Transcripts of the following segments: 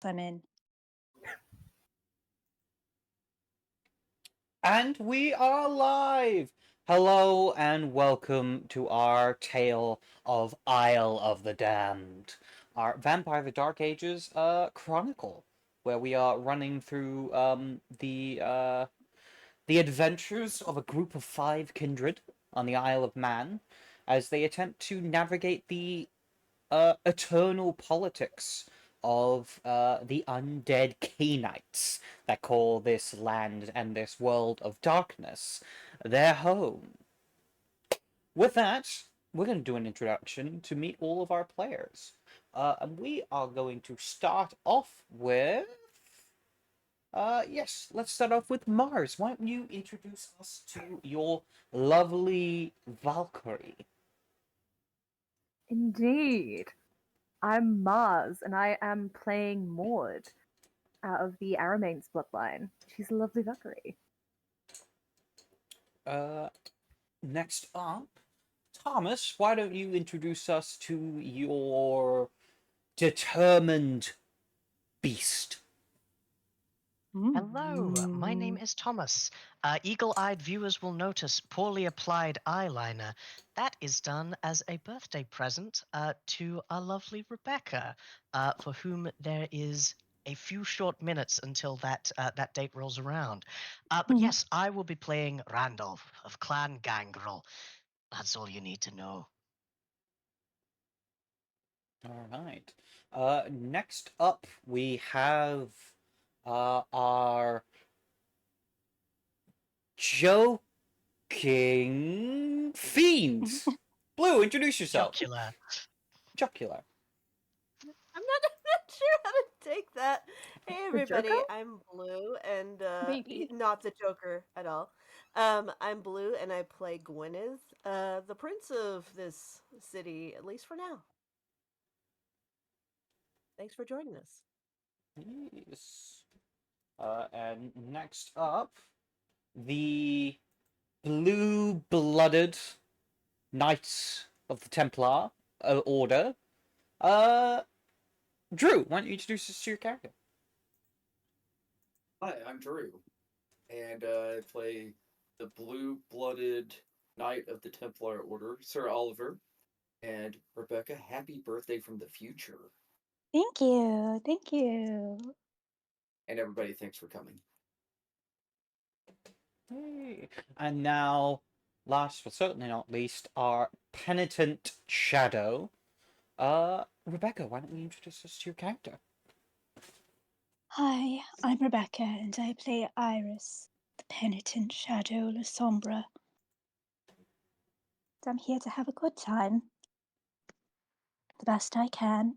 I'm in. And we are live! Hello and welcome to our tale of Isle of the Damned, our Vampire the Dark Ages chronicle, where we are running through the adventures of a group of 5 kindred on the Isle of Man as they attempt to navigate the eternal politics of the undead Cainites that call this land and this world of darkness their home. With that, we're going to do an introduction to meet all of our players. And we are going to start off with. Yes, let's start off with Mars. Why don't you introduce us to your lovely Valkyrie? Indeed. I'm Mars, and I am playing Maud out of the Aramane's bloodline. She's a lovely Valkyrie. Next up, Thomas, why don't you introduce us to your determined beast? Hello, my name is Thomas. Eagle-eyed viewers will notice poorly applied eyeliner. That is done as a birthday present to our lovely Rebecca, for whom there is a few short minutes until that date rolls around. But yes, I will be playing Randolph of Clan Gangrel. That's all you need to know. All right. Next up, we have our joking fiend. Blue, introduce yourself. Jocular. Jocular. I'm not sure how to take that. Hey The everybody, Joker? I'm Blue and Maybe. not the Joker at all. I'm Blue and I play Gwyneth, the prince of this city, at least for now. Thanks for joining us. Yes. And next up, the blue-blooded Knights of the Templar Order. Drew, why don't you introduce us to your character? Hi, I'm Drew, and I play the blue-blooded Knight of the Templar Order, Sir Oliver, and Rebecca. Happy birthday from the future, Thank you. Thank you. and everybody, thanks for coming. Hey. And now, last but certainly not least, our penitent shadow. Rebecca, why don't you introduce us to your character? Hi, I'm Rebecca and I play Iris, the penitent shadow La Sombra. I'm here to have a good time. The best I can.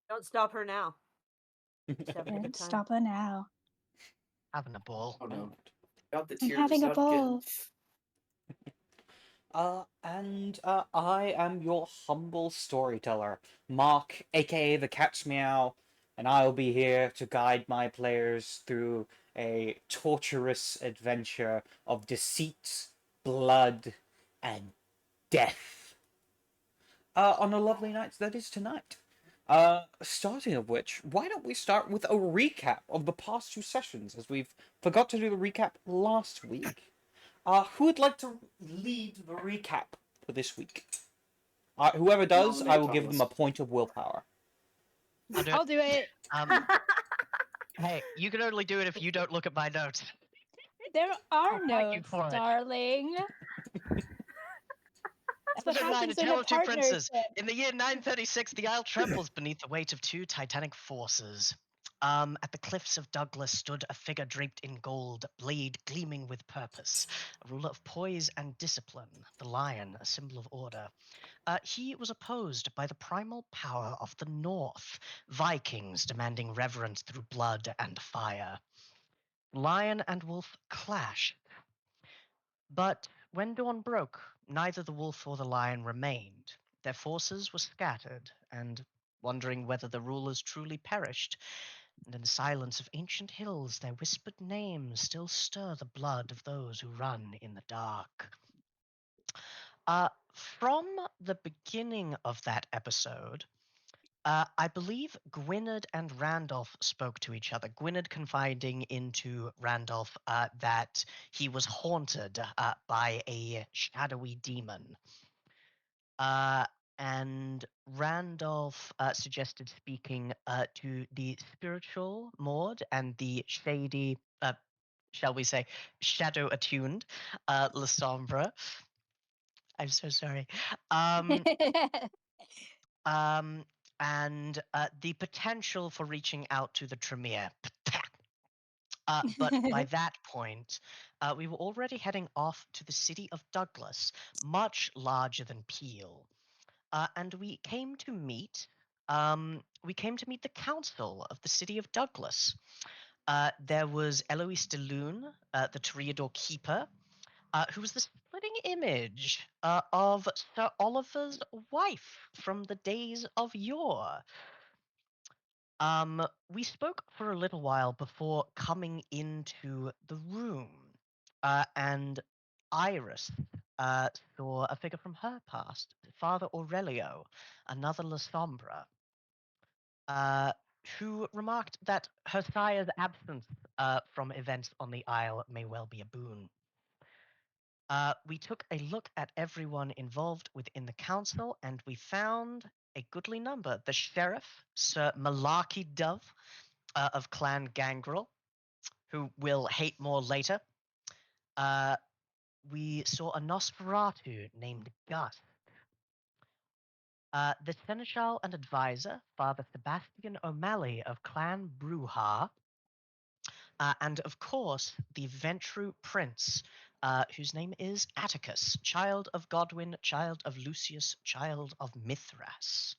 Don't stop her now. Just having a good Don't time. stop her now. Having a ball. Oh no, not the I'm tears, having a not again. ball. I am your humble storyteller, Mark, aka the CatsMeow, and I'll be here to guide my players through a torturous adventure of deceit, blood, and death. On a lovely night that is tonight. Starting of which, why don't we start with a recap of the past 2 sessions, as we've forgot to do the recap last week. Who would like to lead the recap for this week? Whoever does, I will give them a point of willpower. I'll do it. Hey, you can only do it if you don't look at my notes. There are I'll fight you notes, for it. darling. That's what Episode 9, happens A in Tale a of Two Princes. partnership. In the year 936, the Isle trembles beneath the weight of 2 titanic forces. At the cliffs of Douglas stood a figure draped in gold, blade gleaming with purpose, a ruler of poise and discipline, the lion, a symbol of order. He was opposed by the primal power of the North, Vikings demanding reverence through blood and fire. Lion and wolf clashed. But when dawn broke, neither the wolf or the lion remained. Their forces were scattered, and wondering whether the rulers truly perished, and in the silence of ancient hills their whispered names still stir the blood of those who run in the dark. From the beginning of that episode, I believe Gwynedd and Randolph spoke to each other. Gwynedd confiding into Randolph that he was haunted by a shadowy demon. And Randolph suggested speaking to the spiritual Maud and the shady, shall we say, shadow attuned Lasombra. I'm so sorry. Um, um, and the potential for reaching out to the Tremere. But by that point, we were already heading off to the city of Douglas, much larger than Peel. And we came to meet. The council of the city of Douglas. There was Eloise de Lune, the Toreador keeper, who was the splitting image of Sir Oliver's wife from the days of yore. We spoke for a little while before coming into the room, and Iris saw a figure from her past, Father Aurelio, another La Sombra, uh, who remarked that her sire's absence from events on the Isle may well be a boon. We took a look at everyone involved within the council, and we found a goodly number. The sheriff, Sir Malarkey Dove, of Clan Gangrel, who we'll hate more later. We saw a Nosferatu named Gus. The seneschal and advisor, Father Sebastian O'Malley of Clan Bruja, and of course, the Ventru Prince, whose name is Atticus, child of Godwin, child of Lucius, child of Mithras.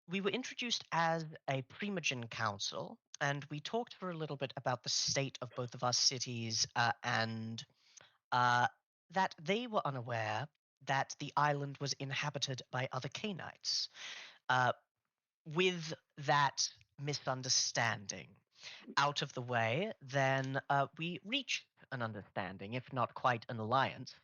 We were introduced as a Primogen Council, and we talked for a little bit about the state of both of our cities and that they were unaware that the island was inhabited by other Canaanites. With that misunderstanding out of the way, then we reached an understanding, if not quite an alliance.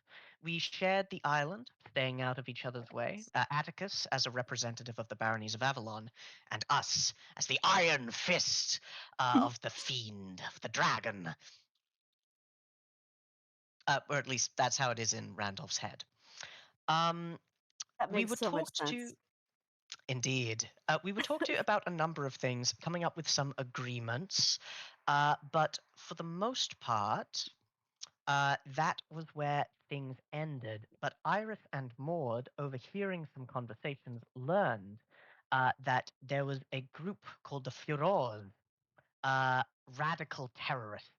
We shared the island, staying out of each other's way. Atticus as a representative of the baronies of Avalon, and us as the Iron Fist of the Fiend, of the Dragon. Or at least that's how it is in Randolph's head. That We makes were so much talked to. sense. Indeed. We were talked to about a number of things, coming up with some agreements, but for the most part, that was where things ended. But Iris and Maud, overhearing some conversations, learned that there was a group called the Furors, radical terrorists,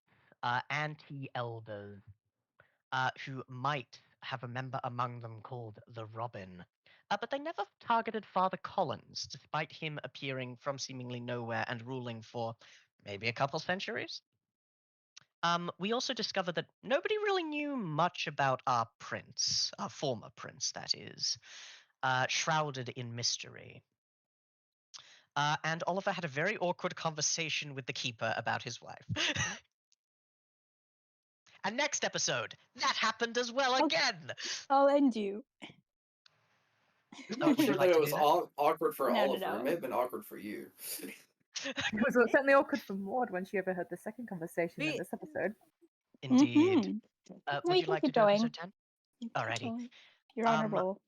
anti-elders, who might have a member among them called the Robin. But they never targeted Father Collins, despite him appearing from seemingly nowhere and ruling for maybe a couple centuries. We also discovered that nobody really knew much about our prince, our former prince, that is, shrouded in mystery. And Oliver had a very awkward conversation with the keeper about his wife. And next episode, that happened as well again. I'll end you. Not Would sure you that like it to was do that? awkward for No, no, Oliver. It no. may have been awkward for you. It was certainly awkward for Maud when she overheard the second conversation in We this episode. Indeed. No, Would you you can like to keep do going. episode 10? You keep Alrighty. going. You're on a roll.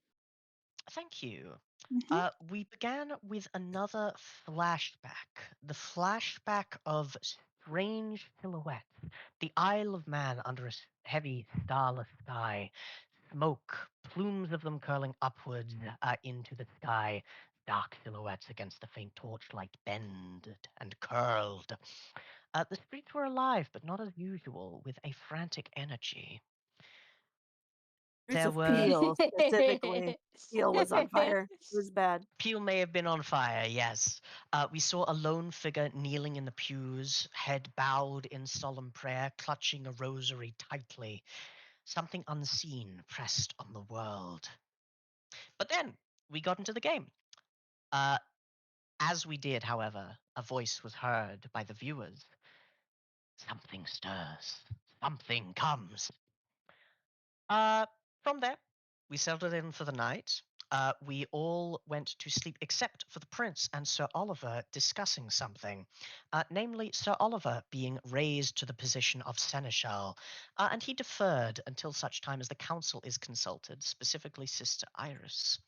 Thank you. Mhm. We began with another flashback. The flashback of strange silhouettes. The Isle of Man under a heavy starless sky. Smoke, plumes of them curling upwards into the sky. Dark silhouettes against the faint torchlight bended and curled. The streets were alive, but not as usual, with a frantic energy. Streets There of were Peel specifically. Peel was on fire. It was bad. Peel may have been on fire, yes. We saw a lone figure kneeling in the pews, head bowed in solemn prayer, clutching a rosary tightly. Something unseen pressed on the world. But then we got into the game. As we did, however, a voice was heard by the viewers. Something stirs. Something comes. From there, we settled in for the night. We all went to sleep except for the prince and Sir Oliver discussing something, namely Sir Oliver being raised to the position of seneschal, and he deferred until such time as the council is consulted, specifically Sister Iris.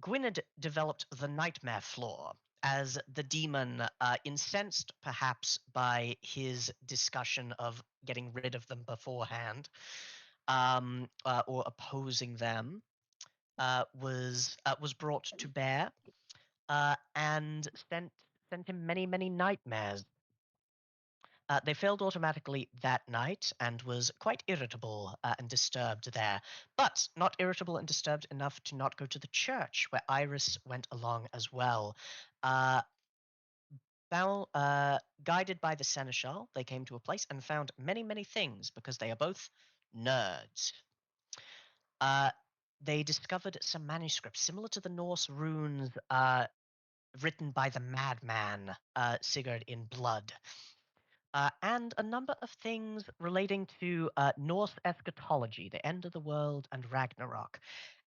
Gwynedd developed the nightmare floor as the demon, incensed perhaps by his discussion of getting rid of them beforehand, or opposing them, was brought to bear, and sent him many nightmares. They failed automatically that night and was quite irritable and disturbed there, but not irritable and disturbed enough to not go to the church, where Iris went along as well. Uh, Guided by the seneschal, they came to a place and found many things because they are both nerds. They discovered some manuscripts similar to the Norse runes written by the madman Sigurd in blood. And a number of things relating to Norse eschatology, the end of the world, and Ragnarok,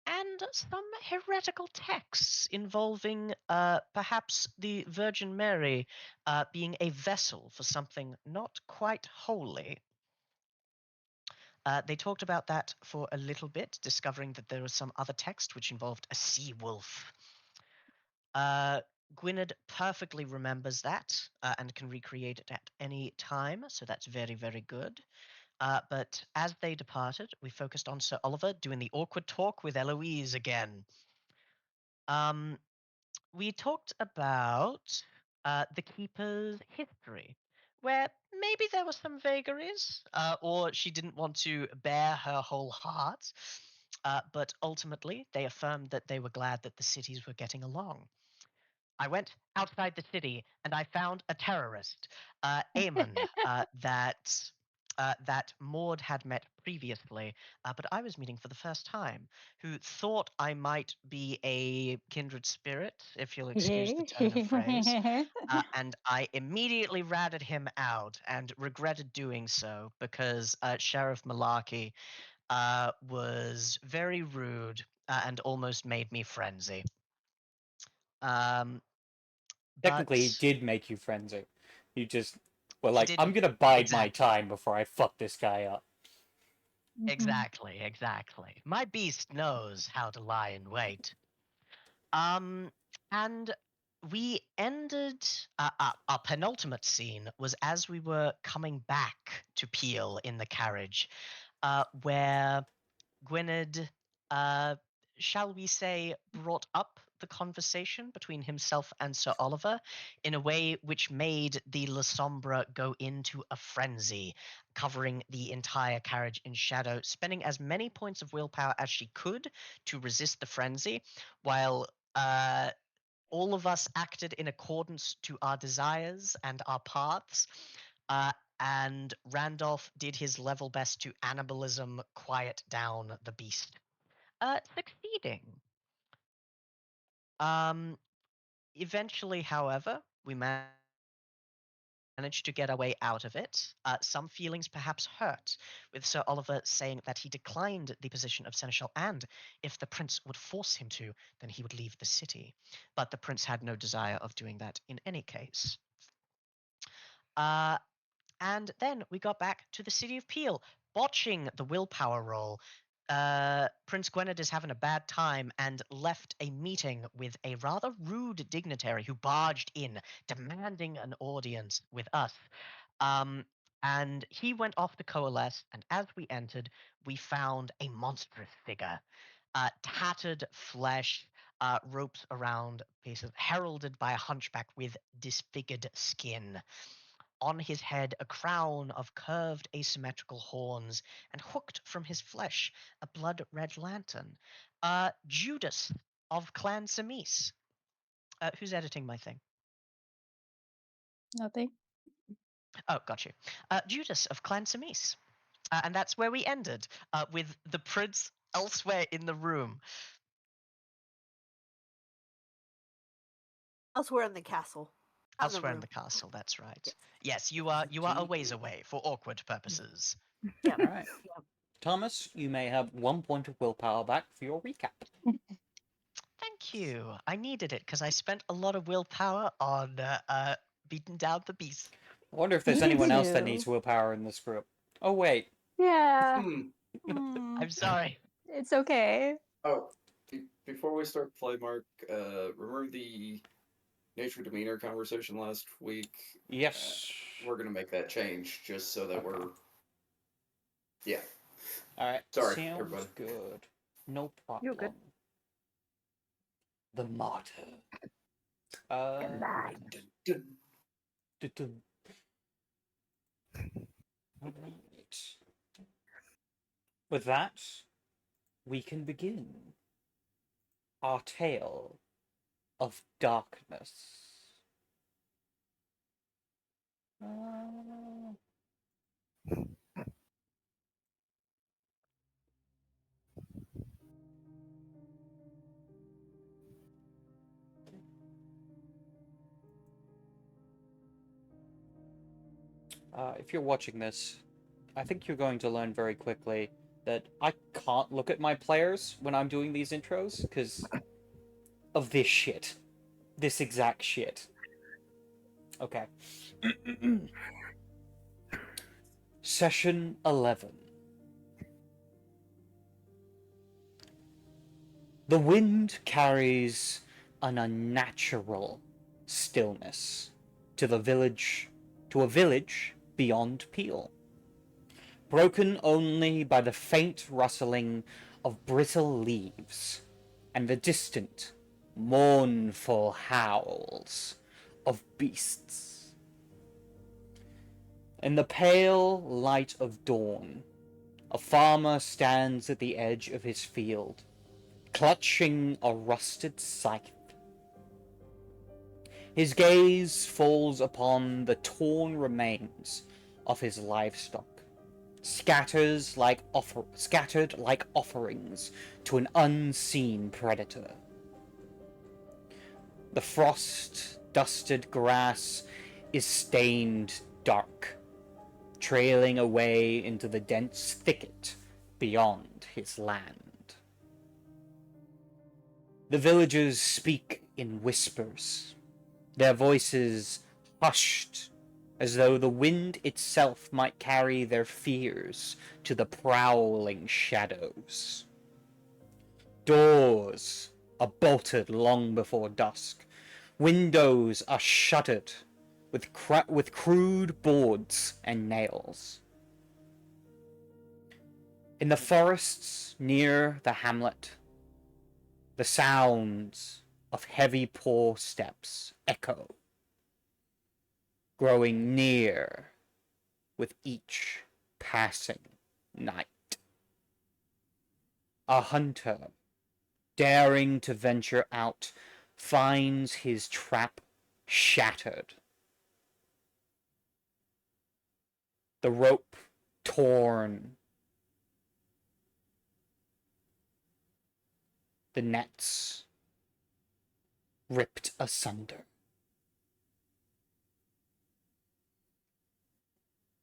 and some heretical texts involving perhaps the Virgin Mary being a vessel for something not quite holy. They talked about that for a little bit, discovering that there was some other text which involved a sea wolf. Gwynedd perfectly remembers that and can recreate it at any time, so that's very good. But as they departed, we focused on Sir Oliver doing the awkward talk with Eloise again. We talked about the Keeper's history, where maybe there were some vagaries, or she didn't want to bare her whole heart. But ultimately, they affirmed that they were glad that the cities were getting along. I went outside the city and I found a terrorist, Eamon, that Maud had met previously, but I was meeting for the first time, who thought I might be a kindred spirit, if you'll excuse the turn of phrase. And I immediately ratted him out and regretted doing so because Sheriff Malarkey was very rude and almost made me frenzy. Technically, he But did make you frenzy. You just were he like, I'm didn't. gonna bide my Exactly. time before I fuck this guy up. Exactly. My beast knows how to lie in wait. Um, and we ended our penultimate scene was as we were coming back to Peel in the carriage, where Gwynedd, uh, shall we say, brought up the conversation between himself and Sir Oliver in a way which made the La Sombra go into a frenzy, covering the entire carriage in shadow, spending as many points of willpower as she could to resist the frenzy, while all of us acted in accordance to our desires and our paths. And Randolph did his level best to annibalism quiet down the beast, succeeding. Um, Eventually, however, we managed to get our way out of it. Some feelings perhaps hurt, with Sir Oliver saying that he declined the position of seneschal, and if the prince would force him to, then he would leave the city. But the prince had no desire of doing that in any case. And then we got back to the city of Peel, botching the willpower roll. Prince Gwynedd is having a bad time and left a meeting with a rather rude dignitary who barged in, demanding an audience with us. And he went off to coalesce, and as we entered, we found a monstrous figure. Tattered flesh, ropes around faces, heralded by a hunchback with disfigured skin. On his head, a crown of curved asymmetrical horns, and hooked from his flesh, a blood-red lantern. Judas of Clan Samis. Who's editing my thing? Nothing. Oh, got you. Judas of Clan Samis. And that's where we ended, with the prince elsewhere in the room. Elsewhere in the castle. Not in the Elsewhere in room. the castle, that's right. Yes. Yes, you are a ways away for awkward purposes. Yeah. All right. Yeah. Thomas, you may have 1 point of willpower back for your recap. Thank you. I needed it because I spent a lot of willpower on beating down the beast. I wonder if there's Me anyone else that too. needs willpower in this group. Oh, wait. Yeah. Hmm. I'm sorry. It's okay. Oh, before we start play, Mark, remember the nature demeanor conversation last week? Yes. We're gonna make that change just so that Okay. we're. Yeah. Alright, Sorry, sounds everybody. good. No problem. You're good. The martyr. Mad. Dun, dun, Dun-dun. Alright. With that, we can begin our tale of darkness. If you're watching this, I think you're going to learn very quickly that I can't look at my players when I'm doing these intros because of this shit. This exact shit. Okay. Session 11. The wind carries an unnatural stillness to a village beyond Peel, broken only by the faint rustling of brittle leaves and the distant, mournful howls of beasts. In the pale light of dawn, a farmer stands at the edge of his field, clutching a rusted scythe. His gaze falls upon the torn remains of his livestock, scattered like offerings to an unseen predator. The frost-dusted grass is stained dark, trailing away into the dense thicket beyond his land. The villagers speak in whispers, their voices hushed as though the wind itself might carry their fears to the prowling shadows. Doors are bolted long before dusk. Windows are shuttered with crude boards and nails. In the forests near the hamlet, the sounds of heavy paw steps echo, growing near with each passing night. A hunter, daring to venture out, finds his trap shattered. The rope torn, the nets ripped asunder.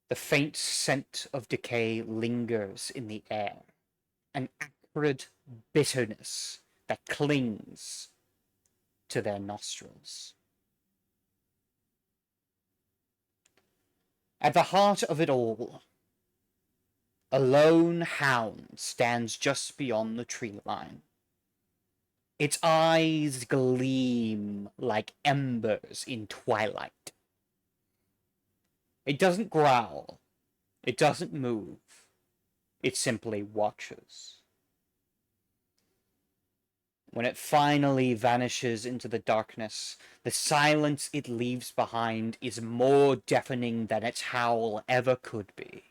The faint scent of decay lingers in the air, an acrid bitterness that clings to their nostrils. At the heart of it all, a lone hound stands just beyond the tree line. Its eyes gleam like embers in twilight. It doesn't growl. It doesn't move. It simply watches. When it finally vanishes into the darkness, the silence it leaves behind is more deafening than its howl ever could be.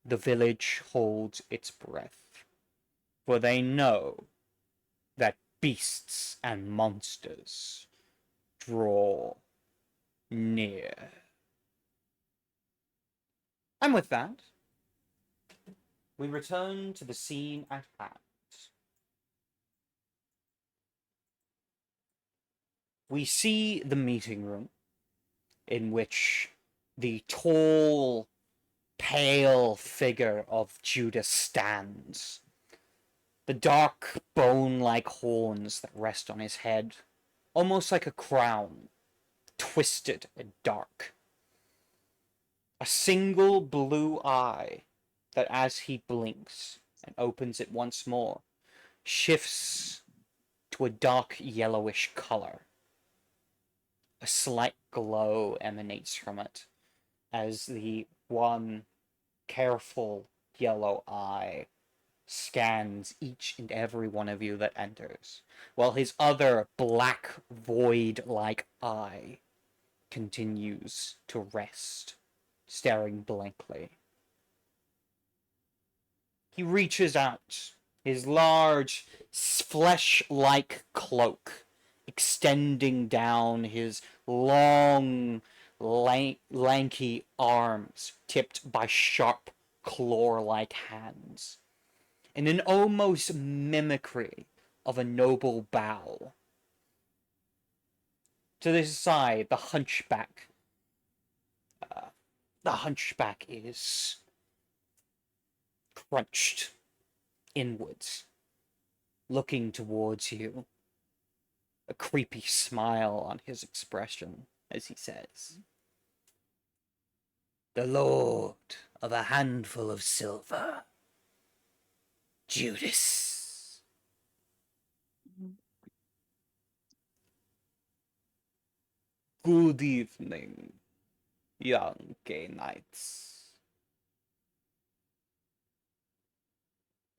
The village holds its breath, for they know that beasts and monsters draw near. And with that, we return to the scene at hand. We see the meeting room in which the tall, pale figure of Judas stands. The dark bone-like horns that rest on his head, almost like a crown, twisted and dark. A single blue eye that, as he blinks and opens it once more, shifts to a dark yellowish color. A slight glow emanates from it as the one careful yellow eye scans each and every one of you that enters, while his other black void-like eye continues to rest, staring blankly. He reaches out, his large, flesh-like cloak extending down his long, lanky arms tipped by sharp, claw-like hands. In an almost mimicry of a noble bow. To this side, the hunchback is crunched inwards, looking towards you, a creepy smile on his expression as he says, "The lord of a handful of silver, Judas." "Good evening, young gay knights.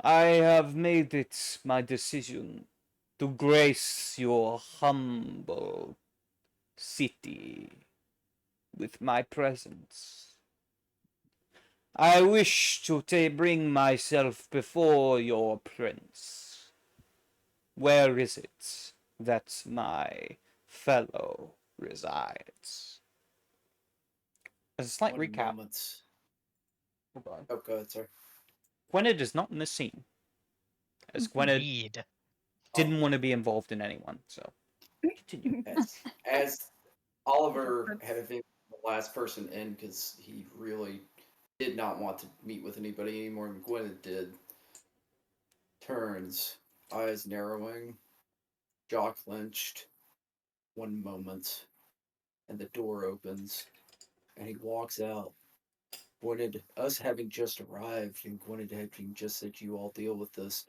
I have made it my decision to grace your humble city with my presence. I wish to bring myself before your prince. Where is it that my fellow resides?" As a slight One recap, moment. hold on. Oh, go ahead, sir. Gwynedd is not in this scene, as Mhm. Gwynedd Indeed. didn't want to be involved in anyone, so continue. As Oliver Difference. had been the last person in because he really did not want to meet with anybody anymore than Gwyneth did, turns, eyes narrowing, jaw clenched, one moment, and the door opens, and he walks out. Gwyneth, us having just arrived, and Gwyneth having just said you all deal with this,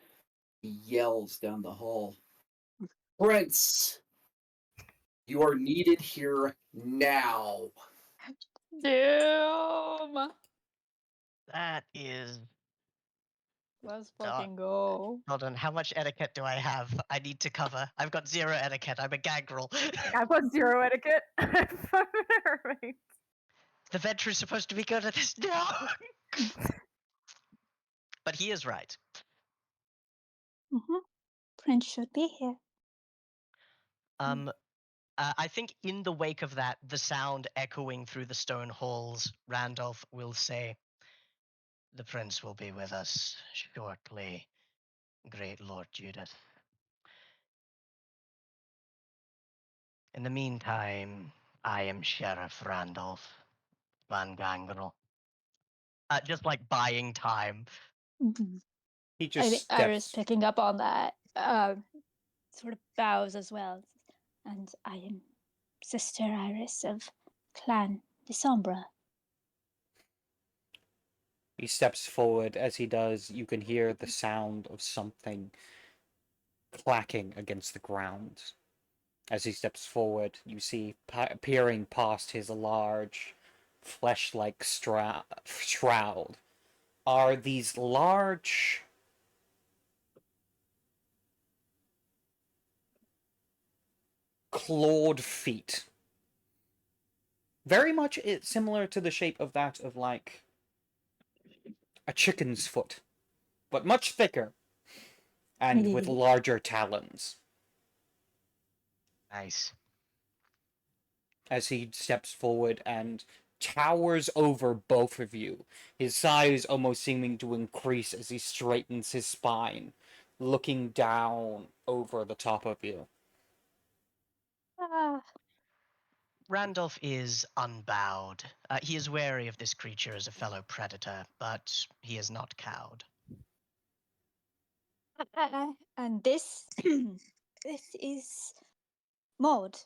he yells down the hall, "Prince, you are needed here now." Damn. That is. Let's fucking go. Hold on, how much etiquette do I have? I need to cover. I've got 0 etiquette. I'm a gangrel. I've got 0 etiquette. Right. The Venture's supposed to be good at this. No! But he is right. Prince should be here. I think in the wake of that, the sound echoing through the stone halls, Randolph will say, "The prince will be with us shortly, great Lord Judas. In the meantime, I am Sheriff Randolph Van Gangrel." Just like buying time. Mhm. He I just think Iris steps. picking up on that, sort of bows as well. And I am Sister Iris of Clan Desombra. He steps forward. As he does, you can hear the sound of something clacking against the ground. As he steps forward, you see peering past his large, flesh-like shroud are these large clawed feet. Very much similar to the shape of that of like a chicken's foot, but much thicker and with larger talons. Nice. As he steps forward and towers over both of you, his size almost seeming to increase as he straightens his spine, looking down over the top of you. Ah, Randolph is unbowed. He is wary of this creature as a fellow predator, but he is not cowed. And this, this is Maud.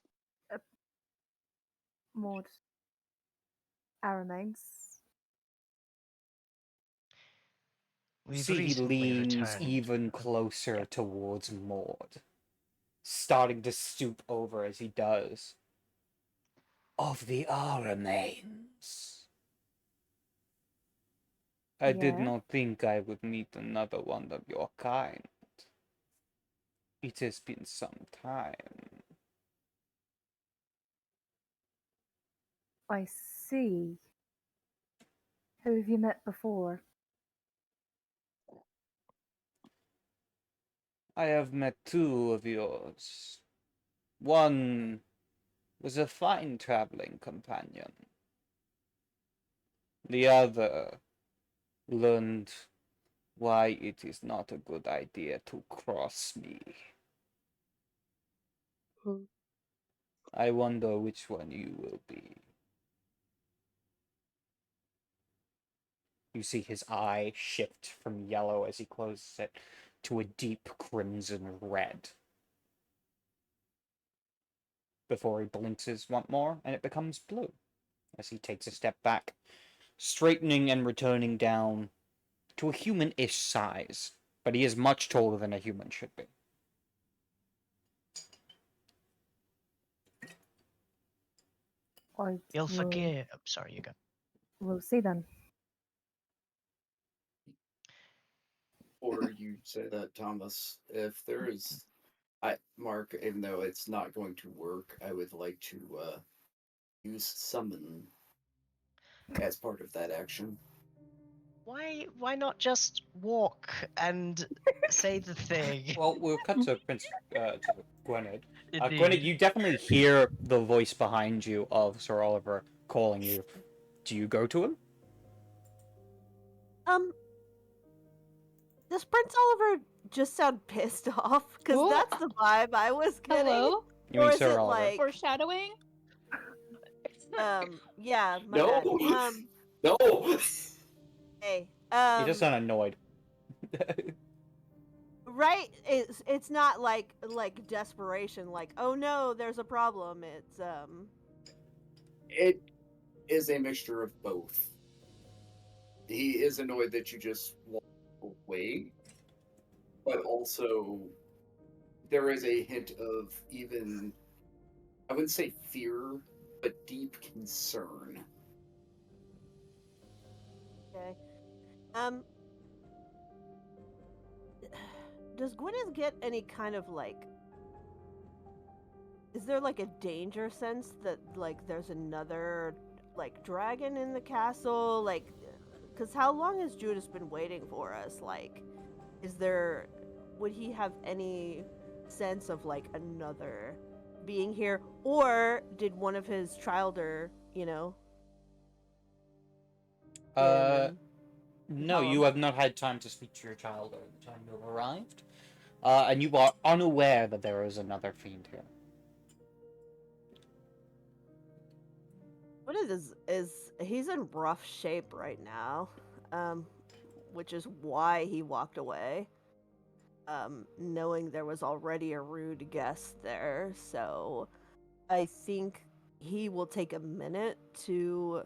Maud Aramanes. We've See, he recently leans returned. even closer towards Maud, starting to stoop over as he does. Of the remains. I did Yeah. not think I would meet another one of your kind. It has been some time. I see. Who have you met before? I have met two of yours. One was a fine traveling companion. The other learned why it is not a good idea to cross me. I wonder which one you will be. You see his eye shift from yellow as he closes it to a deep crimson red. Before he blinks once more, and it becomes blue as he takes a step back, straightening and returning down to a human-ish size, but he is much taller than a human should be. I You'll will, forgive. Oh, sorry, you go. we'll see then. Or you say that, Thomas, if there is, Mark, even though it's not going to work, I would like to use summon as part of that action. Why not just walk and say the thing? Well, we'll cut to Gwynedd. Gwynedd, Indeed. you definitely hear the voice behind you of Sir Oliver calling you. Do you go to him? Does Prince Oliver just sound pissed off? Because Oh. that's the vibe I was getting. Hello? You Or mean is Sir it Oliver? like, Foreshadowing? yeah, my No! bad. No! Hey, You just sound annoyed. right? It's not like desperation, like, oh no, there's a problem. It's It is a mixture of both. He is annoyed that you just walk away, but also there is a hint of even, I wouldn't say fear, but deep concern. okay. Um, does Gwyneth get any kind of like? Is there like a danger sense that like there's another like dragon in the castle? Like, because how long has Judas been waiting for us? Like, is there? Would he have any sense of like another being here, or did one of his childer, Uh, and no, tell you him? have not had time to speak to your child at the time you have arrived. And you are unaware that there is another fiend here. What is he's in rough shape right now, which is why he walked away, knowing there was already a rude guest there. So I think he will take a minute to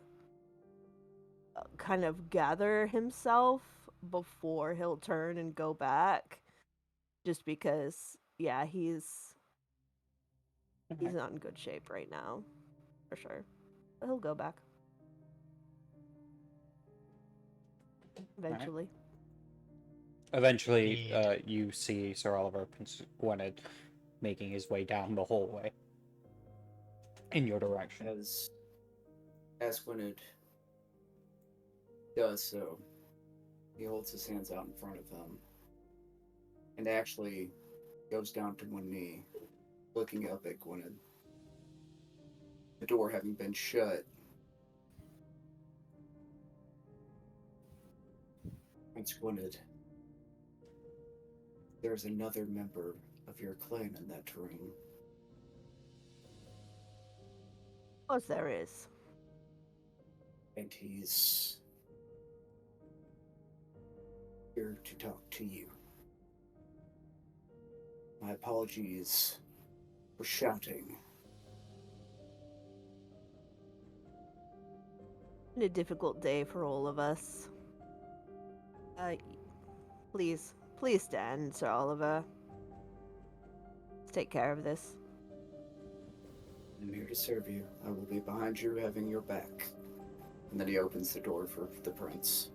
kind of gather himself before he'll turn and go back. Just because, yeah, he's not in good shape right now, for sure. But he'll go back eventually. Eventually, Indeed. you see Sir Oliver Prince Gwynedd making his way down the hallway in your direction. As Gwynedd does so, he holds his hands out in front of him and actually goes down to one knee, looking up at Gwynedd. The door having been shut, Prince Gwynedd, there's another member of your clan in that room. course there is. And he's here to talk to you. My apologies for shouting. Been a difficult day for all of us. Please stand, Sir Oliver. Let's take care of this. I'm here to serve you. I will be behind you, having your back. And then he opens the door for the prince.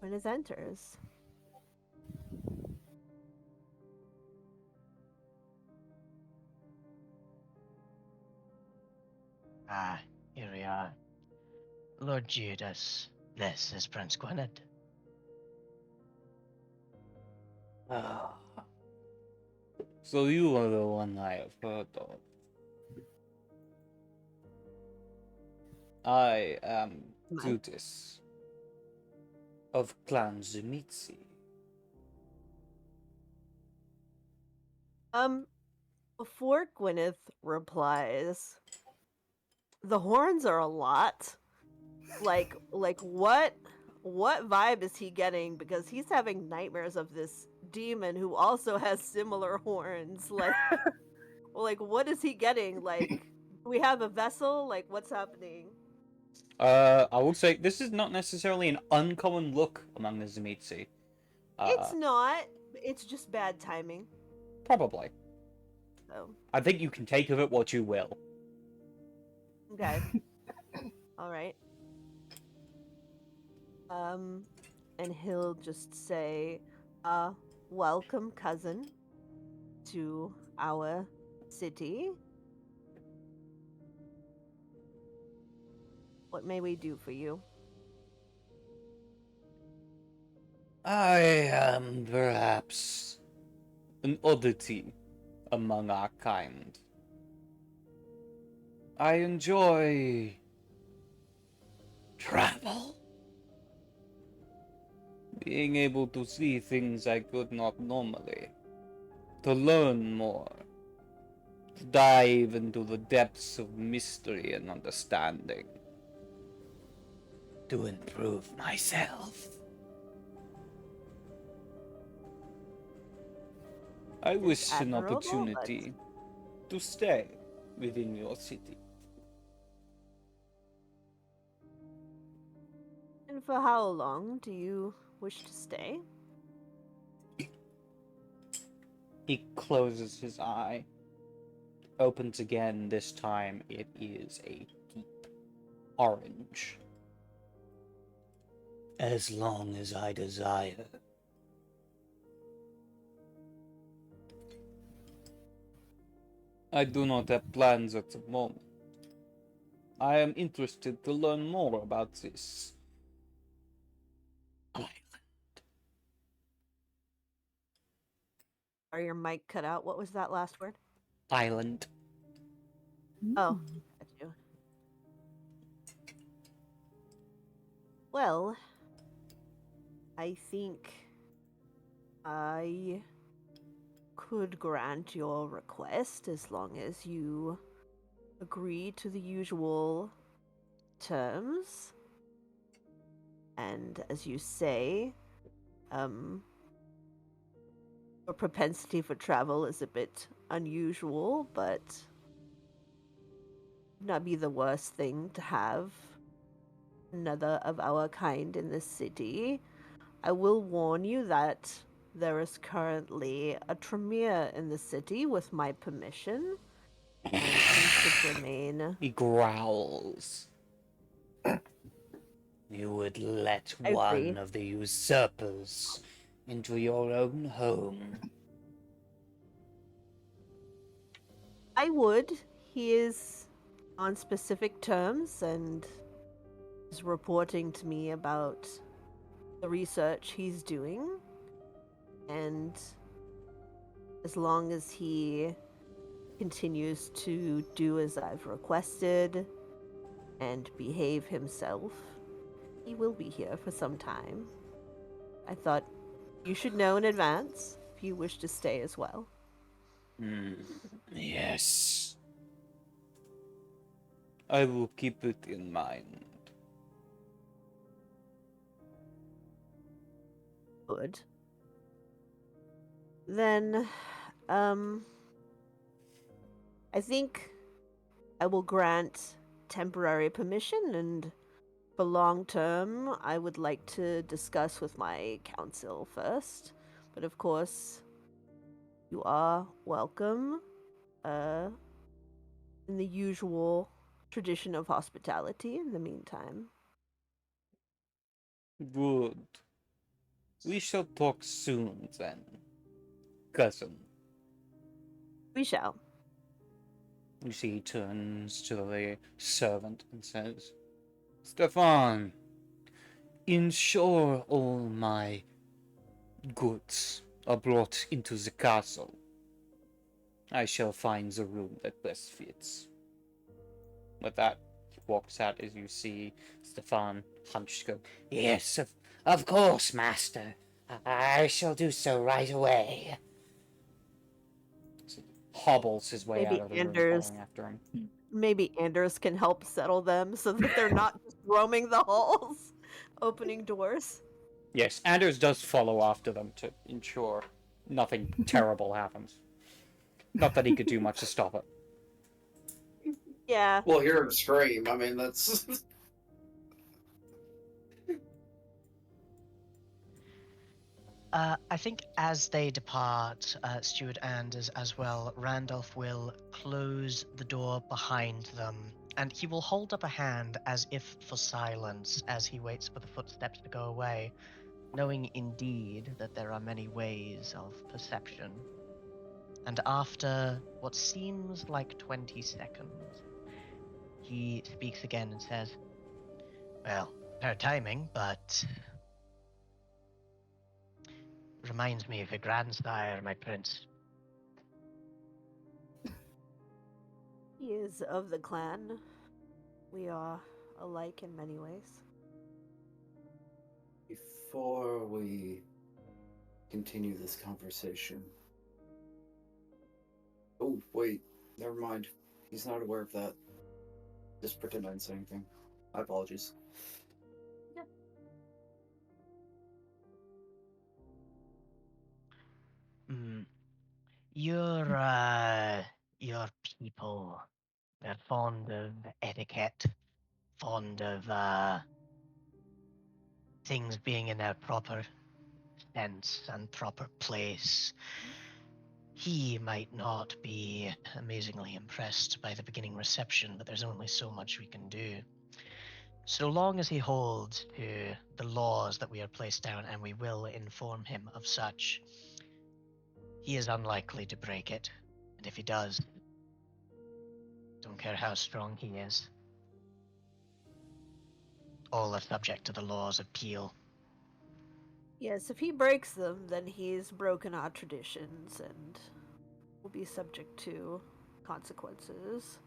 Gwyneth enters. Ah, here we are. Lord Judas, this is Prince Gwynedd. Ah. So you are the one I have heard of. I am Am I? Judas of Clan Zemitzi. Before Gwyneth replies, the horns are a lot. Like what vibe is he getting? Because he's having nightmares of this demon who also has similar horns. Like what is he getting? Like, do we have a vessel? Like, what's happening? I will say this is not necessarily an uncommon look among the Zemitzi. It's not. It's just bad timing. Probably. So, I think you can take of it what you will. okay. All right. And he'll just say, welcome, cousin, to our city. What may we do for you? I am perhaps an oddity among our kind. I enjoy travel. Being able to see things I could not normally. To learn more. To dive into the depths of mystery and understanding. To improve myself. I wish an admirable, opportunity to stay within your city. And for how long do you wish to stay? He closes his eye, opens again. This time it is a deep orange. As long as I desire. I do not have plans at the moment. I am interested to learn more about this island. Or your mic cut out? What was that last word? Island. Oh, got you. Well, I think I could grant your request as long as you agree to the usual terms. And as you say, your propensity for travel is a bit unusual, but would not be the worst thing to have another of our kind in this city. I will warn you that there is currently a Tremere in the city with my permission, and he should remain. He growls. You would let I agree. one of the usurpers into your own home. I would. He is on specific terms and is reporting to me about the research he's doing. And as long as he continues to do as I've requested and behave himself, he will be here for some time. I thought you should know in advance. if you wish to stay as well. Yes. I will keep it in mind. Good. Then, I think I will grant temporary permission, and for long term, I would like to discuss with my council first. But of course, you are welcome, in the usual tradition of hospitality in the meantime. Good. We shall talk soon then, cousin. We shall. You see, he turns to the servant and says, Stefan, ensure all my goods are brought into the castle. I shall find the room that best fits. With that, he walks out as you see Stefan hunched go, Yes, of course, master. I shall do so right away. So he hobbles his way out Maybe of the room, Anders following after him. Maybe Anders can help settle them so that they're not just roaming the halls, opening doors. Yes, Anders does follow after them to ensure nothing terrible happens. Not that he could do much to stop it. Yeah. We'll hear him scream. I mean, that's. I think as they depart, Stuart and as well, Randolph will close the door behind them, and he will hold up a hand as if for silence as he waits for the footsteps to go away, knowing indeed that there are many ways of perception. And after what seems like 20 seconds, he speaks again and says, Well, her timing, but reminds me of your grandsire, my prince. He is of the clan. We are alike in many ways. Before we continue this conversation. Oh, wait. Never mind. He's not aware of that. Just pretend I didn't say anything. My apologies. Mm. Your people, they're fond of etiquette, fond of things being in their proper sense and proper place. He might not be amazingly impressed by the beginning reception, but there's only so much we can do. So long as he holds to the laws that we are placed down, and we will inform him of such, he is unlikely to break it. And if he does, don't care how strong he is, all are subject to the laws of Peel. Yes, if he breaks them, then he's broken our traditions and will be subject to consequences.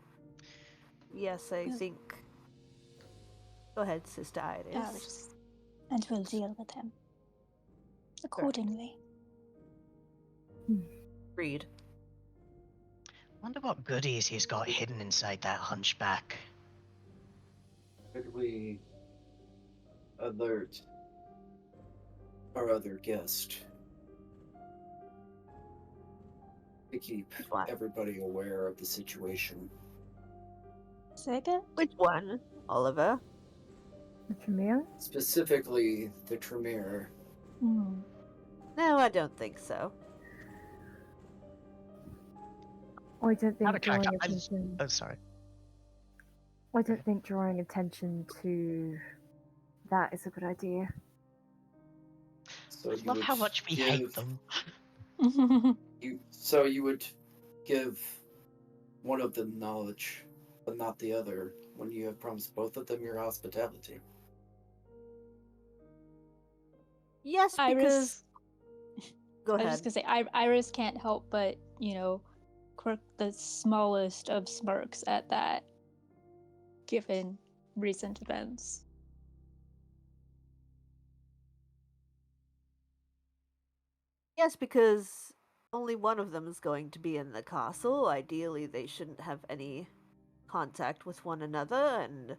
Yes, I Good. think. Go ahead, Sister Iris. And we'll deal with him accordingly. Read. Wonder what goodies he's got hidden inside that hunchback. Could we alert our other guest to keep What? everybody aware of the situation? Say again? Which one, Oliver? The Tremere? Specifically, the Tremere. Hmm. No, I don't think so. I don't Out think of drawing character, attention. Oh, sorry. I don't think drawing attention to that is a good idea. So I you love would how much we hate them. you would give one of them knowledge, but not the other, when you have promised both of them your hospitality. Yes, because. Iris. Go I was ahead. just gonna say, Iris can't help but, quirk the smallest of smirks at that, given recent events. Yes, because only one of them is going to be in the castle. Ideally, they shouldn't have any contact with one another, and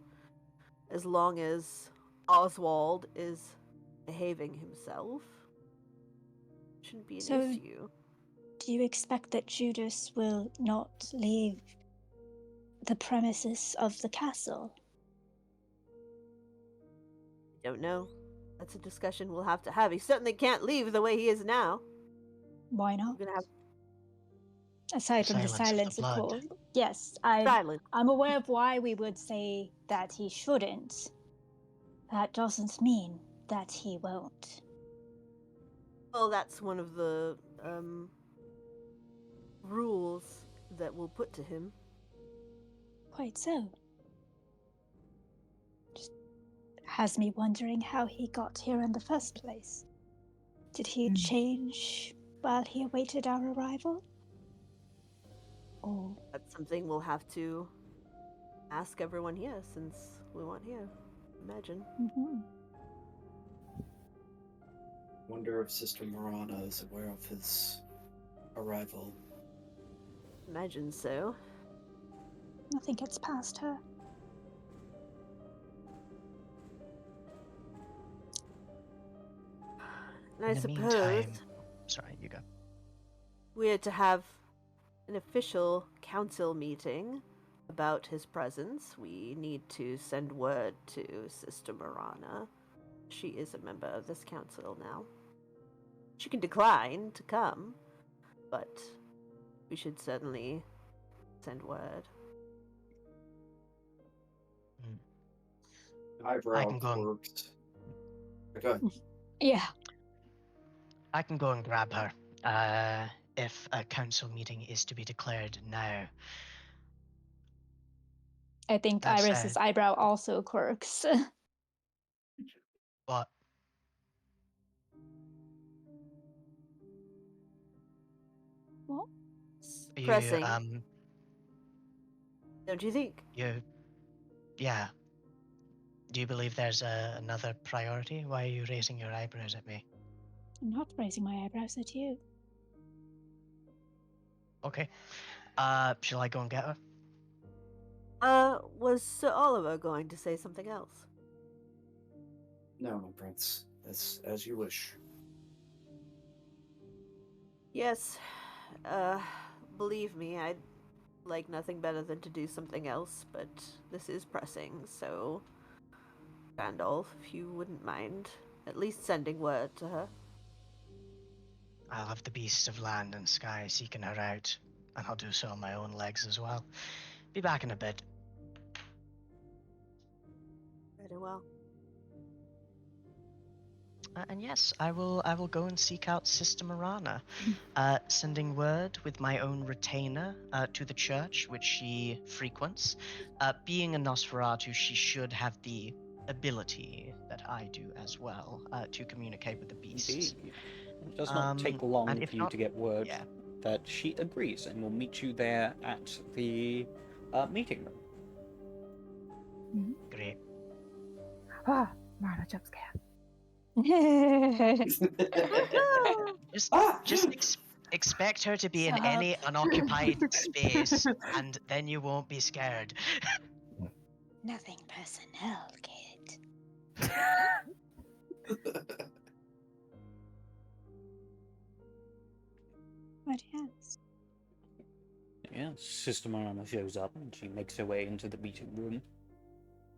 as long as Oswald is behaving himself, shouldn't be an So- issue. Do you expect that Judas will not leave the premises of the castle? Don't know. That's a discussion we'll have to have. He certainly can't leave the way he is now. Why not? We're gonna have Aside from the Silence of the silence, of blood. course. Yes, I'm silence. aware of why we would say that he shouldn't. That doesn't mean that he won't. Well, that's one of the rules that we'll put to him. Quite so. Just has me wondering how he got here in the first place. Did he change while he awaited our arrival? Or That's something we'll have to ask everyone here since we weren't here. Imagine. Wonder if Sister Marana is aware of his arrival. Imagine so. nothing gets past her. And In I the suppose meantime, sorry, you go. we're to have an official council meeting about his presence. We need to send word to Sister Marana. She is a member of this council now. She can decline to come, but we should certainly send word. Eyebrow can go and- quirked. Go ahead. Yeah. I can go and grab her if a council meeting is to be declared now. I think That Iris's said- eyebrow also quirks. But What? you, Pressing, don't you think? Yeah. Do you believe there's another priority? Why are you raising your eyebrows at me? I'm not raising my eyebrows at you. Okay. Shall I go and get her? Was Sir Oliver going to say something else? No, my prince. As you wish. Yes. Believe me, I'd like nothing better than to do something else, but this is pressing, so Randolph, if you wouldn't mind at least sending word to her. I'll have the beasts of land and sky seeking her out, and I'll do so on my own legs as well. Be back in a bit. Very well. And yes, I will go and seek out Sister Marana, sending word with my own retainer to the church which she frequents. Being a Nosferatu, she should have the ability that I do as well to communicate with the beasts. Indeed. It does not take and long if for you not- to get word Yeah. that she agrees and will meet you there at the meeting room. Great. Ah, Marla jump scare. Just expect her to be in Sup? any unoccupied space, and then you won't be scared. Nothing personnel, kid. But yes. Yeah, Sister Marana shows up and she makes her way into the meeting room.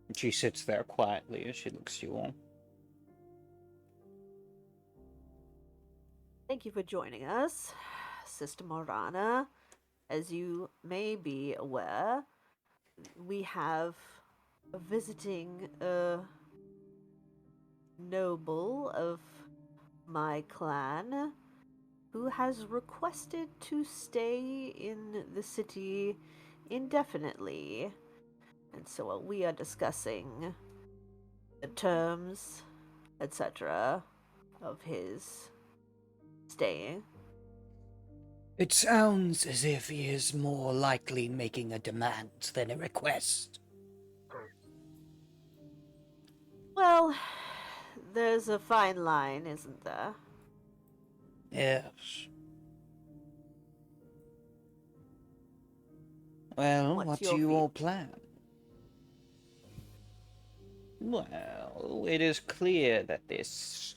And she sits there quietly as she looks at you all. Thank you for joining us, Sister Morana. As you may be aware, we have a visiting noble of my clan who has requested to stay in the city indefinitely. And so we are discussing the terms, etc., of his staying. It sounds as if he is more likely making a demand than a request. Well, there's a fine line, isn't there? Yes. Well, What's what do your you view? all plan? Well, it is clear that this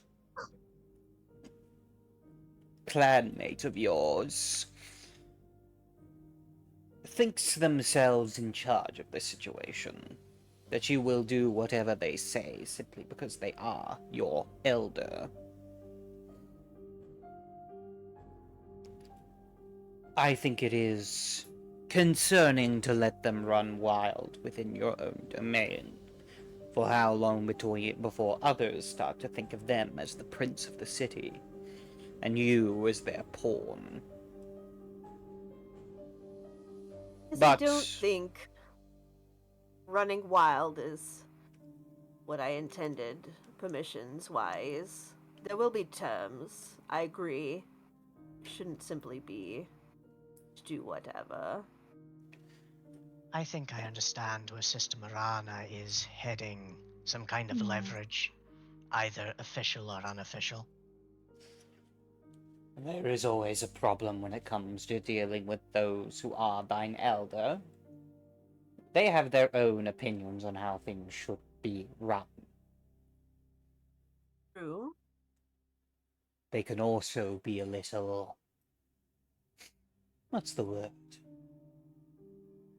clanmate of yours thinks themselves in charge of the situation. That you will do whatever they say simply because they are your elder. I think it is concerning to let them run wild within your own domain. For how long before others start to think of them as the prince of the city, and you as their pawn? Because I But don't think running wild is what I intended, permissions wise. There will be terms. I agree. It shouldn't simply be to do whatever. I think I understand where Sister Marana is heading. Some kind of Hmm. leverage, either official or unofficial. there is always a problem when it comes to dealing with those who are thine elder. They have their own opinions on how things should be run. True. They can also be a little... what's the word?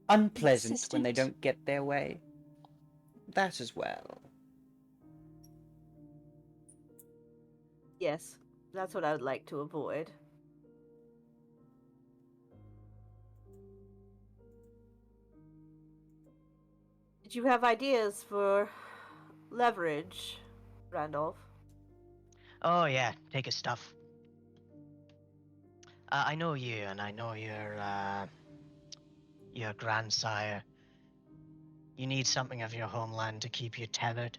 Unpleasant when they Insistent? don't get their way. That as well. Yes, that's what I would like to avoid. Did you have ideas for leverage, Randolph? Oh yeah, take his stuff. I know you, and I know your grandsire. You need something of your homeland to keep you tethered.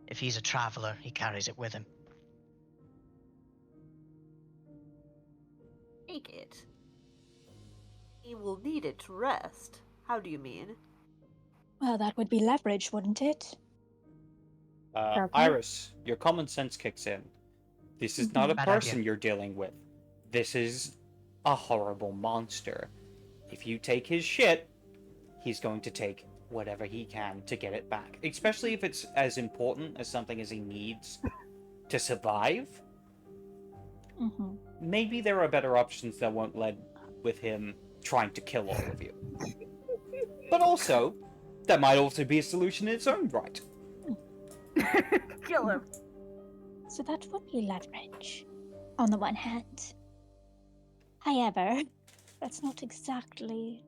If he's a traveler, he carries it with him. Take it. He will need it to rest. How do you mean? Well, that would be leverage, wouldn't it? Fair point. Iris, your common sense kicks in. This is not a Bad person idea. you're dealing with. This is a horrible monster. If you take his shit, he's going to take whatever he can to get it back. Especially if it's as important as something as he needs to survive. Mm-hmm. Maybe there are better options that won't lead with him trying to kill all of you. But also, that might also be a solution in its own right. Kill him. So that would be leverage, on the one hand. However, that's not exactly,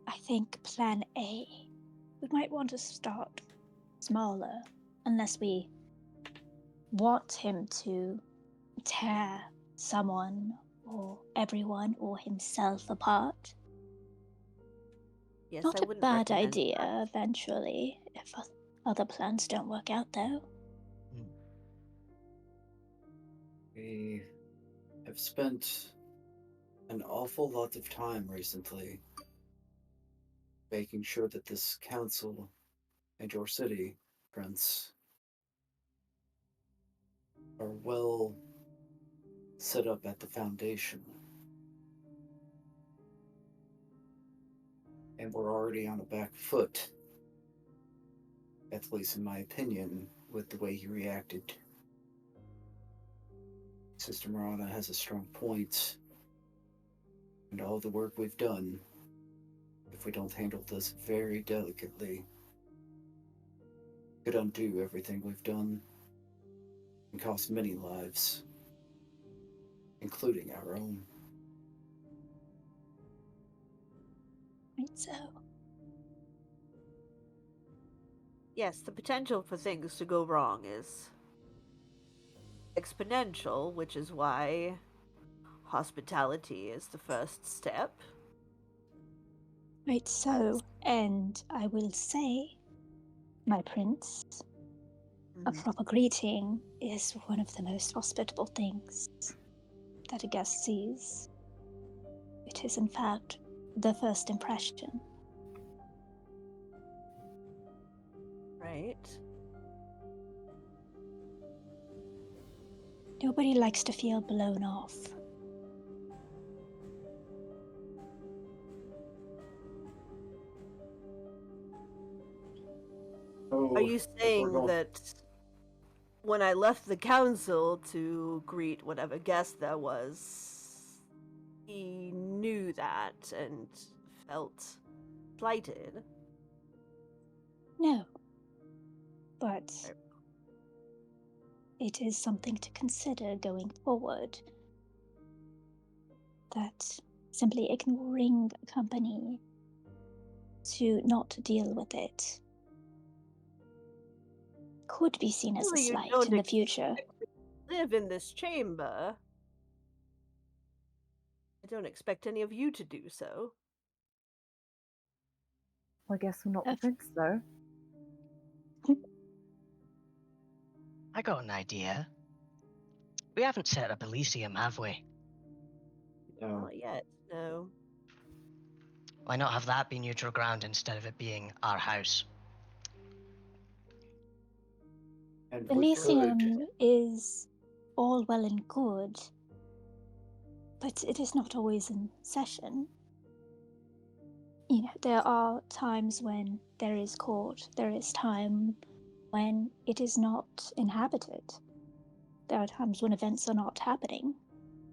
I think, plan A. We might want to start smaller, unless we want him to tear someone or everyone or himself apart. Yes, Not I a wouldn't bad recommend idea that. eventually, if other plans don't work out, though. We have spent an awful lot of time recently making sure that this council and your city, Prince, are well set up at the foundation. And we're already on a back foot, at least in my opinion, with the way he reacted. Sister Marana has a strong point, and all the work we've done, if we don't handle this very delicately, could undo everything we've done and cost many lives, including our own. Right, so. Yes, the potential for things to go wrong is exponential, which is why hospitality is the first step. Right, so, and I will say, my prince, a proper greeting is one of the most hospitable things that a guest sees. It is, in fact, the first impression. Right. Nobody likes to feel blown off. Oh, Are you if we're saying going- that when I left the council to greet whatever guest there was, he knew that and felt slighted? No. But it is something to consider going forward. That simply ignoring a company to not deal with it could be seen as a Surely you slight don't in the future. live in this chamber. I don't expect any of you to do so. Well, I guess we're not the Of- drinks, though. I got an idea. We haven't set up Elysium, have we? No. Not yet, no. Why not have that be neutral ground instead of it being our house? And we could. Elysium is all well and good, but it is not always in session. You know, there are times when there is court, there is time when it is not inhabited. There are times when events are not happening.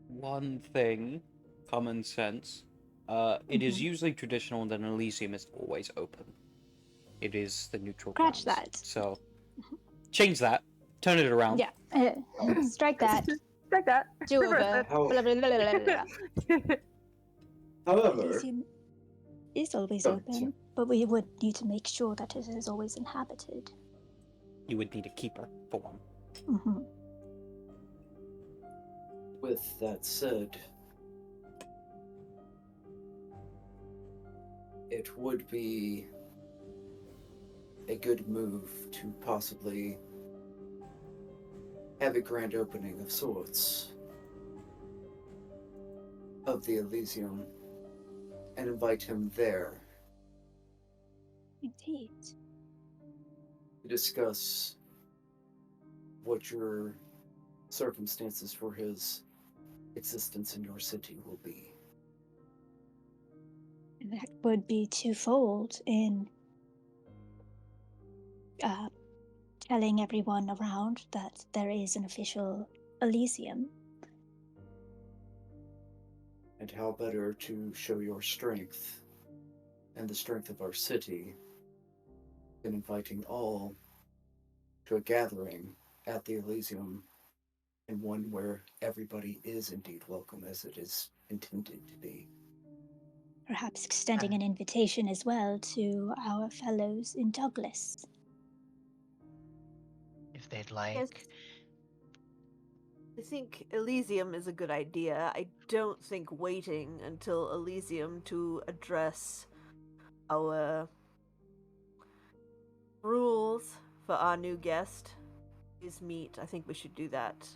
One thing, common sense. It is usually traditional that an Elysium is always open. It is the neutral Scratch grounds. that. So, change that. Turn it around. Yeah, strike that. Like that. Do Reverse over. it. Oh. Blah, blah, blah, blah, blah, blah. However, Elysium is always Oh, open, sorry. but we would need to make sure that it is always inhabited. You would need a keeper, for one. Hmm. with that said, it would be a good move to possibly have a grand opening of sorts of the Elysium and invite him there Indeed. to discuss what your circumstances for his existence in your city will be. And that would be twofold in telling everyone around that there is an official Elysium. And how better to show your strength and the strength of our city than inviting all to a gathering at the Elysium, and one where everybody is indeed welcome as it is intended to be. Perhaps extending an invitation as well to our fellows in Douglas. If they'd like. Yes. I think Elysium is a good idea. I don't think waiting until Elysium to address our rules for our new guest is meet. I think we should do that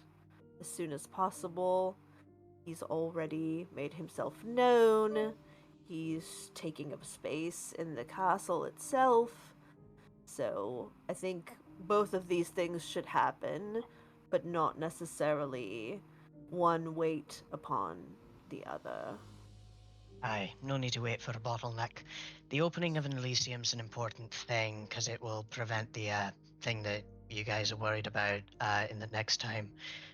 as soon as possible. He's already made himself known. He's taking up space in the castle itself. So I think both of these things should happen, but not necessarily one wait upon the other. Aye, no need to wait for a bottleneck. The opening of an Elysium's an important thing because it will prevent the thing that you guys are worried about in the next time.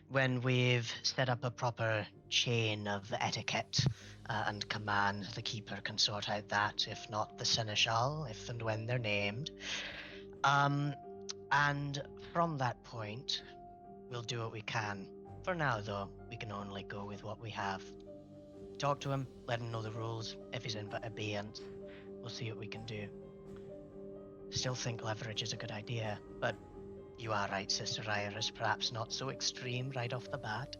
When we've set up a proper chain of etiquette and command, the keeper can sort out that, if not the seneschal, if and when they're named. And from that point, we'll do what we can. For now, though, we can only go with what we have. Talk to him, let him know the rules. If he's in abeyance, we'll see what we can do. Still think leverage is a good idea, but you are right, Sister Iris, perhaps not so extreme right off the bat.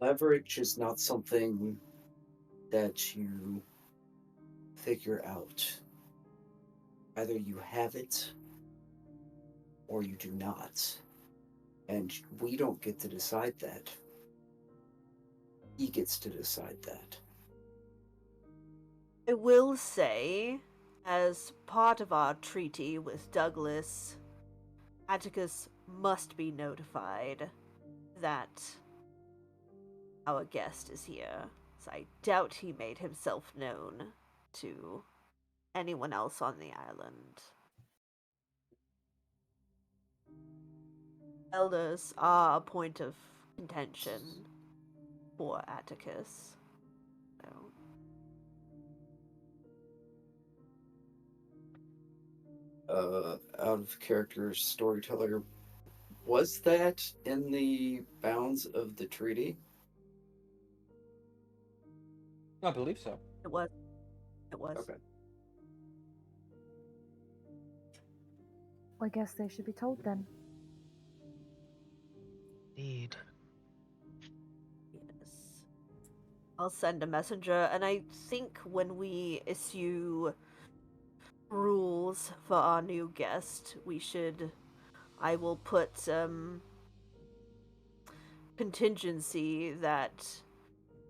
Leverage is not something that you figure out. Either you have it or you do not. And we don't get to decide that. He gets to decide that. I will say, as part of our treaty with Douglas, Atticus must be notified that our guest is here. So I doubt he made himself known to anyone else on the island. Elders are a point of contention for Atticus. So. Out of character storyteller, was that in the bounds of the treaty? I believe so. It was. It was. Okay. I guess they should be told then. Indeed. Yes. I'll send a messenger, and I think when we issue rules for our new guest, I will put contingency that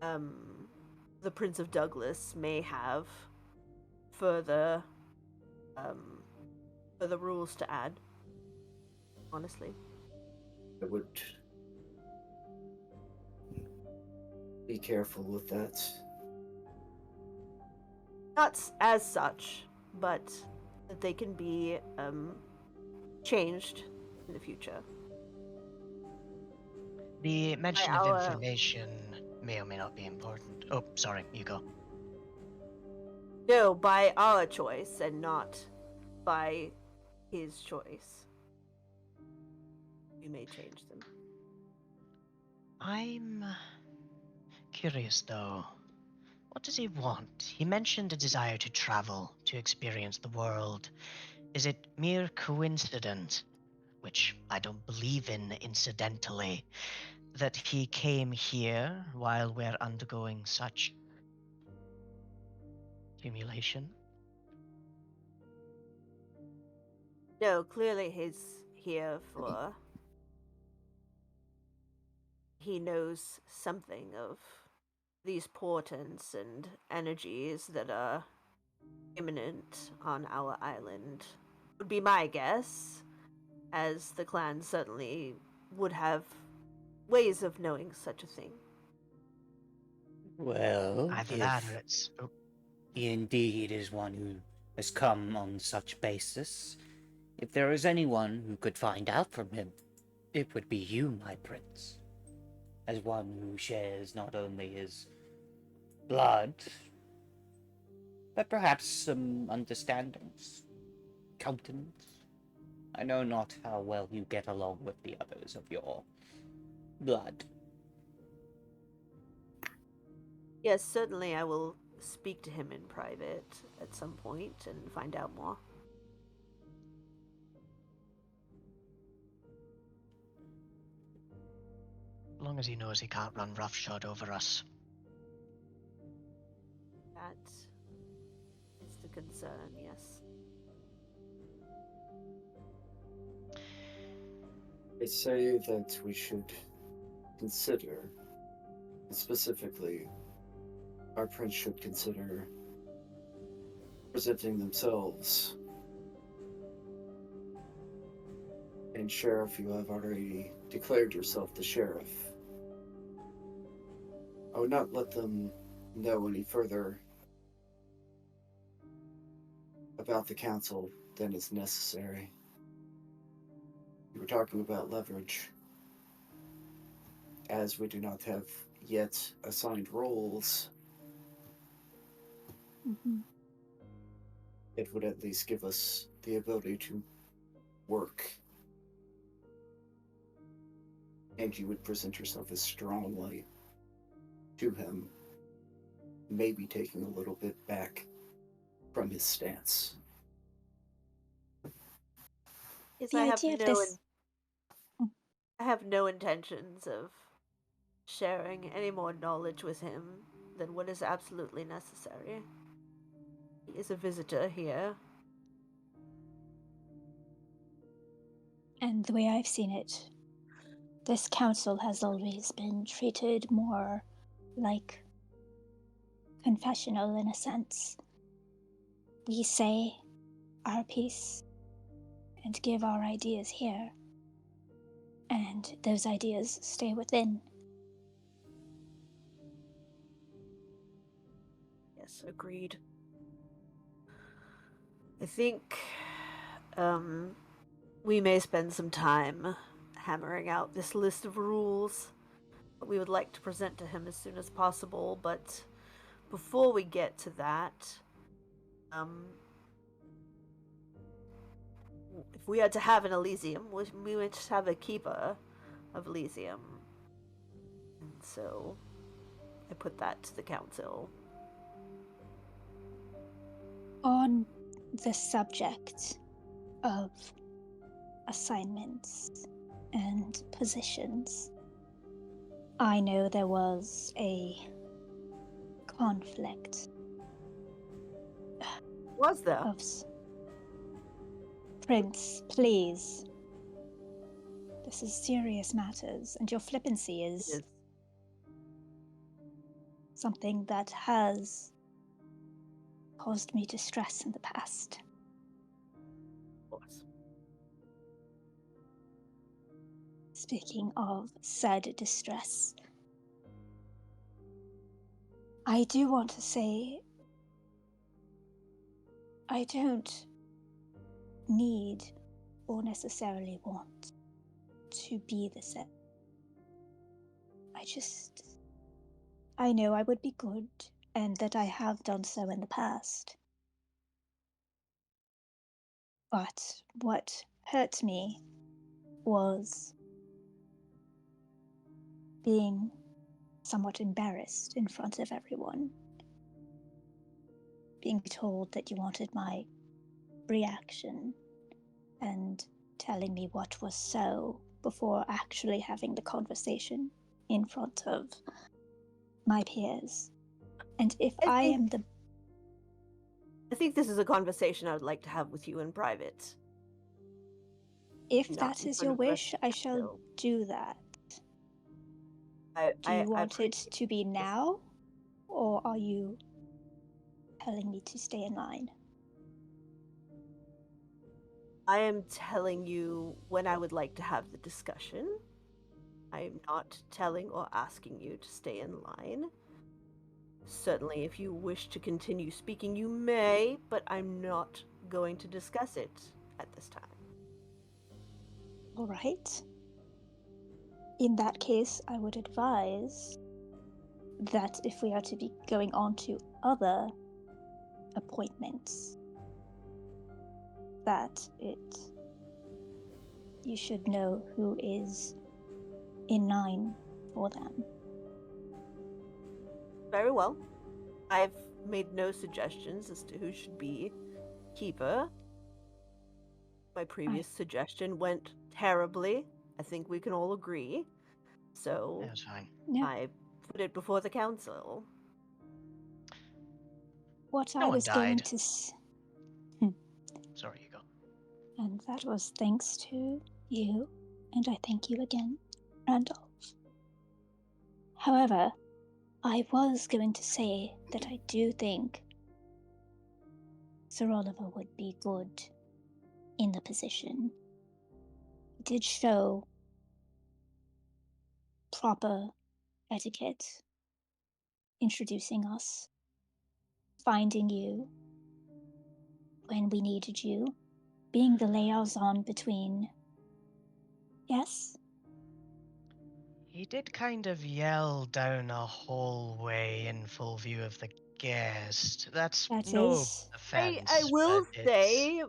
the Prince of Douglas may have further rules to add. Honestly. I would be careful with that. Not as such, but that they can be changed in the future. The mention of our- information may or may not be important. Oh, sorry, you go. No, by our choice and not by his choice. We may change them. I'm curious, though. What does he want? He mentioned a desire to travel, to experience the world. Is it mere coincidence, which I don't believe in incidentally, that he came here while we're undergoing such humiliation? No, clearly he's here for. He knows something of these portents and energies that are imminent on our island. Would be my guess, as the clan certainly would have ways of knowing such a thing. Well, Either that or if it's. Oh, he indeed is one who has come on such basis, if there is anyone who could find out from him, it would be you, my prince. As one who shares not only his blood, but perhaps some understandings, countenance. I know not how well you get along with the others of your blood. Yes, certainly I will speak to him in private at some point and find out more. as long as he knows he can't run roughshod over us. That is the concern, yes. They say that we should consider, specifically, our prince should consider presenting themselves. And Sheriff, you have already declared yourself the sheriff. I would not let them know any further about the council than is necessary. You were talking about leverage. As we do not have yet assigned roles, it would at least give us the ability to work. And you would present yourself as strongly to him, maybe taking a little bit back from his stance. Yes, The idea of this. I have no intentions of sharing any more knowledge with him than what is absolutely necessary. He is a visitor here. And the way I've seen it, this council has always been treated more like confessional in a sense. We say our piece and give our ideas here, and those ideas stay within. Yes, agreed. I think we may spend some time hammering out this list of rules that we would like to present to him as soon as possible, but before we get to that, if we had to have an Elysium, we would just have a keeper of Elysium. And so I put that to the council. On the subject of assignments and positions, I know there was a conflict Was there? of Prince, please. This is serious matters, and your flippancy It is is. something that has caused me distress in the past. Of course. Speaking of said distress, I do want to say I don't need or necessarily want to be the set. I know I would be good, and that I have done so in the past. But what hurt me was being somewhat embarrassed in front of everyone. Being told that you wanted my reaction and telling me what was so before actually having the conversation in front of my peers. And if I am the... I think this is a conversation I would like to have with you in private. If Not that in is front your of the rest wish, of the I shall council. do that. Do I you want it appreciate to be now, or are you telling me to stay in line? I am telling you when I would like to have the discussion. I am not telling or asking you to stay in line. Certainly, if you wish to continue speaking, you may, but I'm not going to discuss it at this time. All right. In that case, I would advise that if we are to be going on to other appointments, that you should know who is in line for them. Very well. I've made no suggestions as to who should be keeper. My previous suggestion went terribly. I think we can all agree. So That's fine. Yeah. I put it before the council. What No I one was going died. to Sorry, you go. and that was thanks to you, and I thank you again, Randolph. However, I was going to say that I do think Sir Oliver would be good in the position. He did show proper etiquette, introducing us, finding you when we needed you, being the liaison between... Yes? He did kind of yell down a hallway in full view of the guest. That's That no is... offense. I will but it's... say,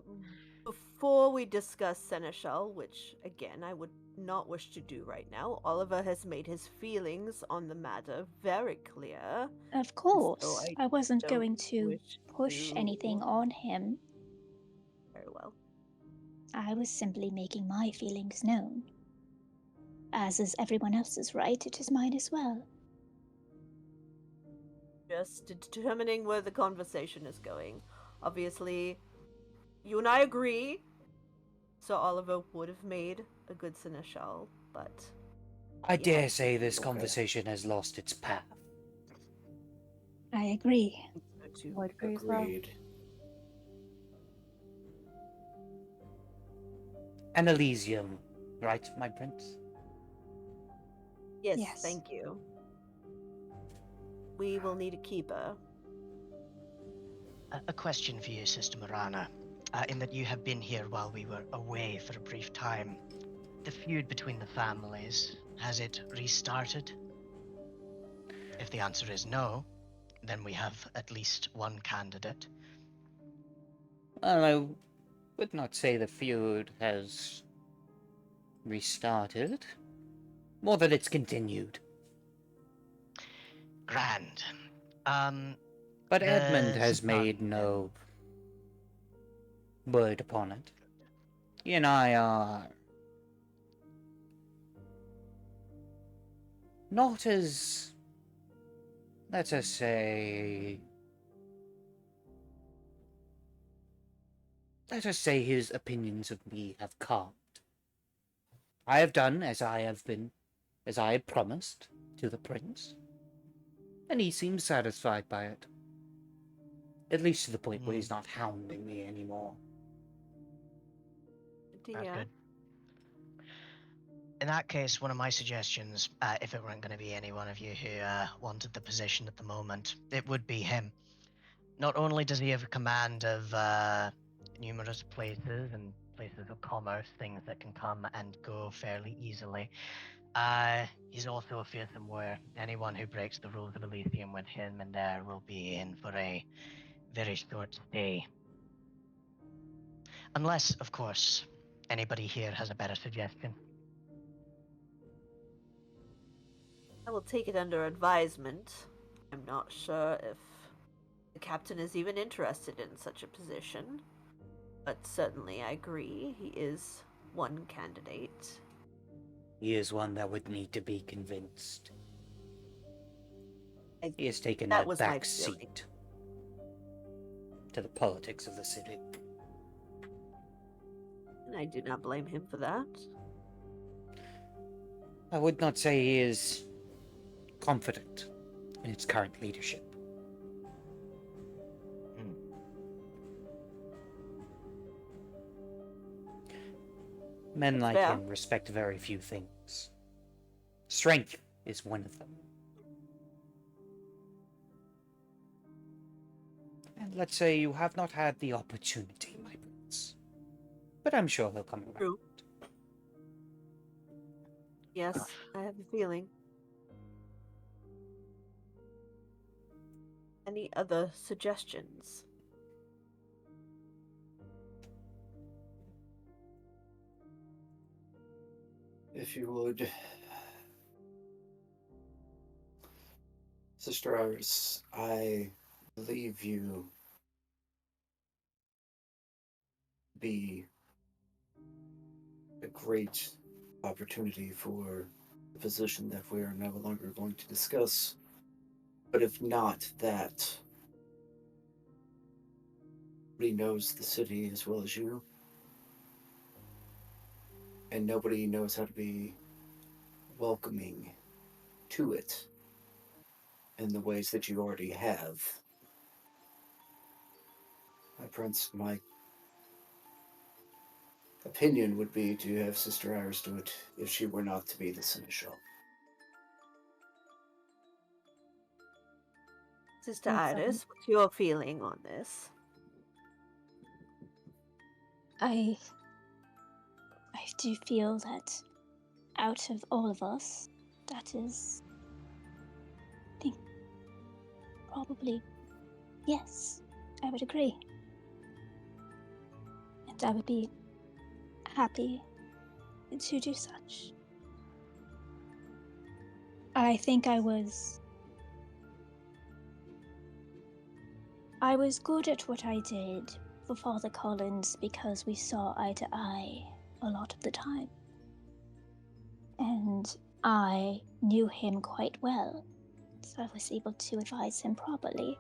before we discuss Seneschal, which again I would not wish to do right now, Oliver has made his feelings on the matter very clear. Of course, I I wasn't don't going to wish push anything to- on him. Very well. I was simply making my feelings known. As is everyone else's right, it is mine as well. Just determining where the conversation is going. Obviously, you and I agree. So Oliver would have made a good Seneschal, but I he dare has say to this be conversation has lost its path. I agree. to Would agree as well. Agreed. An Elysium, right, my prince? Yes, Yes. thank you. We will need a keeper. A question for you, Sister Morana. In that you have been here while we were away for a brief time. The feud between the families, has it restarted? If the answer is no, then we have at least one candidate. Well, I would not say the feud has restarted. More that it's continued. Grand. But Edmund The has made no word upon it. He and I are not as, let us say, his opinions of me have calmed. I have done as I had promised to the prince, and he seems satisfied by it. At least to the point where he's not hounding me anymore. That's Yeah. good. In that case, one of my suggestions, if it weren't going to be any one of you who wanted the position at the moment, it would be him. Not only does he have command of numerous places and places of commerce, things that can come and go fairly easily, he's also a fearsome warrior. Anyone who breaks the rules of Elysium with him and there will be in for a very short stay. Unless, of course, anybody here has a better suggestion. I will take it under advisement. I'm not sure if the captain is even interested in such a position, but certainly I agree he is one candidate. He is one that would need to be convinced. He has taken That a was my back feeling. seat to the politics of the city. And I do not blame him for that. I would not say he is confident in its current leadership. Men That's like fair. him respect very few things. Strength is one of them. And let's say you have not had the opportunity, my prince. But I'm sure he'll come around. True. Yes, I have a feeling. Any other suggestions? If you would, Sister Iris, I believe you be a great opportunity for the position that we are no longer going to discuss. But if not that, nobody knows the city as well as you, and nobody knows how to be welcoming to it in the ways that you already have. My prince, my opinion would be to have Sister Iris do it if she were not to be the seneschal. Sister Makes sense. Iris, what's your feeling on this? I do feel that out of all of us, that is, I think, probably, yes, I would agree. And I would be happy to do such. I think I was good at what I did for Father Collins because we saw eye to eye a lot of the time. And I knew him quite well, so I was able to advise him properly.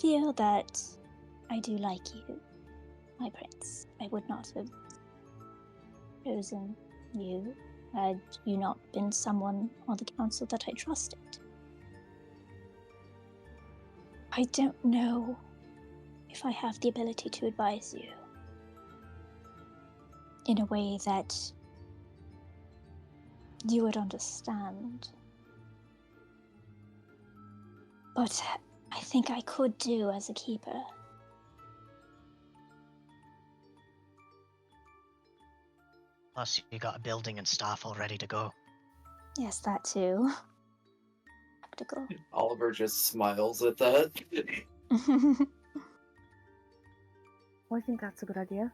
Feel that I do like you, my prince. I would not have chosen you had you not been someone on the council that I trusted. I don't know if I have the ability to advise you in a way that you would understand. But I think I could do as a keeper. Plus, you got a building and staff all ready to go. Yes, that too. Practical. Oliver just smiles at that. Well, I think that's a good idea.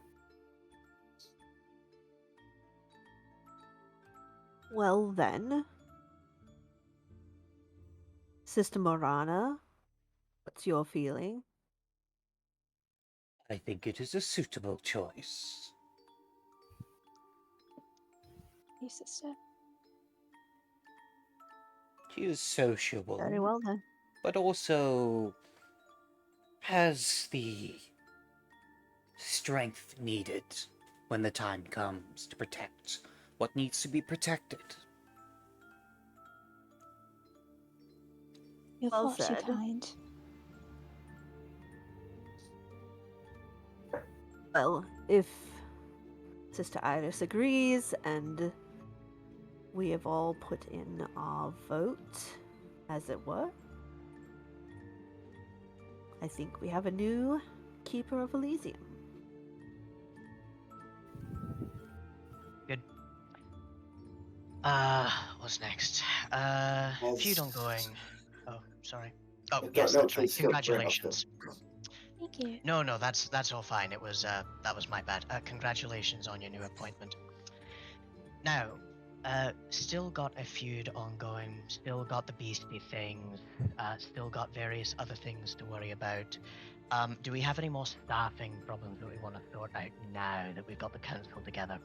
Well then, Sister Morana, what's your feeling? I think it is a suitable choice. You sister. She is sociable, Very well then. but also has the strength needed when the time comes to protect what needs to be protected. You're Well far too said. kind. Well, if Sister Iris agrees and we have all put in our vote, as it were, I think we have a new Keeper of Elysium. Good. What's next? Feud ongoing. Oh, sorry. Oh, yes, No, that's right. please go right off Congratulations. Thank you. No, that's all fine. It was that was my bad. Congratulations on your new appointment. Now, still got a feud ongoing. Still got the beastie things. Still got various other things to worry about. Do we have any more staffing problems that we want to sort out now that we've got the council together?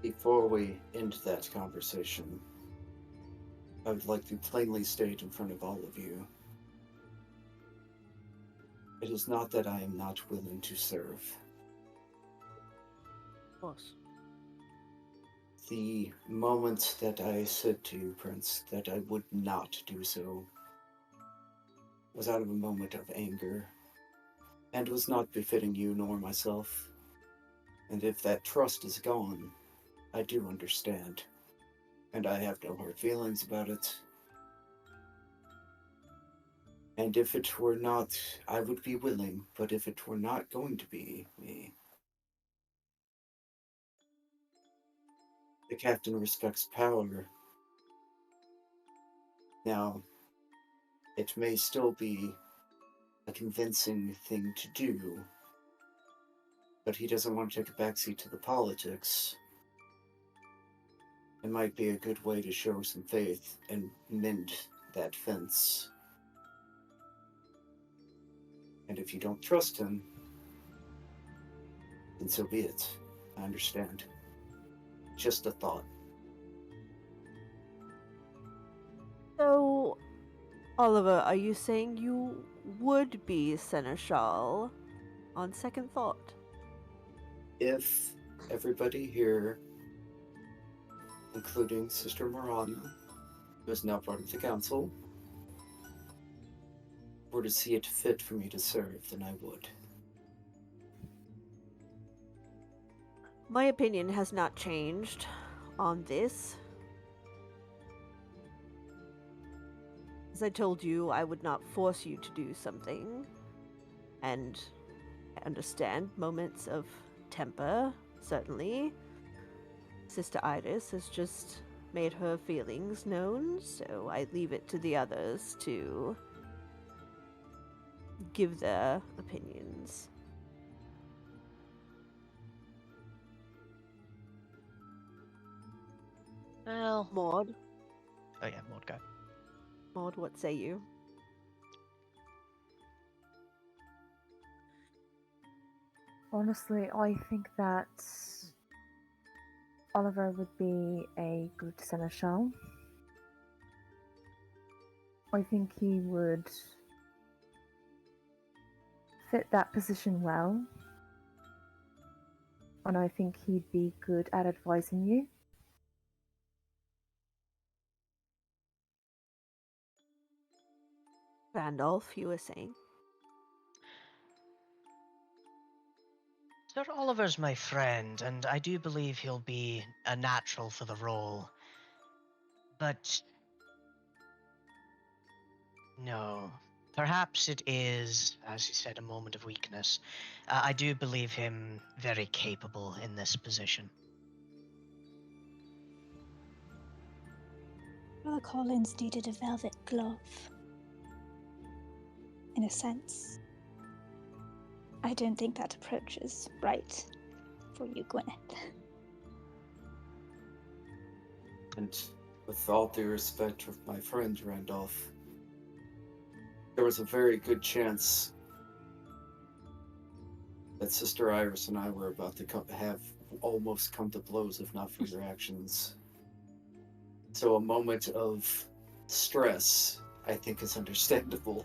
Before we end that conversation, I would like to plainly state in front of all of you, it is not that I am not willing to serve. Of course. The moment that I said to you, Prince, that I would not do so was out of a moment of anger, and was not befitting you nor myself. And if that trust is gone, I do understand, and I have no hard feelings about it. And if it were not, I would be willing, but if it were not going to be me, the captain respects power. Now, it may still be a convincing thing to do, but he doesn't want to take a backseat to the politics. It might be a good way to show some faith and mend that fence. And if you don't trust him, then so be it. I understand. Just a thought. So, Oliver, are you saying you would be Seneschal on second thought? If everybody here, including Sister Morana, who is now part of the council, were to see it fit for me to serve, then I would. My opinion has not changed on this. As I told you, I would not force you to do something. And I understand moments of temper, certainly. Sister Iris has just made her feelings known, so I leave it to the others to give their opinions. Well, Maud, oh yeah, Maud, go. Maud, what say you? Honestly, I think that Oliver would be a good seneschal. I think he would fit that position well. And I think he'd be good at advising you. Randolph, you were saying? Sir Oliver's my friend, and I do believe he'll be a natural for the role. But no. Perhaps it is, as you said, a moment of weakness. I do believe him very capable in this position. Brother Collins needed a velvet glove. In a sense. I don't think that approach is right for you, Gwyneth. And with all due respect of my friend Randolph, there was a very good chance that Sister Iris and I were about to have almost come to blows if not for your actions. So a moment of stress, I think, is understandable.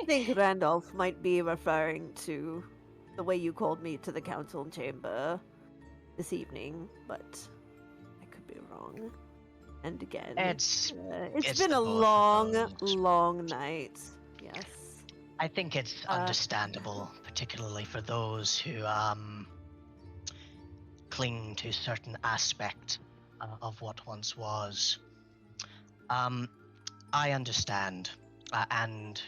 I think Randolph might be referring to the way you called me to the council chamber this evening, but I could be wrong. And again, It's it's been the a both of long, those. long night. Yes. I think it's understandable, particularly for those who cling to certain aspect of what once was. I understand, and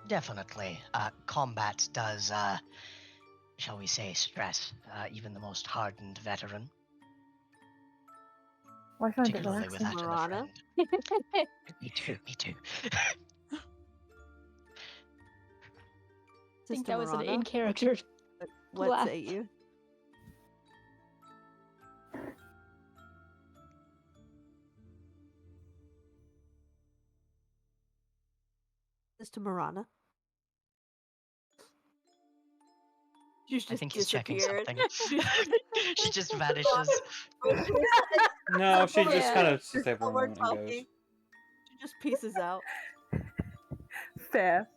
definitely, combat does, shall we say, stress even the most hardened veteran, Well, I find it particularly with that relaxing. in a Marana? friend. Me too, me too. I think Sister that was an Marana, in-character what laugh. say you? Sister Marana? She's I just think he's checking disappeared. something. She just vanishes. No, she just Yeah. kind of sits there for While a we're moment and goes, talking, she just pieces out. Fair.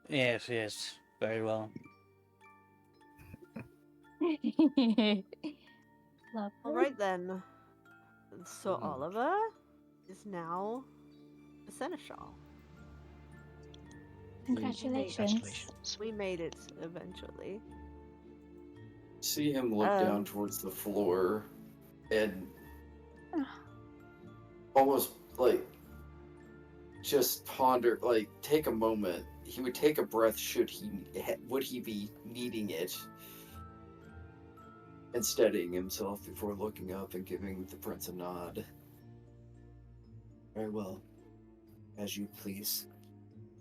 "Yes, yes, very well." Love. All right then. So Mhm. Oliver is now a seneschal. Congratulations. Congratulations. We made it eventually. See him look down towards the floor and almost like just ponder, like take a moment. He would take a breath would he be needing it, and steadying himself before looking up and giving the prince a nod. Very well, as you please,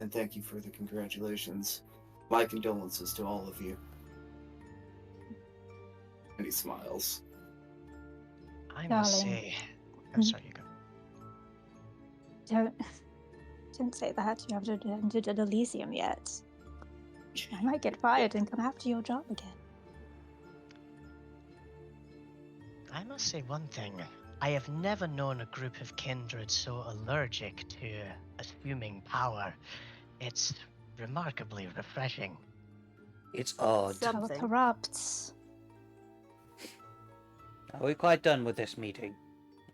and thank you for the congratulations. My condolences to all of you. And he smiles. I must Darling. say, I'm sorry, you go. Don't say that. You haven't entered an Elysium yet. I might get fired and come after your job again. I must say one thing. I have never known a group of kindred so allergic to assuming power. It's remarkably refreshing. It's odd. Some- Power Something. corrupts. Are we quite done with this meeting?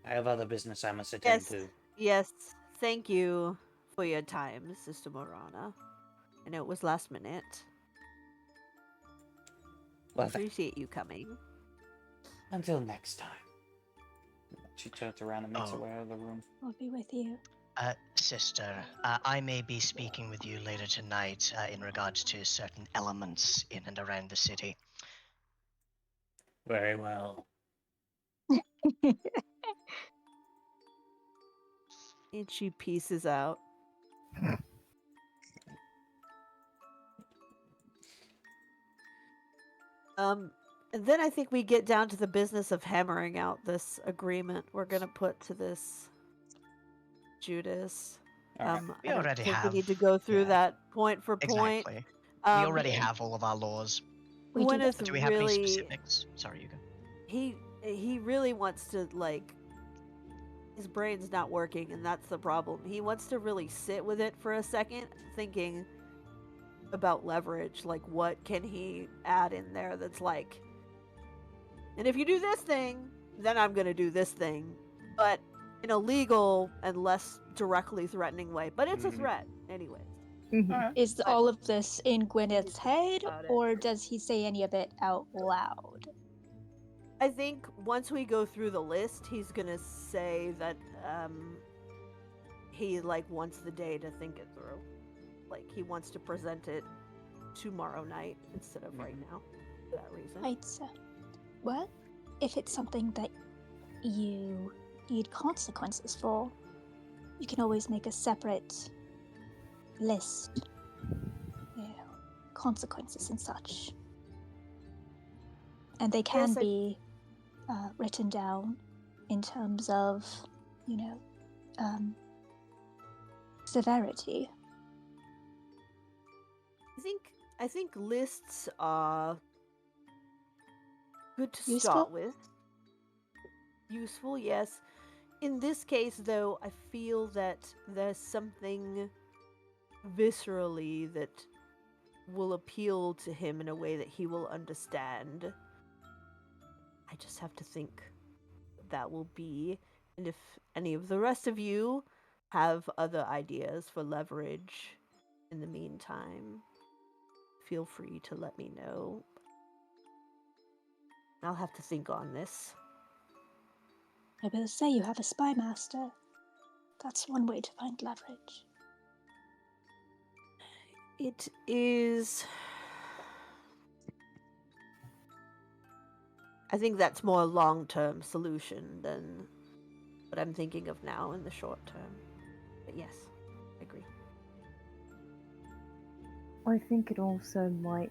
I have other business I must attend Yes. to. Yes. Thank you for your time, Sister Morana. I know it was last minute. Well, Appreciate you coming. until next time. She turns around and makes her Oh. way out of the room. I'll be with you. Sister, I may be speaking with you later tonight in regards to certain elements in and around the city. Very well. And she pieces out. And then I think we get down to the business of hammering out this agreement we're gonna put to this Judas. All right. We I don't already think have. we need to go through Yeah. that point for point. Exactly. We already have all of our laws. We do Gwyneth Do we have any really, specifics? Sorry, you go. he really wants to, like, his brain's not working, and that's the problem. He wants to really sit with it for a second, thinking about leverage, like what can he add in there that's like, and if you do this thing, then I'm gonna do this thing, but in a legal and less directly threatening way. But it's a Mhm. threat anyway. Mhm. Is I- all of this in Gwyneth's head, about it. or does he say any of it out loud? I think once we go through the list, he's gonna say that he like wants the day to think it through. Like he wants to present it tomorrow night instead of right now. For that reason. Right, so, well, if it's something that you need consequences for, you can always make a separate list. You know, consequences and such. And they can Yes, I- be written down in terms of, you know, severity. I think lists are good to Useful? start with. Useful, yes. In this case, though, I feel that there's something viscerally that will appeal to him in a way that he will understand. I just have to think what that will be. And if any of the rest of you have other ideas for leverage in the meantime, feel free to let me know. I'll have to think on this. I will say you have a spy master. That's one way to find leverage. It is. I think that's more a long term solution than what I'm thinking of now in the short term. But yes, I agree. I think it also might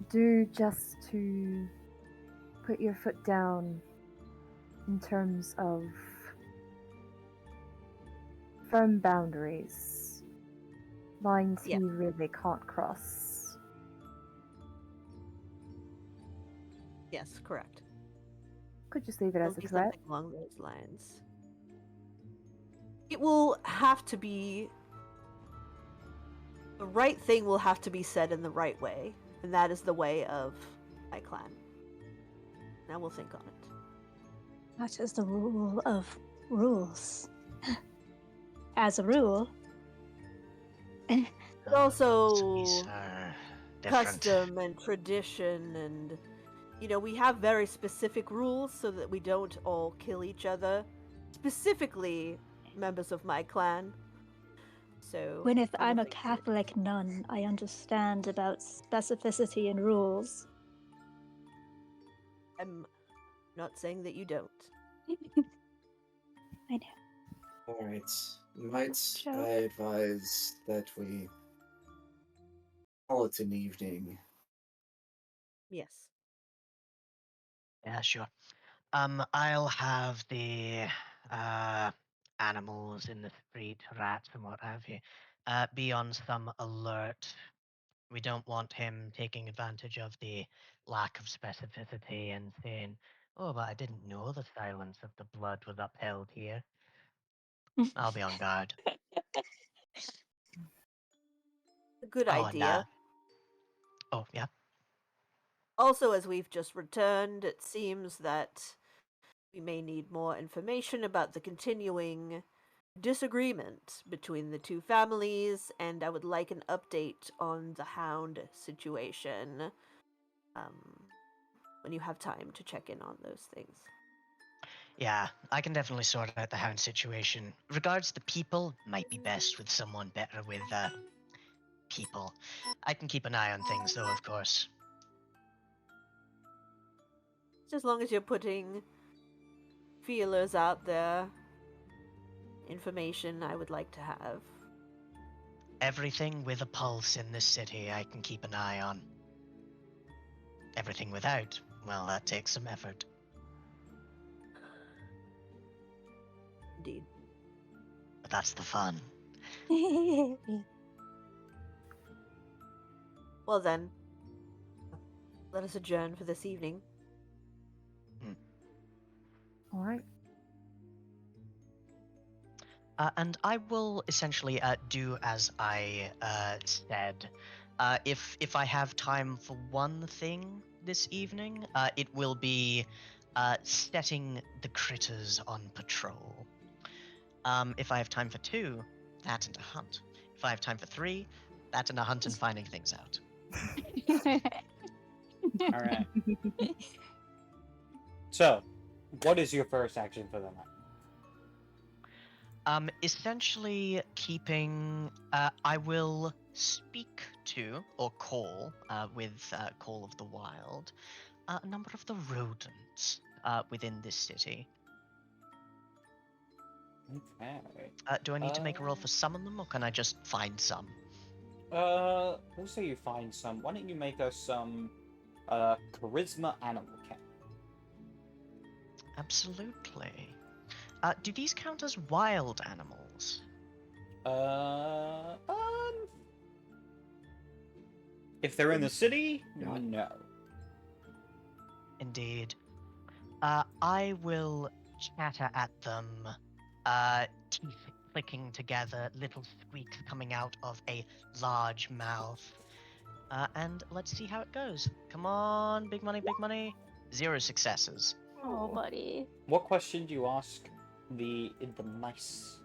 do just to put your foot down in terms of firm boundaries, lines Yeah. he really can't cross. Yes, correct. Could just leave it It'll as a be threat. something along those lines. It will have to be. The right thing will have to be said in the right way, and that is the way of my clan. Now we'll think on it. That is the rule of rules. As a rule. But also These are different. custom and tradition, and we have very specific rules so that we don't all kill each other. Specifically, members of my clan. So Gwyneth, I will I'm a think through it. Catholic nun. I understand about specificity and rules. I'm not saying that you don't. I know. Alright. Might Joe? I advise that we call it an evening? Yes. Yeah, sure. I'll have the animals in the street, rats and what have you, be on some alert. We don't want him taking advantage of the lack of specificity and saying, "Oh, but I didn't know the silence of the blood was upheld here." I'll be on guard. A good Oh, and idea. oh yeah. Also, as we've just returned, it seems that we may need more information about the continuing disagreement between the two families, and I would like an update on the hound situation when you have time to check in on those things. Yeah, I can definitely sort out the hound situation. Regards the people, might be best with someone better with people. I can keep an eye on things though, of course. Just as long as you're putting feelers out there, information I would like to have. Everything with a pulse in this city I can keep an eye on. Everything without, well, that takes some effort. Indeed. But that's the fun. Well then, let us adjourn for this evening. Alright. And I will essentially do as I said. If I have time for one thing this evening, it will be setting the critters on patrol. If I have time for two, that and a hunt. 5 times for 3. That's in a hunt and finding things out. All right. So, what is your first action for the night? Essentially keeping. I will speak to or call with Call of the Wild a number of the rodents within this city. Okay. Do I need to make a roll for summon them, or can I just find some? We'll say you find some. Why don't you make us some charisma animal cat? Absolutely. Do these count as wild animals? Uh, if they're in the city, Yeah. no. Indeed. I will chatter at them, teeth clicking together, little squeaks coming out of a large mouth. And let's see how it goes. Come on, big money, big money. 0 successes. Oh, buddy. What question do you ask the mice?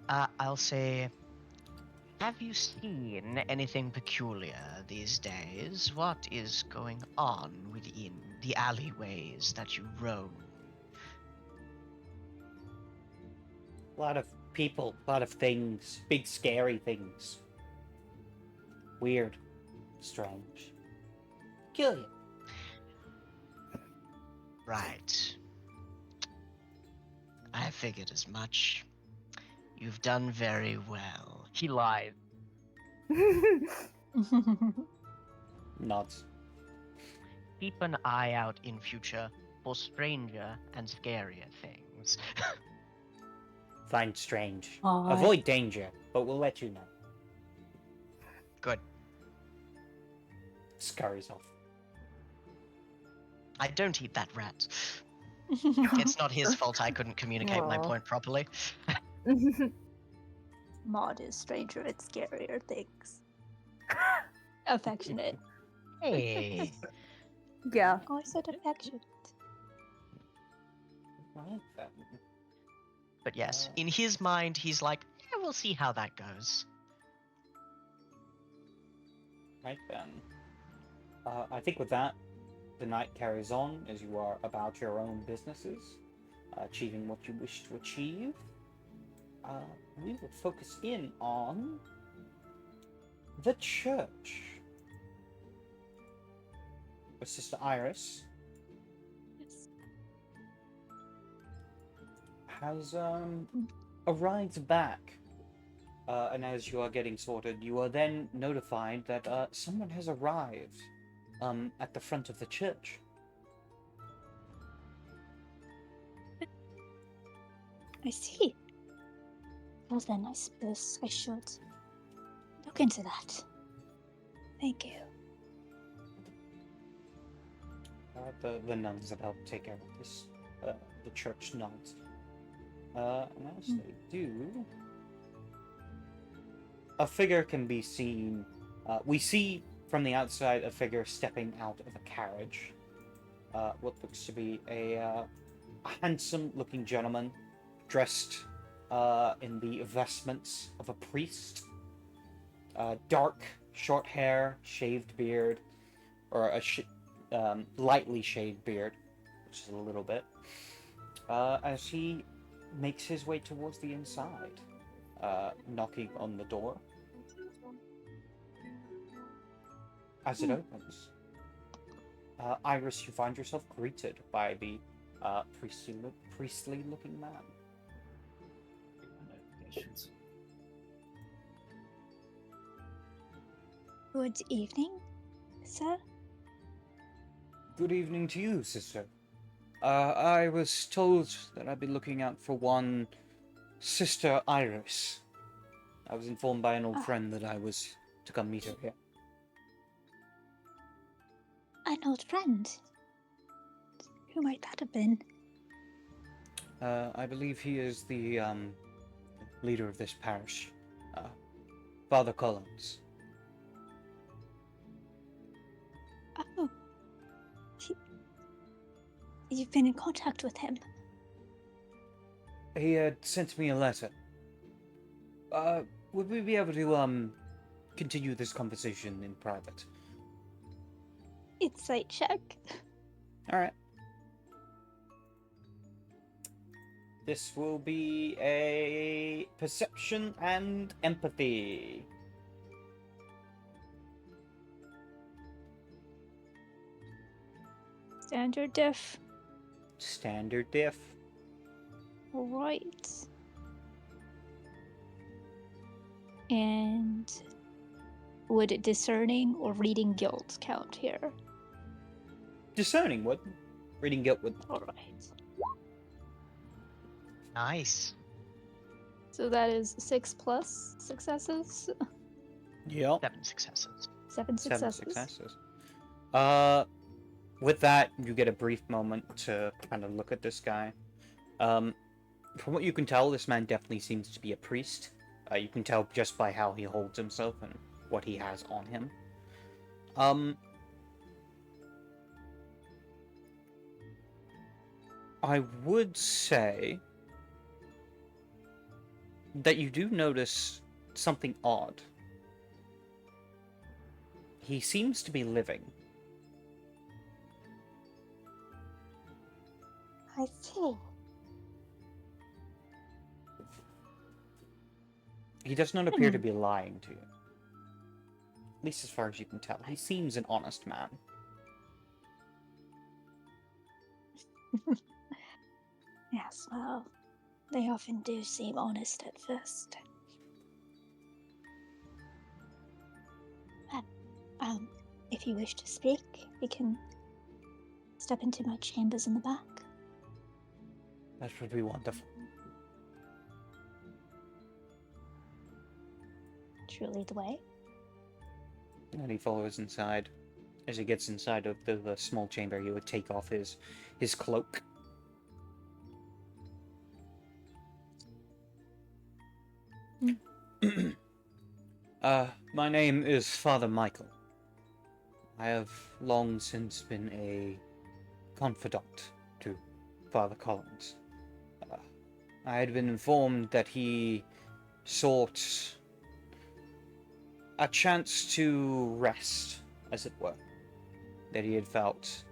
I'll say, have you seen anything peculiar these days? What is going on within the alleyways that you roam? A lot of people, a lot of things, big scary things. Weird, strange, peculiar. Right. I figured as much. You've done very well. He lied. Nods. Keep an eye out in future for stranger and scarier things. Find strange. Aw. Avoid danger, but we'll let you know. Good. Scurries off. I don't eat that rat. It's not his fault I couldn't communicate my Aw. point properly. Maud is stranger and scarier things. Affectionate. Hey. Yeah. Oh, I said affectionate. Right then. But yes, in his mind, he's like, yeah, we'll see how that goes. Right then. I think with that, the night carries on as you are about your own businesses, achieving what you wish to achieve. We will focus in on the church. With Sister Iris Yes. has arrived back. And as you are getting sorted, you are then notified that someone has arrived at the front of the church. I see. Well then, I suppose I should look into that. Thank you. The nuns that help take care of this, the church nods. And as they do, a figure can be seen. We see from the outside a figure stepping out of a carriage. What looks to be a handsome-looking gentleman, dressed in the vestments of a priest. Dark, short hair, shaved beard, or a lightly shaved beard, which is a little bit. As he makes his way towards the inside, knocking on the door. As it opens, Iris, you find yourself greeted by the priestly-looking man. Notifications. Good evening, sir. Good evening to you, sister. I was told that I'd be looking out for one Sister Iris. I was informed by an old friend that I was to come meet her here. An old friend. Who might that have been? I believe he is the leader of this parish, Father Collins. Oh. You've been in contact with him. He had sent me a letter. would we be able to continue this conversation in private? Insight check. All right. This will be a perception and empathy. Standard diff. Standard diff. Alright. And would discerning or reading guild count here? Discerning would. Reading guilt would. Alright. Nice. So that is 6 plus successes. Yep. 7 successes. 7 7 successes. successes. With that, you get a brief moment to kind of look at this guy. From what you can tell, this man definitely seems to be a priest. You can tell just by how he holds himself and what he has on him. I would say that you do notice something odd. He seems to be living. I see. He does not appear to be lying to you. At least as far as you can tell. He seems an honest man. Yes, well, they often do seem honest at first. If you wish to speak, we can step into my chambers in the back. That would be wonderful. Truly the way. And he follows inside. As he gets inside of the small chamber, he would take off his cloak. My name is Father Michael. I have long since been a confidant to Father Collins. I had been informed that he sought a chance to rest, as it were. That he had felt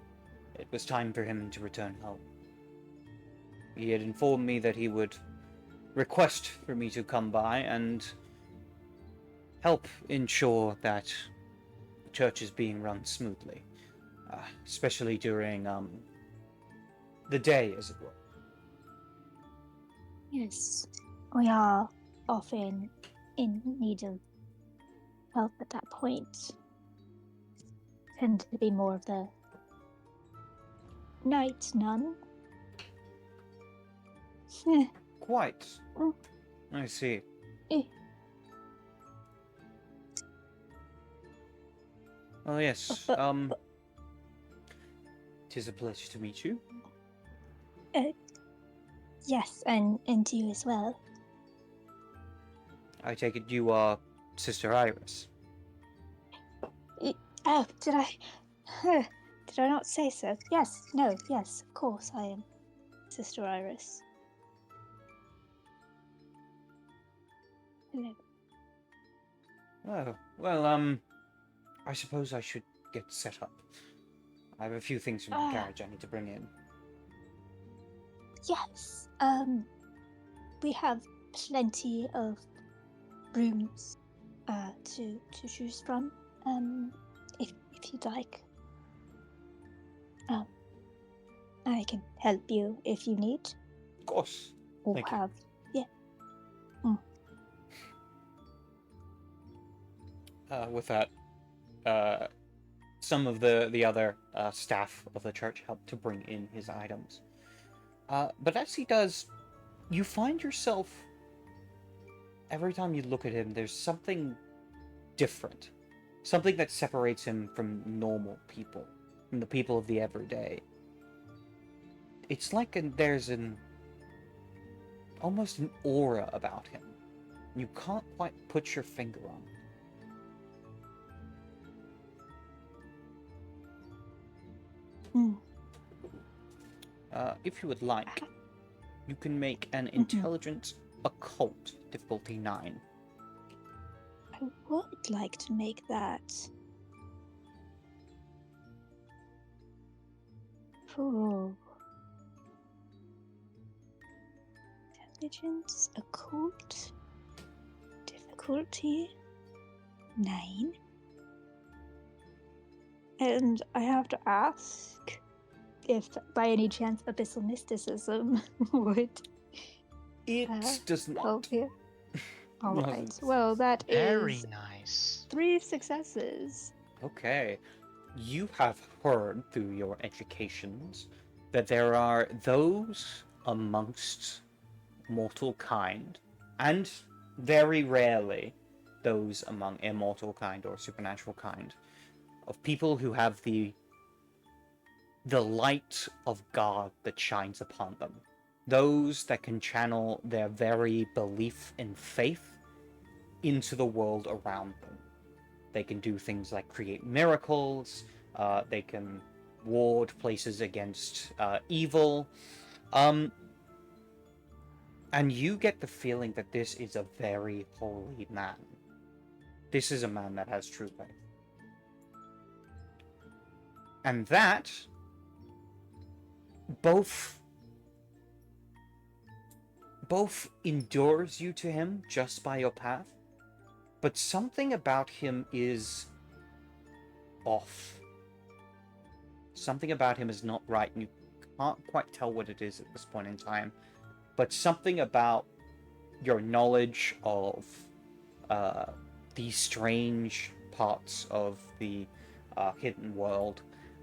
it was time for him to return home. He had informed me that he would request for me to come by and help ensure that the church is being run smoothly, especially during the day, as it were. Yes, we are often in need of help at that point. Tend to be more of the night nun. Quite. Mm. I see. Eh. Oh yes. But- Tis a pleasure to meet you. Yes, and to you as well. I take it you are Sister Iris. Oh, did I? Did I not say so? Yes, no, yes, of course I am Sister Iris. Hello. Oh, well, I suppose I should get set up. I have a few things from the carriage I need to bring in. Yes, we have plenty of rooms to choose from. If you'd like, I can help you if you need. Of course. Or Thank you. have, With that, some of the other staff of the church help to bring in his items. But as he does, you find yourself, every time you look at him, there's something different. Something that separates him from normal people, from the people of the everyday. It's like there's almost an aura about him. You can't quite put your finger on. If you would like, you can make an intelligence occult difficulty 9 I would like to make that. Ooh. Intelligence, occult, difficulty 9. And I have to ask if, by any chance, abyssal mysticism would It does not. help here. All No, right. it's- Well, that Very is nice. 3 successes. Okay. You have heard through your educations that there are those amongst mortal kind, and very rarely those among immortal kind or supernatural kind, of people who have the light of God that shines upon them. Those that can channel their very belief and faith into the world around them. They can do things like create miracles, they can ward places against evil. And you get the feeling that this is a very holy man. This is a man that has true faith. And that both endures you to him just by your path, but something about him is off. Something about him is not right, and you can't quite tell what it is at this point in time. But something about your knowledge of these strange parts of the hidden world,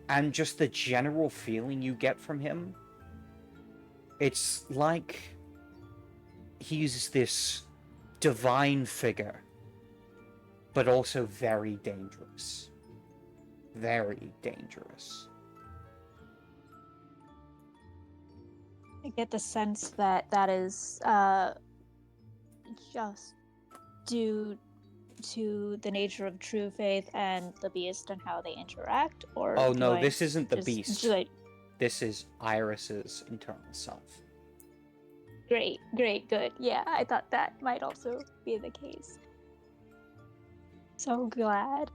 and just the general feeling you get from him, it's like he's this divine figure, but also very dangerous. Very dangerous. I get the sense that that is just due to the nature of true faith and the beast and how they interact, or Oh do no, I this isn't the just- beast. do I- This is Iris's internal self. Great, good. Yeah, I thought that might also be the case. So glad.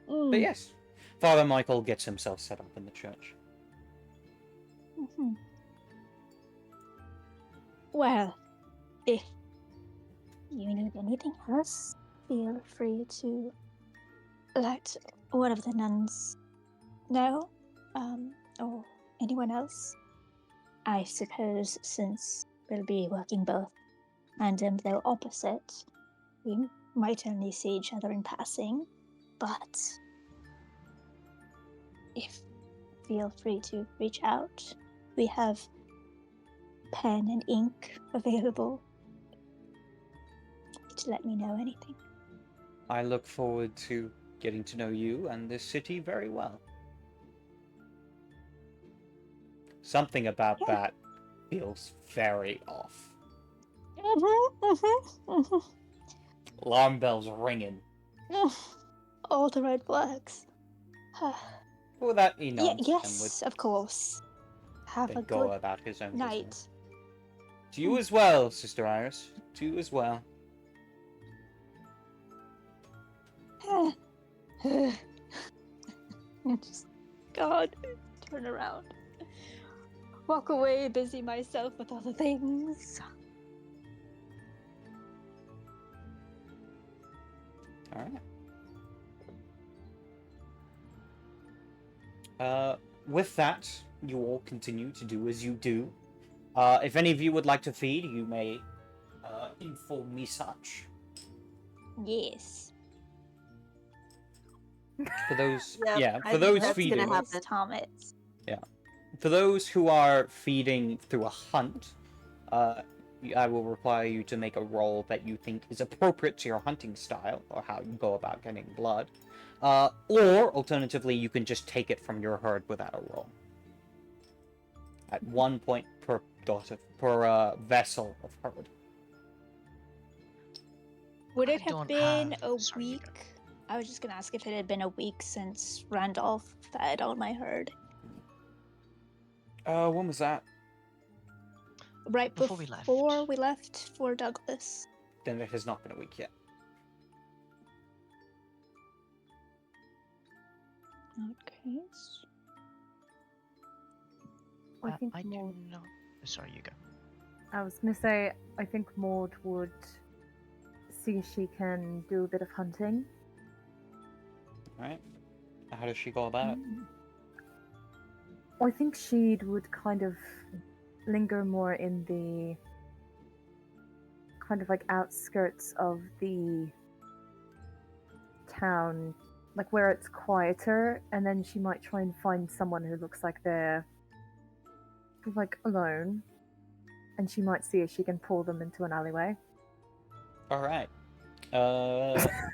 But yes, Father Michael gets himself set up in the church. Mhm. Well, if you need anything else, feel free to let one of the nuns know, or anyone else. I suppose since we'll be working both tandem though opposite, we might only see each other in passing, but if feel free to reach out. We have pen and ink available to let me know anything. I look forward to getting to know you and this city very well. Something about Yeah. that feels very off. Alarm bells ringing. All the red flags. Well, that he nods and Yes, of course. Have would a then go good about his own night. business. To you as well, Sister Iris. To you as well. Just, God, turn around. Walk away, busy myself with other things. Alright. With that, you all continue to do as you do. If any of you would like to feed, you may inform me such. Yes. For those, Yep, yeah, I for think those that's feeding, gonna happen. Thomas. for those who are feeding through a hunt, I will require you to make a roll that you think is appropriate to your hunting style or how you go about getting blood. Or alternatively, you can just take it from your herd without a roll. At 1 point per vessel of herd. Would I it have don't been have- a sorry, you week? go. I was just gonna ask if it had been a week since Randolph fed on my herd. When was that? Right Before before we left. we left for Douglas. Then it has not been a week yet. that case. I think I Maud. do not. Sorry, you go. I was gonna say, I think Maud would see if she can do a bit of hunting. Alright. How does she go about it? I think she would kind of linger more in the kind of like outskirts of the town, like where it's quieter, and then she might try and find someone who looks like they're like alone, and she might see if she can pull them into an alleyway. Alright.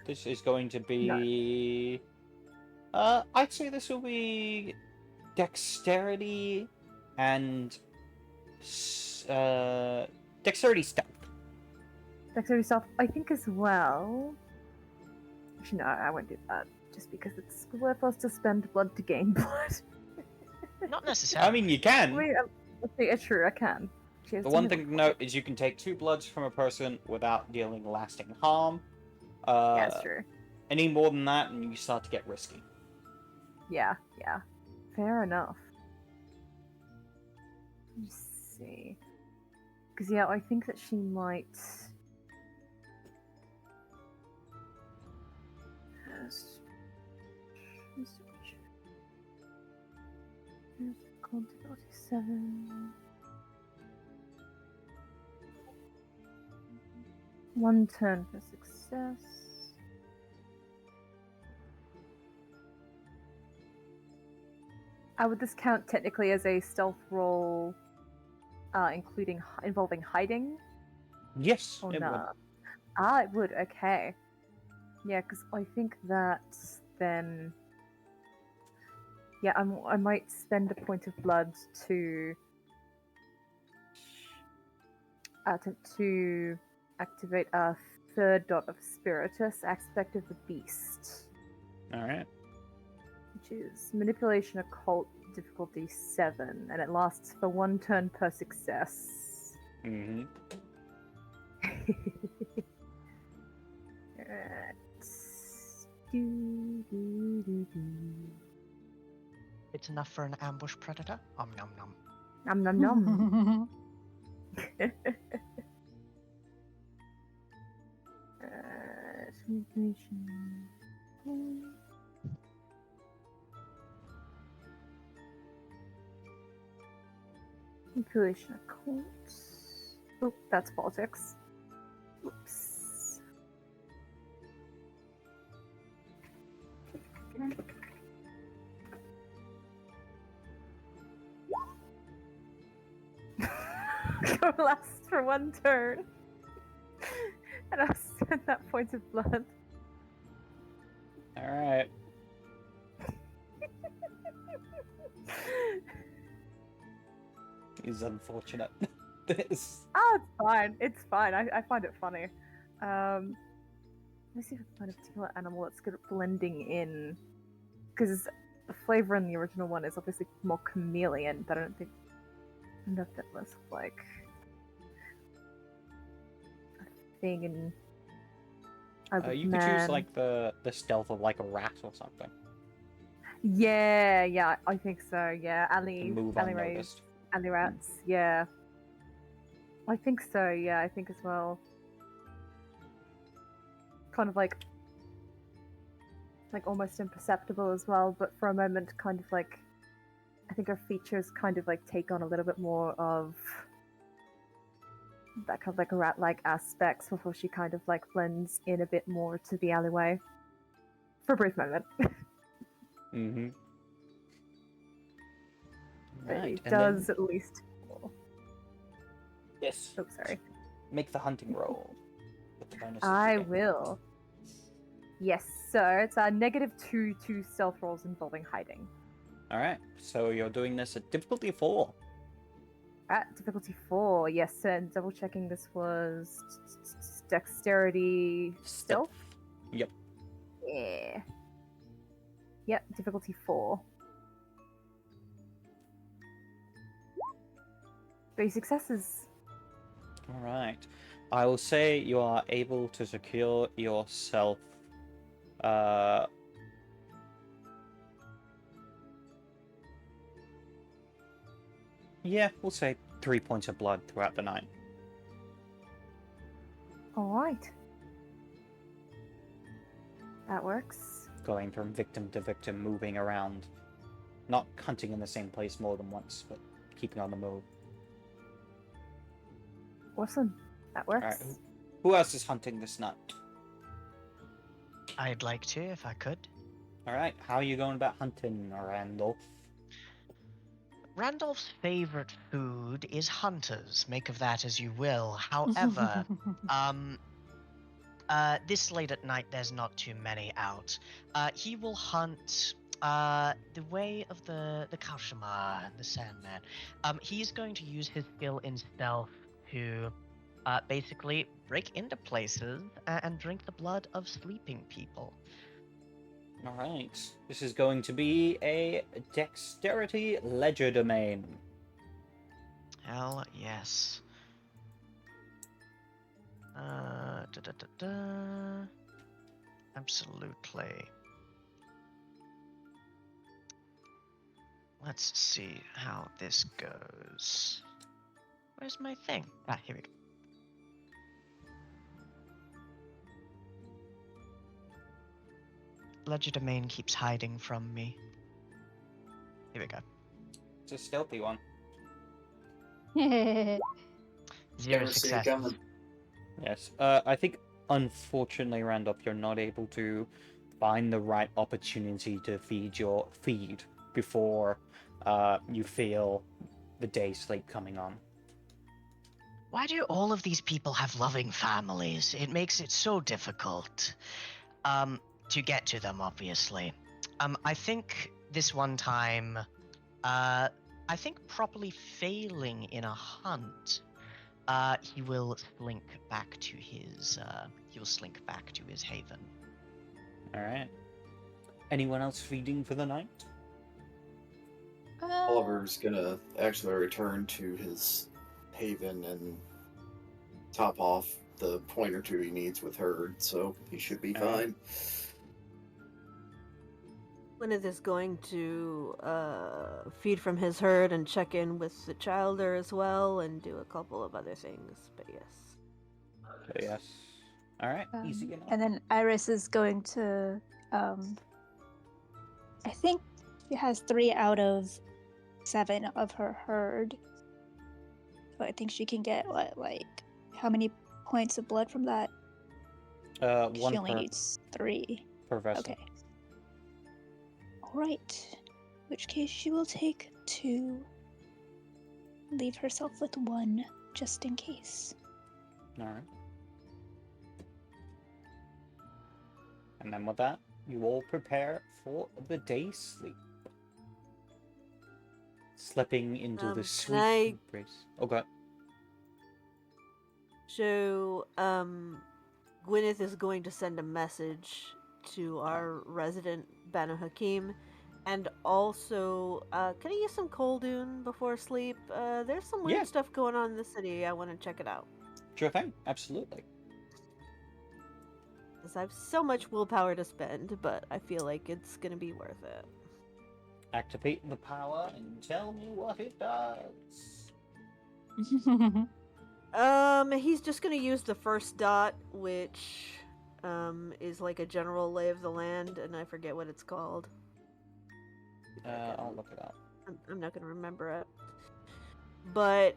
This is going to No. be... I'd say this will be dexterity and dexterity stealth. Dexterity stuff, I think as well. Actually, no, I won't do that. Just because it's worth us to spend blood to gain blood. Not necessarily. I mean, you can. Wait, it's true, I can. She has The two one middle thing to blood. note is you can take 2 bloods from a person without dealing lasting harm. Yeah, it's true. Any more than that, and you start to get risky. Yeah. Fair enough. Let's see. Because, yeah, I think that she might... Difficulty 7. 1 turn for success. Would this count technically as a stealth roll, involving hiding? Yes, Or it no? would. It would. Okay. Yeah, because I think that then. Yeah, I might spend a point of blood to activate a third dot of Spiritus, aspect of the beast, Alright. which is manipulation occult difficulty 7, and it lasts for 1 turn per success. Mm-hmm. Alright. Do. It's enough for an ambush predator. Nom nom. Nom nom nom. Manipulation occult. Oh, that's politics. Oops. Go last for 1 turn. And I'll spend that point of blood. Alright. It's unfortunate. This. It's fine. It's fine. I find it funny. Let me see if I can find a particular animal that's good at blending in. Because the flavor in the original one is obviously more chameleon, but I don't know if that was like a thing in. You could choose like the stealth of like a rat or something. Yeah, I think so. Yeah, To alley move rays, unnoticed. alley rats. Yeah, I think so. Yeah, I think as well. Kind of like almost imperceptible as well, but for a moment, kind of like I think her features kind of like take on a little bit more of that kind of like rat-like aspects before she kind of like blends in a bit more to the alleyway for a brief moment. Mm-hmm. But Right, it and does then... at least. Yes. Oh, sorry. Make the hunting roll. With the bonus I you get. will. Yes, sir. It's a -2 to stealth rolls involving hiding. Alright, so you're doing this at difficulty 4. At difficulty 4, yes, sir. And double checking this was dexterity stealth? Yep. Yeah. Yep, difficulty 4. 3 successes. Alright. I will say you are able to secure yourself Yeah, we'll say 3 points of blood throughout the night. Alright. That works. Going from victim to victim, moving around. Not hunting in the same place more than once, but keeping on the move. Awesome. That works. Alright, who else is hunting this night? I'd like to, if I could. Alright, how are you going about hunting, Randolph? Randolph's favorite food is hunters. Make of that as you will. However, this late at night, there's not too many out. He will hunt the way of the Kaushima and the Sandman. He's going to use his skill in stealth to basically break into places and drink the blood of sleeping people. Alright, this is going to be a dexterity legerdemain. Hell yes. Absolutely. Let's see how this goes. Where's my thing? Ah, here we go. Legerdemain keeps hiding from me. Here we go. It's a stealthy one. Zero Never see it success. coming. Yes. I think, unfortunately, Randolph, you're not able to find the right opportunity to feed your feed before you feel the day sleep coming on. Why do all of these people have loving families? It makes it so difficult. To get to them, obviously. I think this one time, I think properly failing in a hunt, he will slink back to his, haven. Alright. Anyone else feeding for the night? Oliver's gonna actually return to his haven and top off the point or two he needs with her, so he should be Alright. fine. Gwyneth is going to feed from his herd and check in with the childer as well and do a couple of other things, but yes. So yes. Alright, easy enough. And then Iris is going to, I think she has 3 out of 7 of her herd. So I think she can get, how many points of blood from that? One She only per, needs 3. per vessel. Okay. Alright. In which case she will take 2. Leave herself with 1, just in case. Alright. And then with that, you all prepare for the day sleep. Slipping into the Can sweet I- embrace. Oh god. So, Gwyneth is going to send a message to our resident Banu Hakim, and also, can I use some Koldun before sleep? There's some weird Yeah. stuff going on in the city. I want to check it out. Sure thing, absolutely. Because I have so much willpower to spend, but I feel like it's gonna be worth it. Activate the power and tell me what it does. He's just gonna use the first dot, which, is like a general lay of the land, and I forget what it's called. I'll look it up. I'm not gonna remember it. But,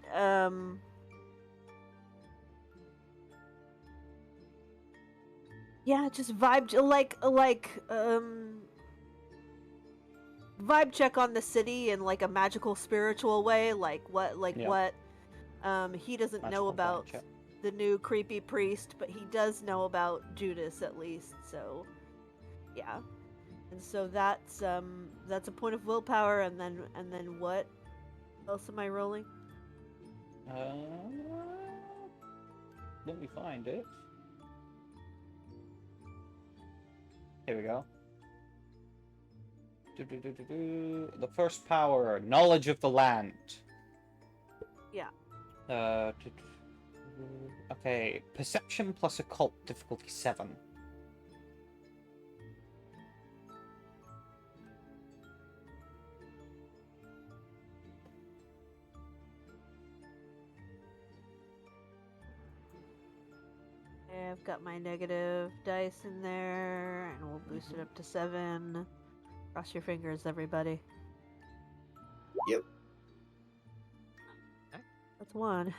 yeah, just vibe, vibe check on the city in, like, a magical, spiritual way, Yeah. he doesn't Magical know vibe about check. the new creepy priest, but he does know about Judas at least, so yeah. And so that's a point of willpower, and then what else am I rolling? Let me find it. Here we go. The first power, knowledge of the land. Yeah. Okay, perception plus occult, difficulty 7. Okay, I've got my negative dice in there, and we'll boost it up to 7. Cross your fingers, everybody. Yep. That's 1.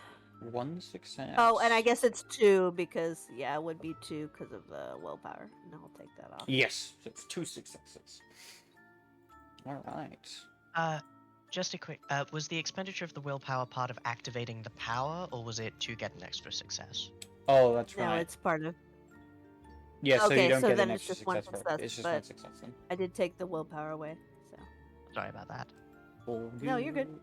1 success. Oh, and I guess it's 2 because, yeah, it would be 2 because of the willpower. No, I'll take that off. Yes, so it's 2 successes. Alright. Just a quick. Was the expenditure of the willpower part of activating the power, or was it to get an extra success? Oh, that's No, right. it's part of. Yeah, so you Okay, don't so get then an it's extra just one success for it. success, It's just but- 1 success then. I did take the willpower away, so. Sorry about that. No, you're good.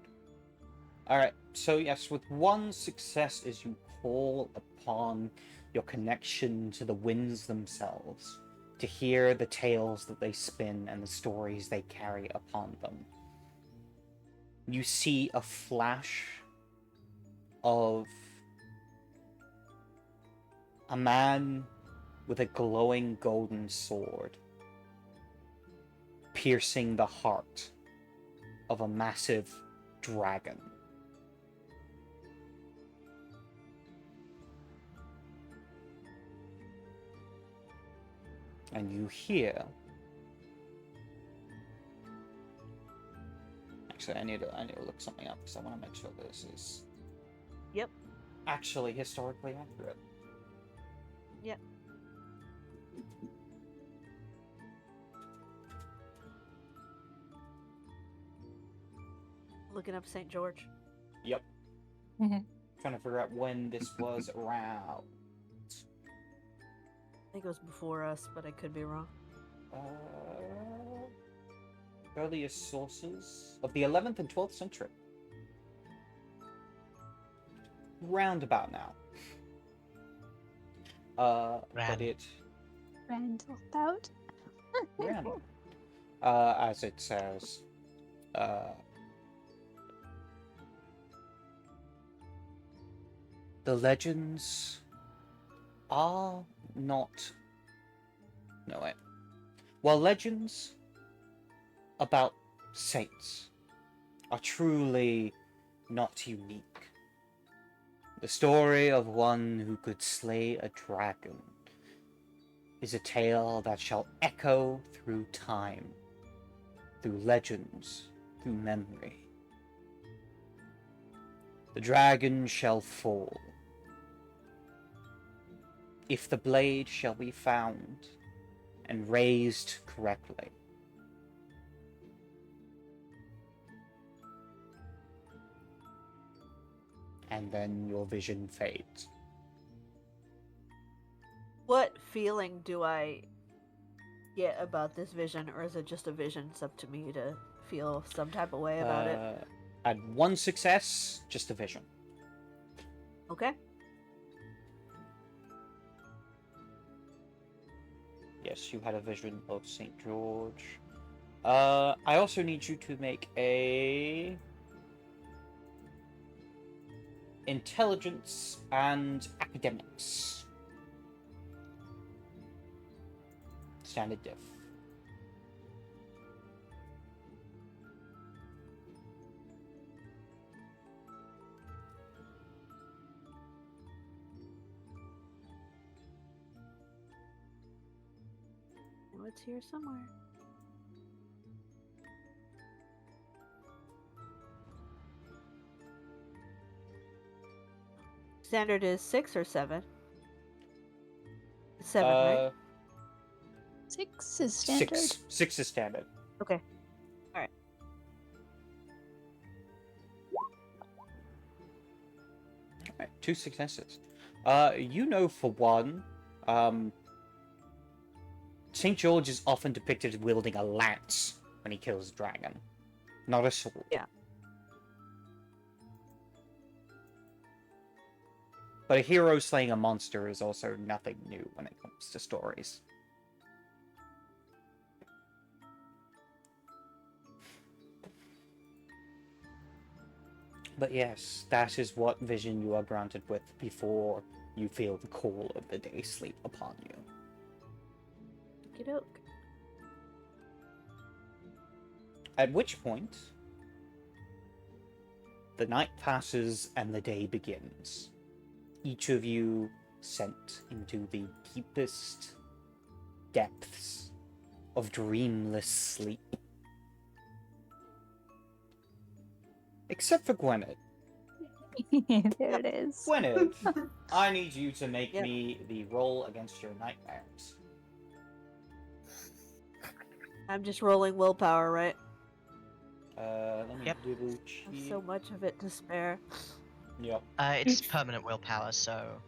Alright, so yes, with 1 success as you call upon your connection to the winds themselves, to hear the tales that they spin and the stories they carry upon them. You see a flash of a man with a glowing golden sword piercing the heart of a massive dragon. And you hear... Actually, I need to look something up because I want to make sure this is... Yep. Actually historically accurate. Yep. Looking up St. George. Yep. Mhm. Trying to figure out when this was around. I think it was before us, but I could be wrong. Earliest sources of the 11th and 12th century. Roundabout now. But it... Roundabout. Roundabout. As it says, the legends are not... No, wait. While legends about saints are truly not unique, the story of one who could slay a dragon is a tale that shall echo through time, through legends, through memory. The dragon shall fall, if the blade shall be found and raised correctly. And then your vision fades. What feeling do I get about this vision, or is it just a vision? It's up to me to feel some type of way about it. At 1 success, just a vision. Okay. Yes, you had a vision of St. George. I also need you to make a... Intelligence and Academics. Standard diff. Oh, it's here somewhere. Standard is 6 or 7? 7, right? 6 is standard. 6 is standard. Okay. Alright. Alright, 2 successes. You know for one, St. George is often depicted as wielding a lance when he kills a dragon, not a sword. Yeah. But a hero slaying a monster is also nothing new when it comes to stories. But yes, that is what vision you are granted with before you feel the call of the day sleep upon you. Okey-doke. At which point, the night passes and the day begins. Each of you sent into the deepest depths of dreamless sleep. Except for Gwyneth. There it is. Gwyneth, I need you to make Yep. me the roll against your nightmares. I'm just rolling willpower, right? Let me Yep. double I check. have so much of it to spare. Yep. It's permanent willpower, so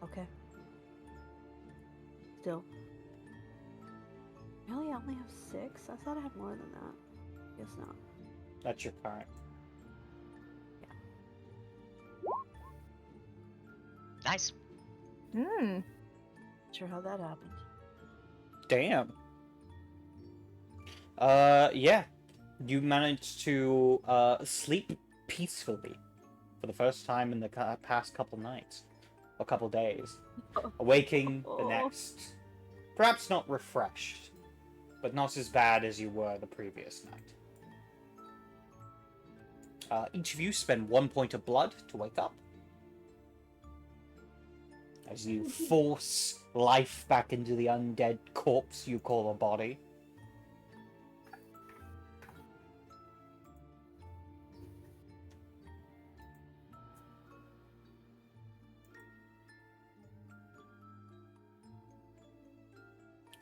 Okay. Still. Really? I only have 6? I thought I had more than that. Guess not. That's your current. nice. Hmm. Sure how that happened. Damn. Yeah. You managed to sleep peacefully for the first time in the past couple nights, or couple days. Awaking the next, perhaps not refreshed, but not as bad as you were the previous night. Each of you spend 1 point of blood to wake up. As you force life back into the undead corpse you call a body.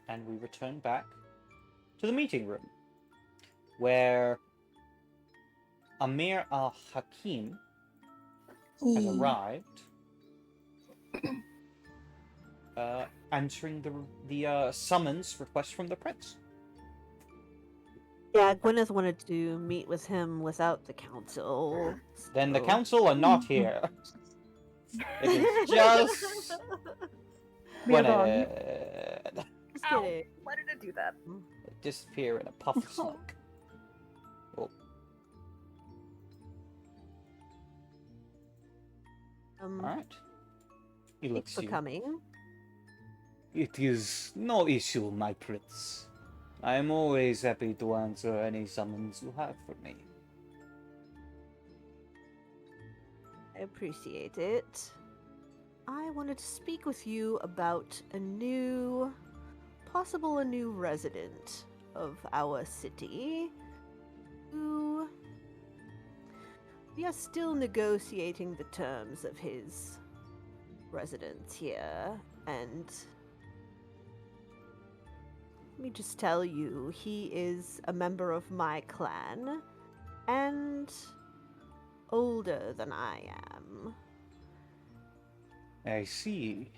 And we return back to the meeting room, where Amir al-Hakim has arrived, answering the summons request from the prince. Yeah, Gwyneth wanted to meet with him without the council. Then the so- council are not here. It is just Mia gone. Gwyneth. Just Ow. kidding. Why did it do that? Disappear in a puff of smoke. Alright. He Thanks looks for you. coming. It is no issue, my prince. I am always happy to answer any summons you have for me. I appreciate it. I wanted to speak with you about a new resident of our city who we are still negotiating the terms of his residence here, and let me just tell you, he is a member of my clan and older than I am. I see.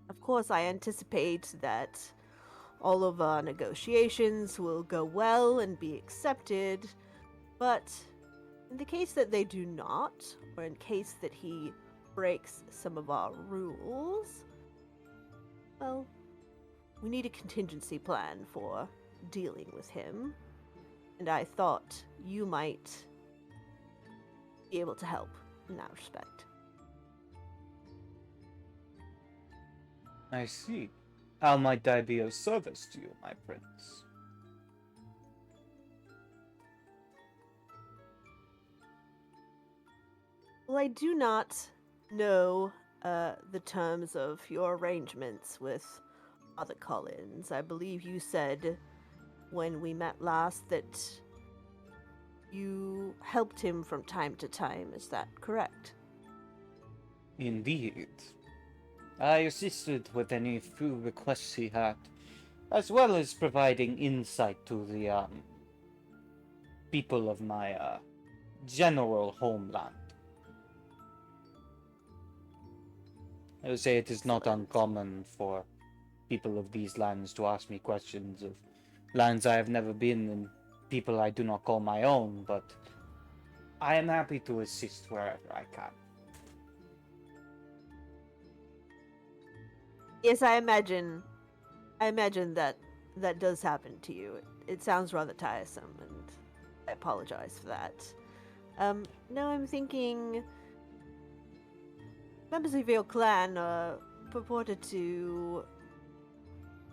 Of course, I anticipate that all of our negotiations will go well and be accepted, but in the case that they do not, or in case that he breaks some of our rules, well, we need a contingency plan for dealing with him, and I thought you might be able to help in that respect. I see. How might I be of service to you, my prince? Well, I do not know the terms of your arrangements with Father Collins. I believe you said when we met last that you helped him from time to time. Is that correct? Indeed. I assisted with any few requests he had, as well as providing insight to the people of my general homeland. I would say it is not Excellent. uncommon for people of these lands to ask me questions of lands I have never been and people I do not call my own, but I am happy to assist wherever I can. Yes, I imagine. that does happen to you. It sounds rather tiresome, and I apologize for that. No, I'm thinking members of your clan are purported to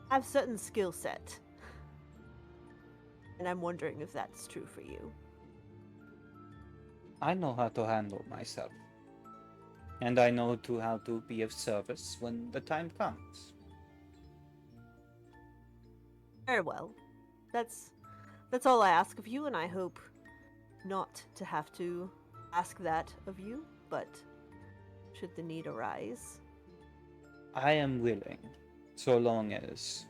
have certain skill set, and I'm wondering if that's true for you. I know how to handle myself. And I know too how to be of service when the time comes. Very well. That's all I ask of you, and I hope not to have to ask that of you, but should the need arise. I am willing, so long as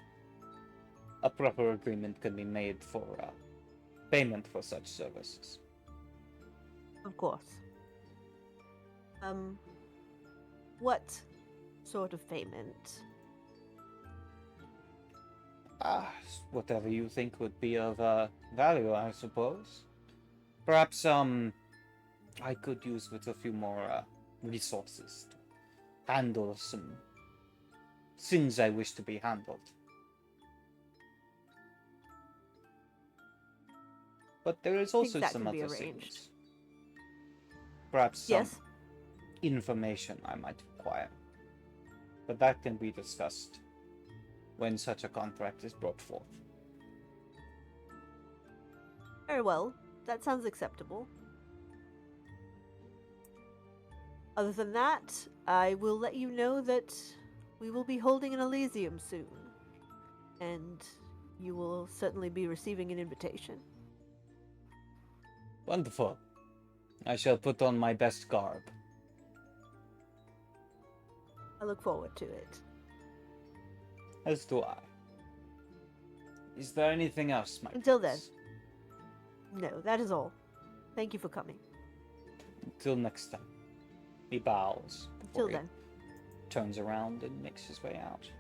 a proper agreement can be made for payment for such services. Of course. What sort of payment? Whatever you think would be of value, I suppose. Perhaps I could use with a few more resources to handle some things I wish to be handled. But there is also that some can be other arranged. things. Perhaps some Yes. information I might require. But that can be discussed when such a contract is brought forth. Very well. That sounds acceptable. Other than that, I will let you know that we will be holding an Elysium soon. And you will certainly be receiving an invitation. Wonderful. I shall put on my best garb. I look forward to it. As do I. Is there anything else, my Until prince? No, that is all. Thank you for coming. Until next time. He bows. Until before he then. turns around and makes his way out.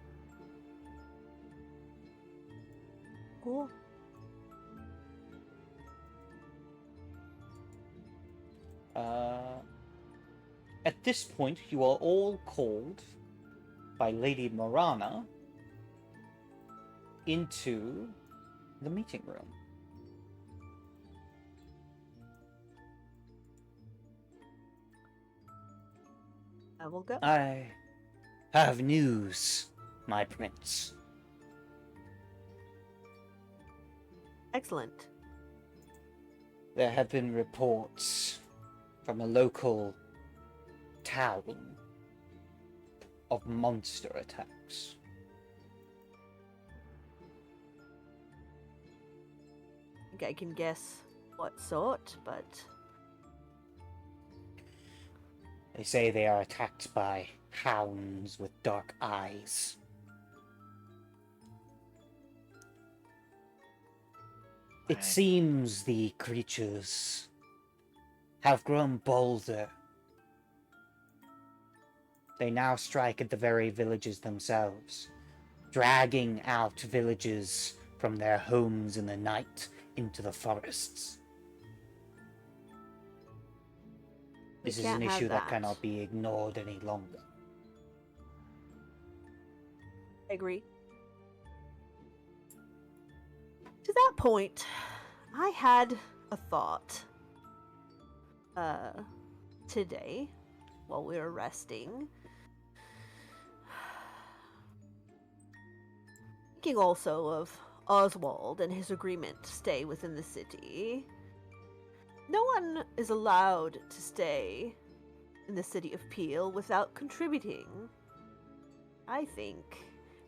Cool. At this point, you are all called by Lady Morana into the meeting room. I will go. I have news, my prince. Excellent. There have been reports from a local town of monster attacks. I think I can guess what sort, but They say they are attacked by hounds with dark eyes. It Right. seems the creatures have grown bolder. They now strike at the very villages themselves, dragging out villagers from their homes in the night into the forests. We This is an can't have issue that that. cannot be ignored any longer. I agree. To that point, I had a thought today while we were resting. Thinking also of Oswald and his agreement to stay within the city. No one is allowed to stay in the city of Peel without contributing. I think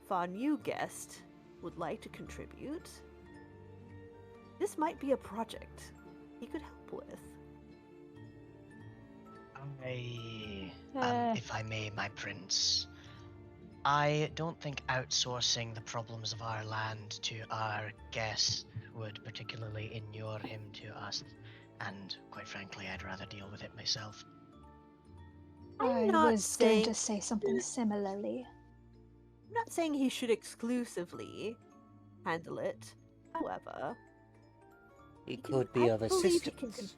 if our new guest would like to contribute, this might be a project he could help with. If I may, my prince, I don't think outsourcing the problems of our land to our guest would particularly inure him to us, and quite frankly, I'd rather deal with it myself. I not was going to saying- say something similarly. I'm not saying he should exclusively handle it. However, It he can- could be I of believe he can assistance.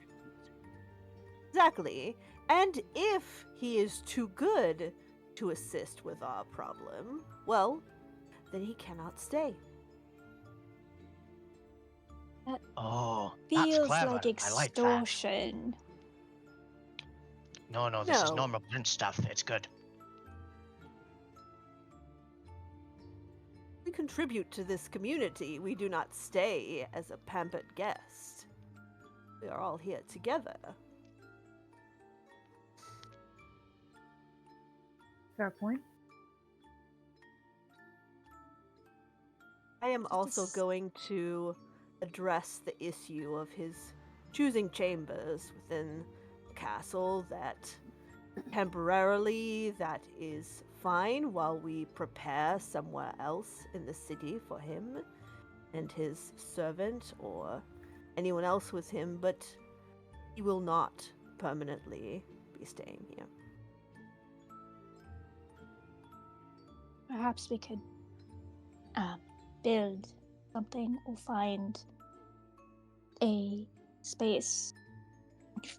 exactly. And if he is too good to assist with our problem, well, then he cannot stay. Oh, that's Feels clever. like I like that. extortion. No, this is No. normal prince stuff. It's good. We contribute to this community. We do not stay as a pampered guest. We are all here together. Fair point. I am also This- going to address the issue of his choosing chambers within the castle. That temporarily that is fine while we prepare somewhere else in the city for him and his servant or anyone else with him, but he will not permanently be staying here. Perhaps we could build something or find a space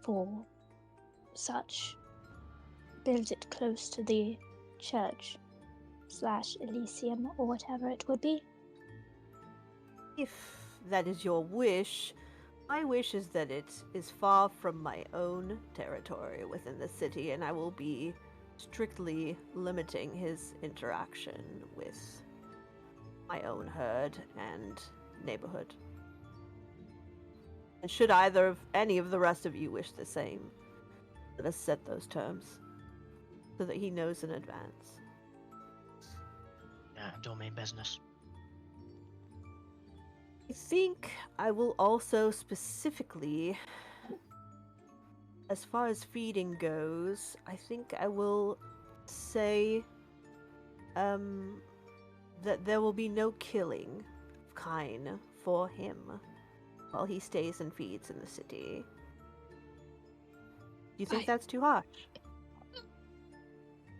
for such. Build it close to the church / Elysium or whatever it would be. If that is your wish, my wish is that it is far from my own territory within the city, and I will be strictly limiting his interaction with my own herd and neighborhood. And should any of the rest of you wish the same, let us set those terms so that he knows in advance. Yeah, domain business. I think I will also specifically, as far as feeding goes, I think I will say that there will be no killing of kine for him while he stays and feeds in the city. Do you think that's too harsh?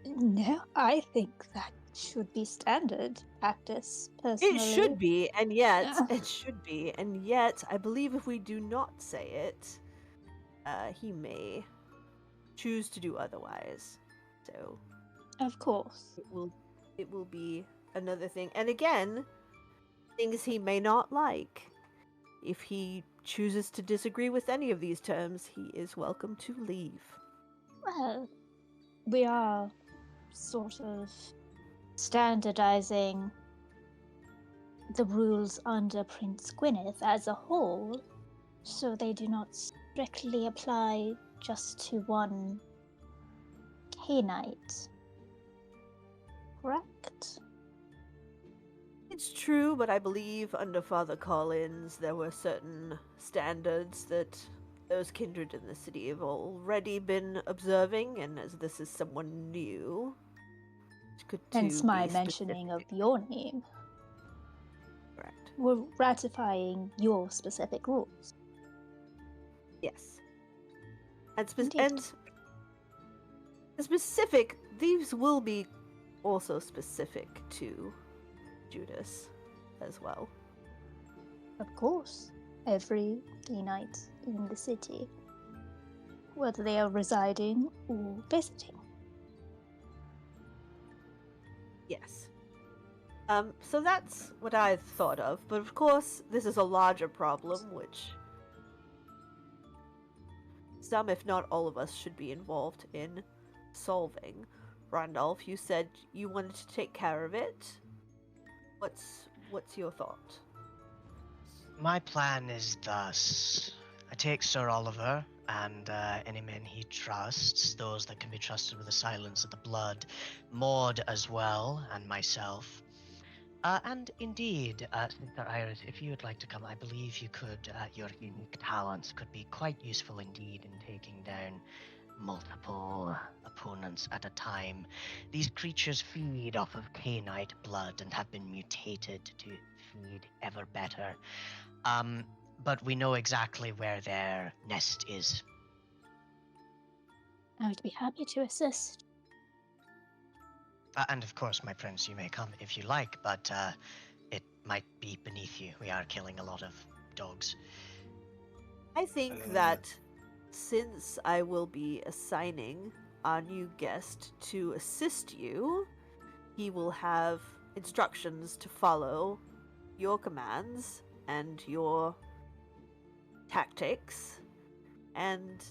No, I think that should be standard practice, personally. It should be, and yet Yeah. it should be, and yet I believe if we do not say it, he may choose to do otherwise. So Of course. it will be another thing. And again, things he may not like. If he chooses to disagree with any of these terms, he is welcome to leave. Well, we are sort of standardizing the rules under Prince Gwyneth as a whole, so they do not strictly apply just to one Cainite. Correct? It's true, but I believe under Father Collins there were certain standards that those kindred in the city have already been observing, and as this is someone new, it could Hence to my be mentioning of specific. your name. Correct. We're ratifying your specific rules. Yes. And, Indeed. specific, these will be also specific to Judas as well. Of course, every Cainite in the city, whether they are residing or visiting. Yes. So that's what I thought of, but of course, this is a larger problem, which some, if not all of us, should be involved in solving. Randolph, you said you wanted to take care of it. What's your thought? My plan is thus: I take Sir Oliver and any men he trusts, those that can be trusted with the silence of the blood, Maud as well, and myself. And indeed, Sister Iris, if you would like to come, I believe you could, your unique talents could be quite useful indeed in taking down multiple opponents at a time. These creatures feed off of Cainite blood and have been mutated to feed ever better. But we know exactly where their nest is. I would be happy to assist. And of course, my prince, you may come if you like, but it might be beneath you. We are killing a lot of dogs. I think that since I will be assigning our new guest to assist you, he will have instructions to follow your commands and your tactics, and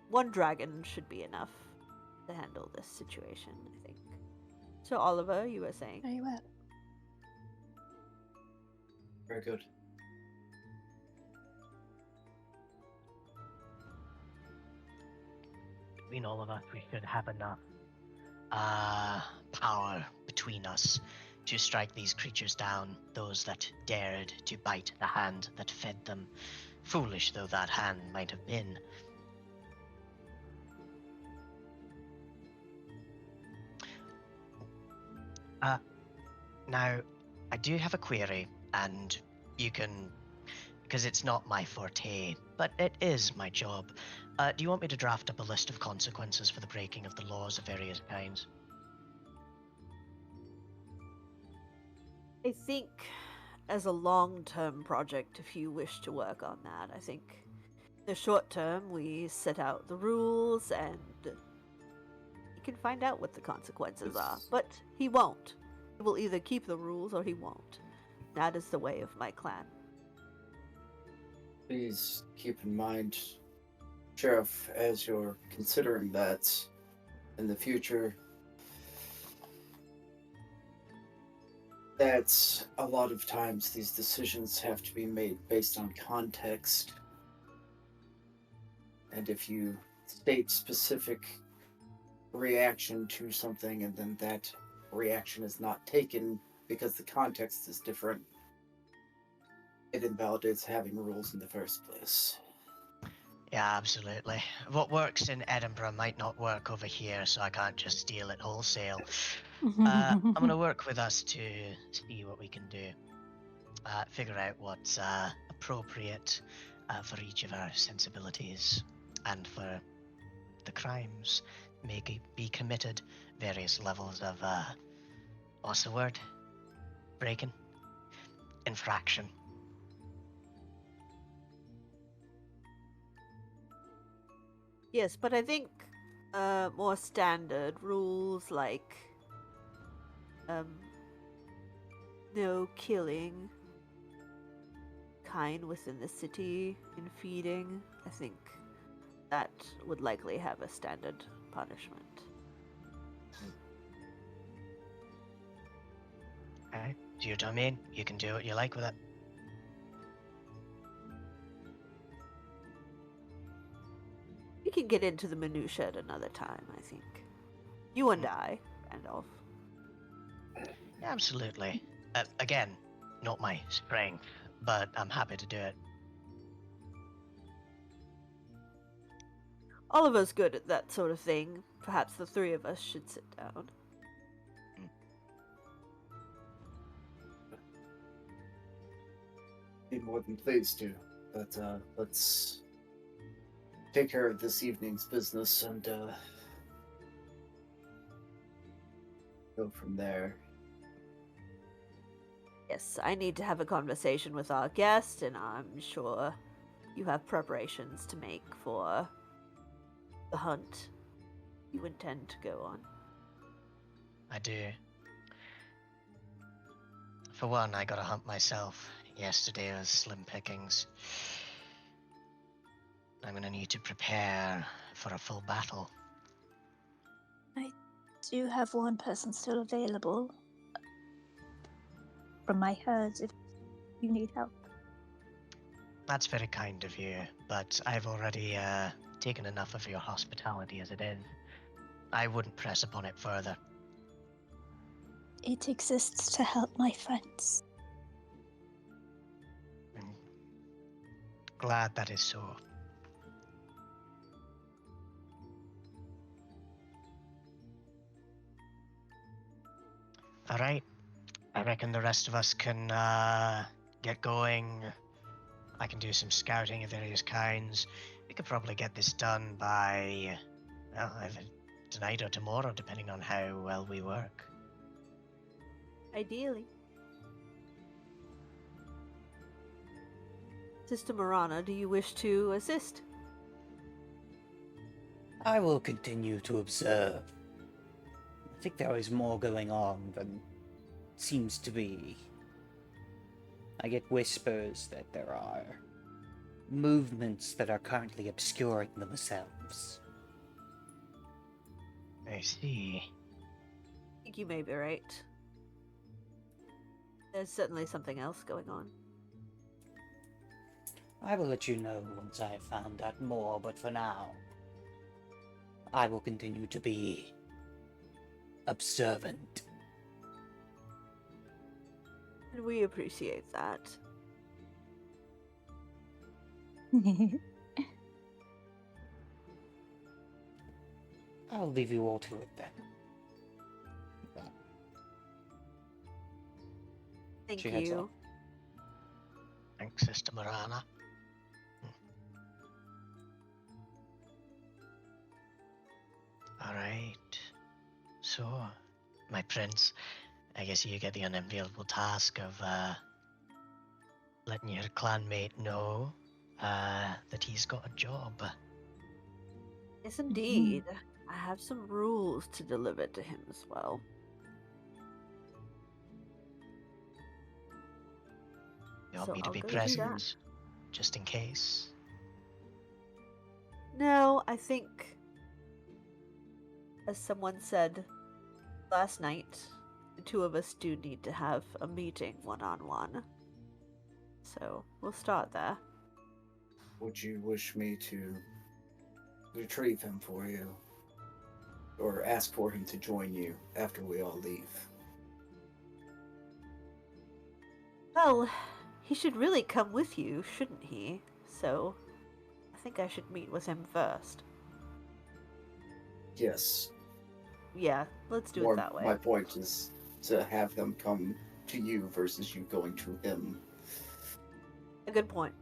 one dragon should be enough to handle this situation, I think. So, Oliver, you were saying? Very well. Very good. Between all of us, we should have enough power between us to strike these creatures down, those that dared to bite the hand that fed them, foolish though that hand might have been. Now, I do have a query, and you can, because it's not my forte, but it is my job. Do you want me to draft up a list of consequences for the breaking of the laws of various kinds? I think as a long-term project, if you wish to work on that, I think the short term we set out the rules and he can find out what the consequences are. But he won't. He will either keep the rules or he won't. That is the way of my clan. Please keep in mind, Sheriff, as you're considering that in the future, that a lot of times these decisions have to be made based on context. And if you state specific reaction to something and then that reaction is not taken because the context is different, it invalidates having rules in the first place. Yeah, absolutely. What works in Edinburgh might not work over here, so I can't just steal it wholesale. I'm going to work with us to see what we can do. Figure out what's appropriate for each of our sensibilities and for the crimes may be committed. Various levels of, what's the word? Breaking? Infraction. Yes, but I think more standard rules like no killing kind within the city in feeding. I think that would likely have a standard punishment. Okay, it's your domain. You can do what you like with it. We can get into the minutiae at another time, I think. You and I, Randolph. Absolutely. Again, not my strength, but I'm happy to do it. All of us good at that sort of thing. Perhaps the three of us should sit down. Be more than pleased to, but let's take care of this evening's business and go from there. Yes, I need to have a conversation with our guest, and I'm sure you have preparations to make for the hunt you intend to go on. I do. For one, I got to hunt myself. Yesterday was slim pickings. I'm gonna need to prepare for a full battle. I do have one person still available from my herd if you need help. That's very kind of you, but I've already taken enough of your hospitality as it is. I wouldn't press upon it further. It exists to help my friends. I'm glad that is so. Alright, I reckon the rest of us can get going. I can do some scouting of various kinds. We could probably get this done by, well, either tonight or tomorrow, depending on how well we work. Ideally. Sister Marana, do you wish to assist? I will continue to observe. I think there is more going on than seems to be. I get whispers that there are movements that are currently obscuring themselves. I see. I think you may be right. There's certainly something else going on. I will let you know once I have found out more, but for now, I will continue to be observant. And we appreciate that. I'll leave you all to it then. Thank She heads you. off. Thanks, Sister Marana. All right. So, my prince, I guess you get the unenviable task of letting your clanmate know that he's got a job. Yes, indeed. I have some rules to deliver to him as well. You want So me to I'll be go do that. present, just in case? No, I think, as someone said last night, the two of us do need to have a meeting one-on-one. So we'll start there. Would you wish me to retrieve him for you? Or ask for him to join you after we all leave? Well, he should really come with you, shouldn't he? So I think I should meet with him first. Yes. Yeah, let's do More, it that way. my point is to have them come to you versus you going to him. A good point.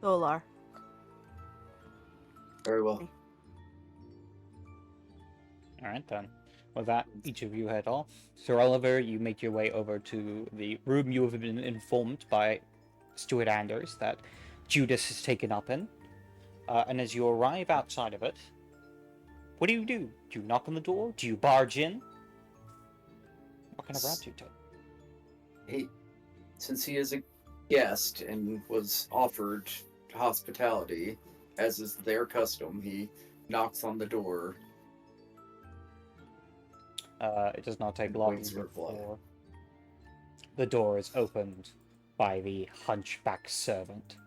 Solar. Very well. Alright then. With that, each of you head off. Sir Oliver, you make your way over to the room you have been informed by Stuart Anders that Judas has taken up in. And as you arrive outside of it, what do? Do you knock on the door? Do you barge in? What kind of route do you take? Since he is a guest and was offered hospitality, as is their custom, he knocks on the door. It does not take And long waits for reply. before the door is opened by the hunchback servant.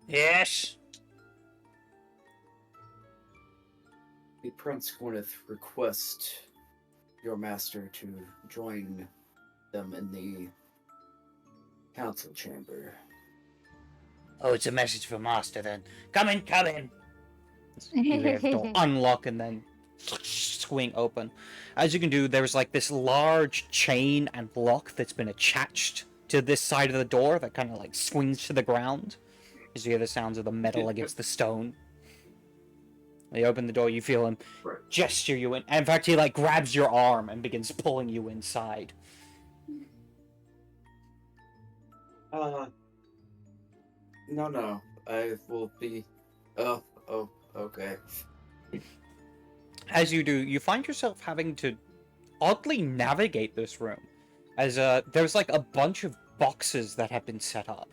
Yes? The Prince Gwyneth request your master to join them in the council chamber. Oh, it's a message for Master then. Come in, come in! You hear the door unlock and then swing open. As you can do, there's like this large chain and lock that's been attached to this side of the door that kind of like swings to the ground. As you hear the sounds of the metal against the stone. You open the door, you feel him gesture you in. In fact, he like grabs your arm and begins pulling you inside. No. I will be. Oh, okay. As you do, you find yourself having to oddly navigate this room. As there's like a bunch of boxes that have been set up.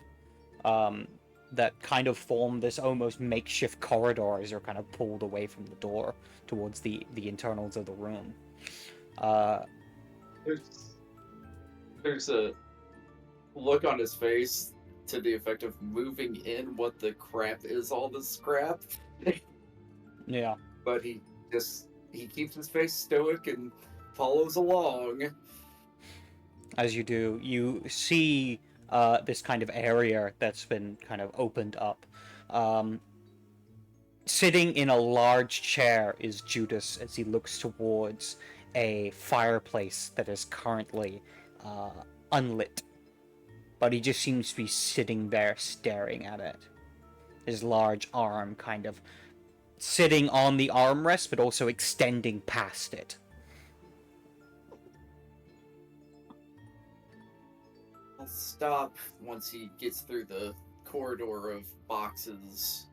That kind of form this almost makeshift corridor as you're kind of pulled away from the door towards the internals of the room. There's a look on his face to the effect of moving in. What the crap is all this crap? Yeah. But he keeps his face stoic and follows along. As you do, you see this kind of area that's been kind of opened up. Sitting in a large chair is Judas as he looks towards a fireplace that is currently unlit. But he just seems to be sitting there staring at it. His large arm kind of sitting on the armrest, but also extending past it. I'll stop once he gets through the corridor of boxes.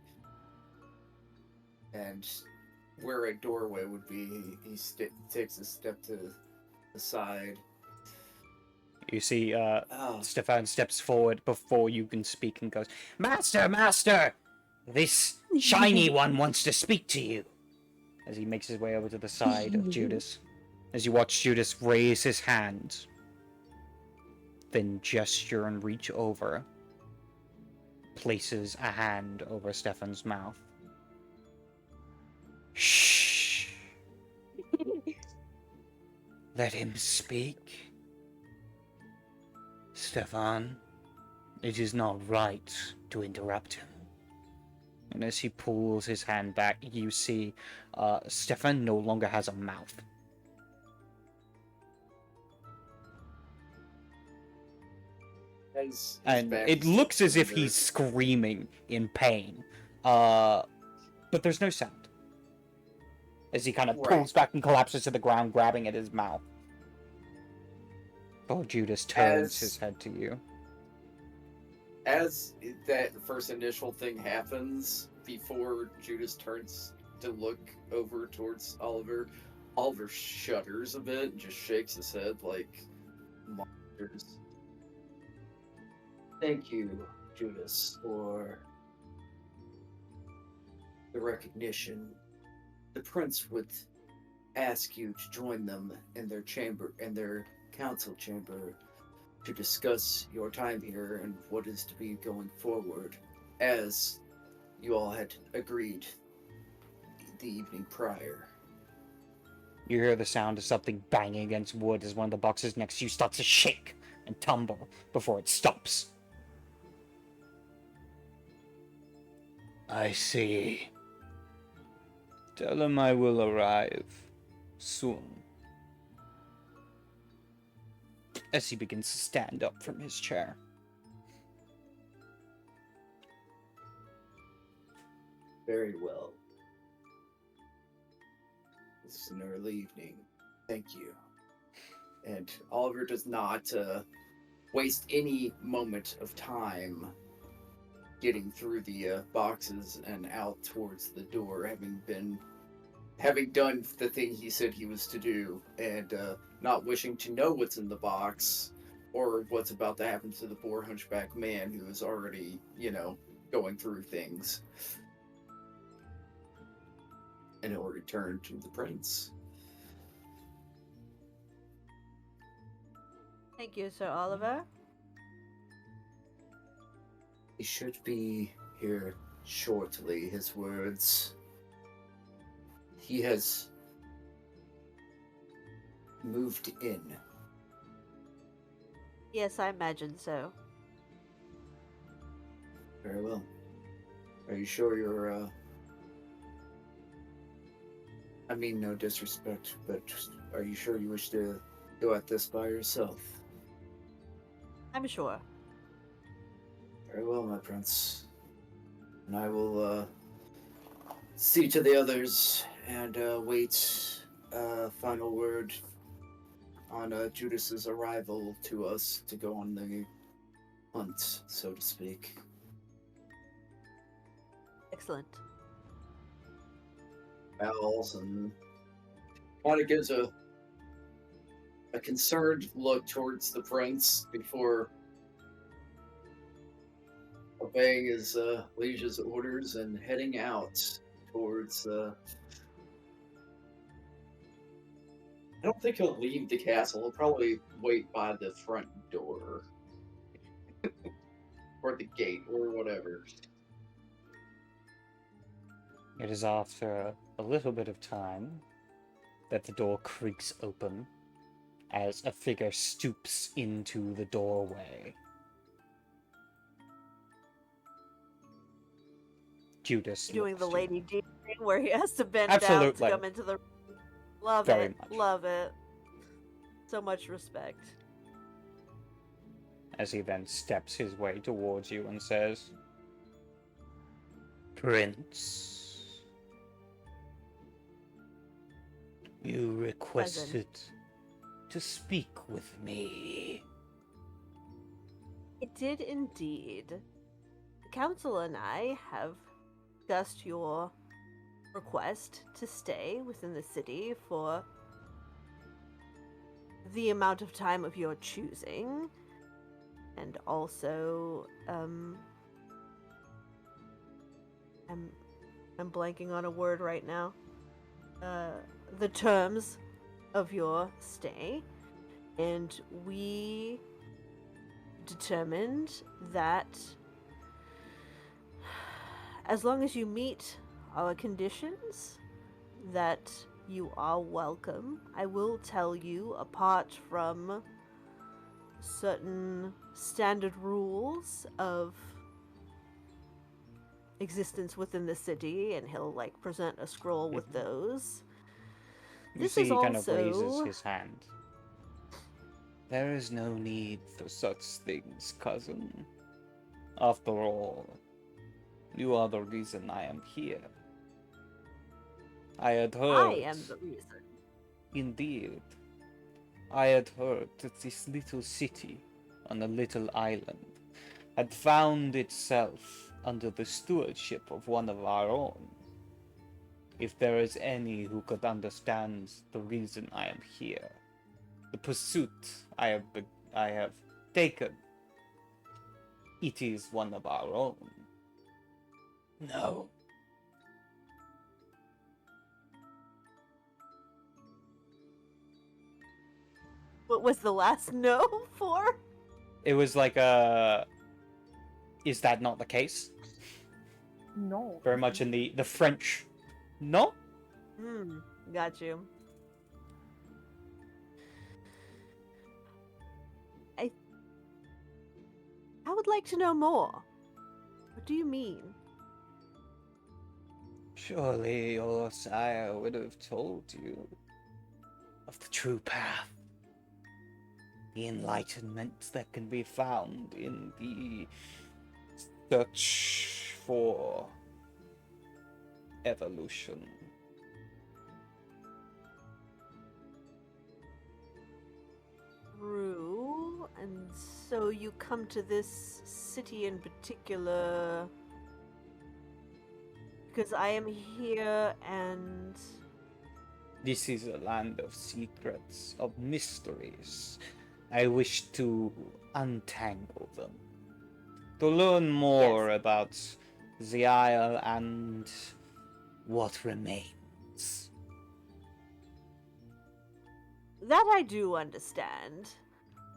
And where a doorway would be, he takes a step to the side. You see Stefan steps forward before you can speak and goes, Master! This shiny one wants to speak to you. As he makes his way over to the side of Judas. As you watch Judas raise his hand, then gesture and reach over. places a hand over Stefan's mouth. Shh. Let him speak. Stefan, it is not right to interrupt him. And as he pulls his hand back, you see Stefan no longer has a mouth. And it looks as if he's screaming in pain. But there's no sound. As he kind of pulls back and collapses to the ground, grabbing at his mouth. Oh, Judas turns his head to you. As that first initial thing happens, before Judas turns to look over towards Oliver, Oliver shudders a bit and just shakes his head like monsters. Thank you, Judas, for the recognition. The prince would ask you to join them in their chamber, in their council chamber, to discuss your time here and what is to be going forward, as you all had agreed the evening prior. You hear the sound of something banging against wood as one of the boxes next to you starts to shake and tumble before it stops. I see. Tell him I will arrive soon. As he begins to stand up from his chair. Very well. This is an early evening. Thank you. And Oliver does not waste any moment of time getting through the boxes and out towards the door, having done the thing he said he was to do, and not wishing to know what's in the box or what's about to happen to the poor hunchback man who is already, going through things. And he'll return to the prince. Thank you, Sir Oliver. He should be here shortly, his words. He has moved in. Yes, I imagine so. Very well. Are you sure you're, I mean, no disrespect, but are you sure you wish to go at this by yourself? I'm sure. Very well, my prince. And I will, see to the others and, wait, final word on, Judas's arrival to us to go on the hunt, so to speak. Excellent. Bows and kind of gives a concerned look towards the prince before obeying his liege's orders and heading out towards I don't think he'll leave the castle. He'll probably wait by the front door or the gate or whatever. It is after a little bit of time that the door creaks open as a figure stoops into the doorway. Judas Doing the looks to you. Lady D thing where he has to bend Absolutely. down to come into the. Love Very it. much. Love it. So much respect. As he then steps his way towards you and says, Prince, you requested to speak with me. It did indeed. The council and I have discussed your request to stay within the city for the amount of time of your choosing, and also I'm blanking on a word right now. The terms of your stay, and we determined that as long as you meet our conditions, that you are welcome. I will tell you, apart from certain standard rules of existence within the city, and he'll like present a scroll with those. You This see, is he kind of raises also his hand. There is no need for such things, cousin. After all, you are the reason I am here. I had heard. I am the reason. Indeed. I had heard that this little city on a little island had found itself under the stewardship of one of our own. If there is any who could understand the reason I am here, the pursuit I have taken, it is one of our own. No. What was the last no for? It was like is that not the case? No. Very much in the French. No? Got you. I would like to know more. What do you mean? Surely your sire would have told you of the true path. The enlightenment that can be found in the search for evolution. True. And so you come to this city in particular because I am here and This is a land of secrets, of mysteries. I wish to untangle them. To learn more about the Isle and what remains. that I do understand.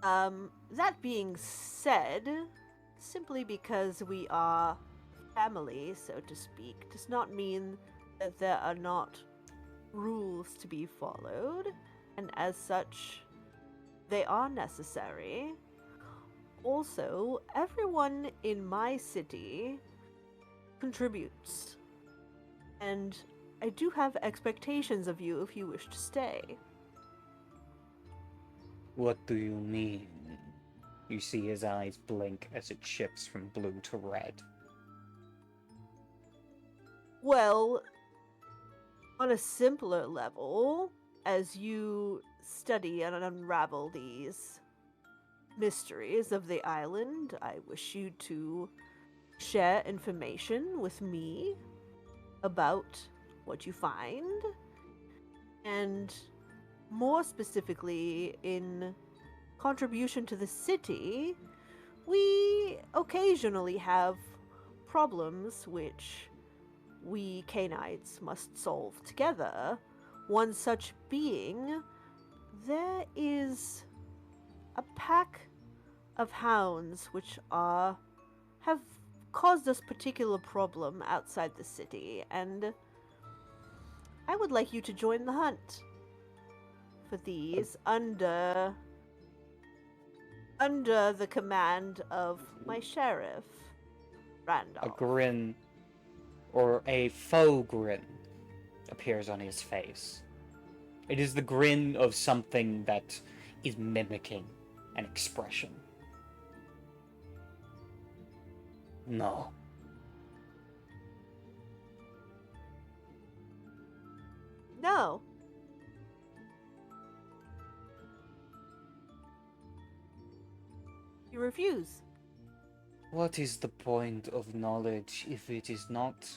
That being said, simply because we are family, so to speak, does not mean that there are not rules to be followed, and as such, they are necessary. Also, everyone in my city contributes, and I do have expectations of you if you wish to stay. What do you mean? You see his eyes blink as it shifts from blue to red. Well, on a simpler level, as you study and unravel these mysteries of the island, I wish you to share information with me about what you find, and more specifically in contribution to the city, we occasionally have problems which we canines must solve together. One such being, there is a pack of hounds which have caused us particular problem outside the city, and I would like you to join the hunt for these under the command of my sheriff, Randolph. A grin, or a faux grin, appears on his face. It is the grin of something that is mimicking an expression. No. No. You refuse. What is the point of knowledge if it is not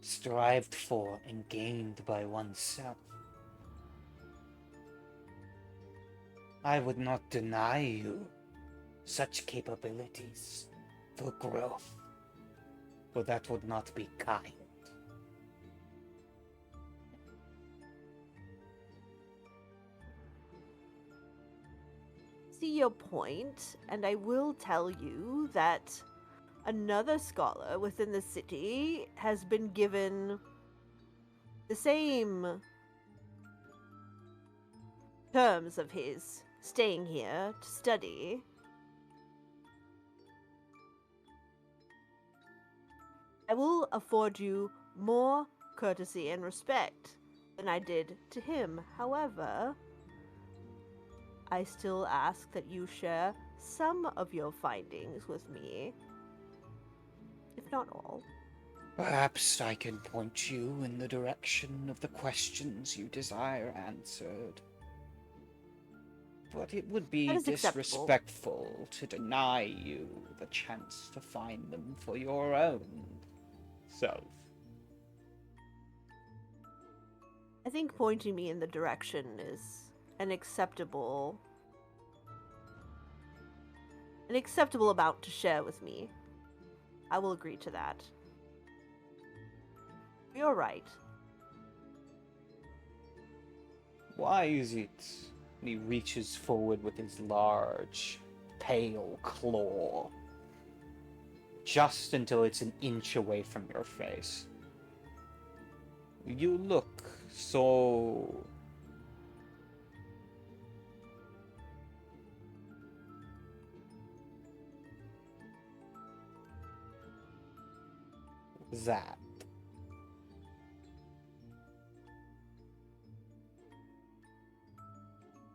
strived for and gained by oneself? I would not deny you such capabilities for growth, for that would not be kind. See your point, and I will tell you that another scholar within the city has been given the same terms of his staying here to study. I will afford you more courtesy and respect than I did to him. However, I still ask that you share some of your findings with me, if not all. Perhaps I can point you in the direction of the questions you desire answered. But it would be That is acceptable. disrespectful to deny you the chance to find them for your own self. I think pointing me in the direction is an acceptable amount to share with me. I will agree to that. You're right. Why is it? And he reaches forward with his large, pale claw, just until it's an inch away from your face. You look so... that.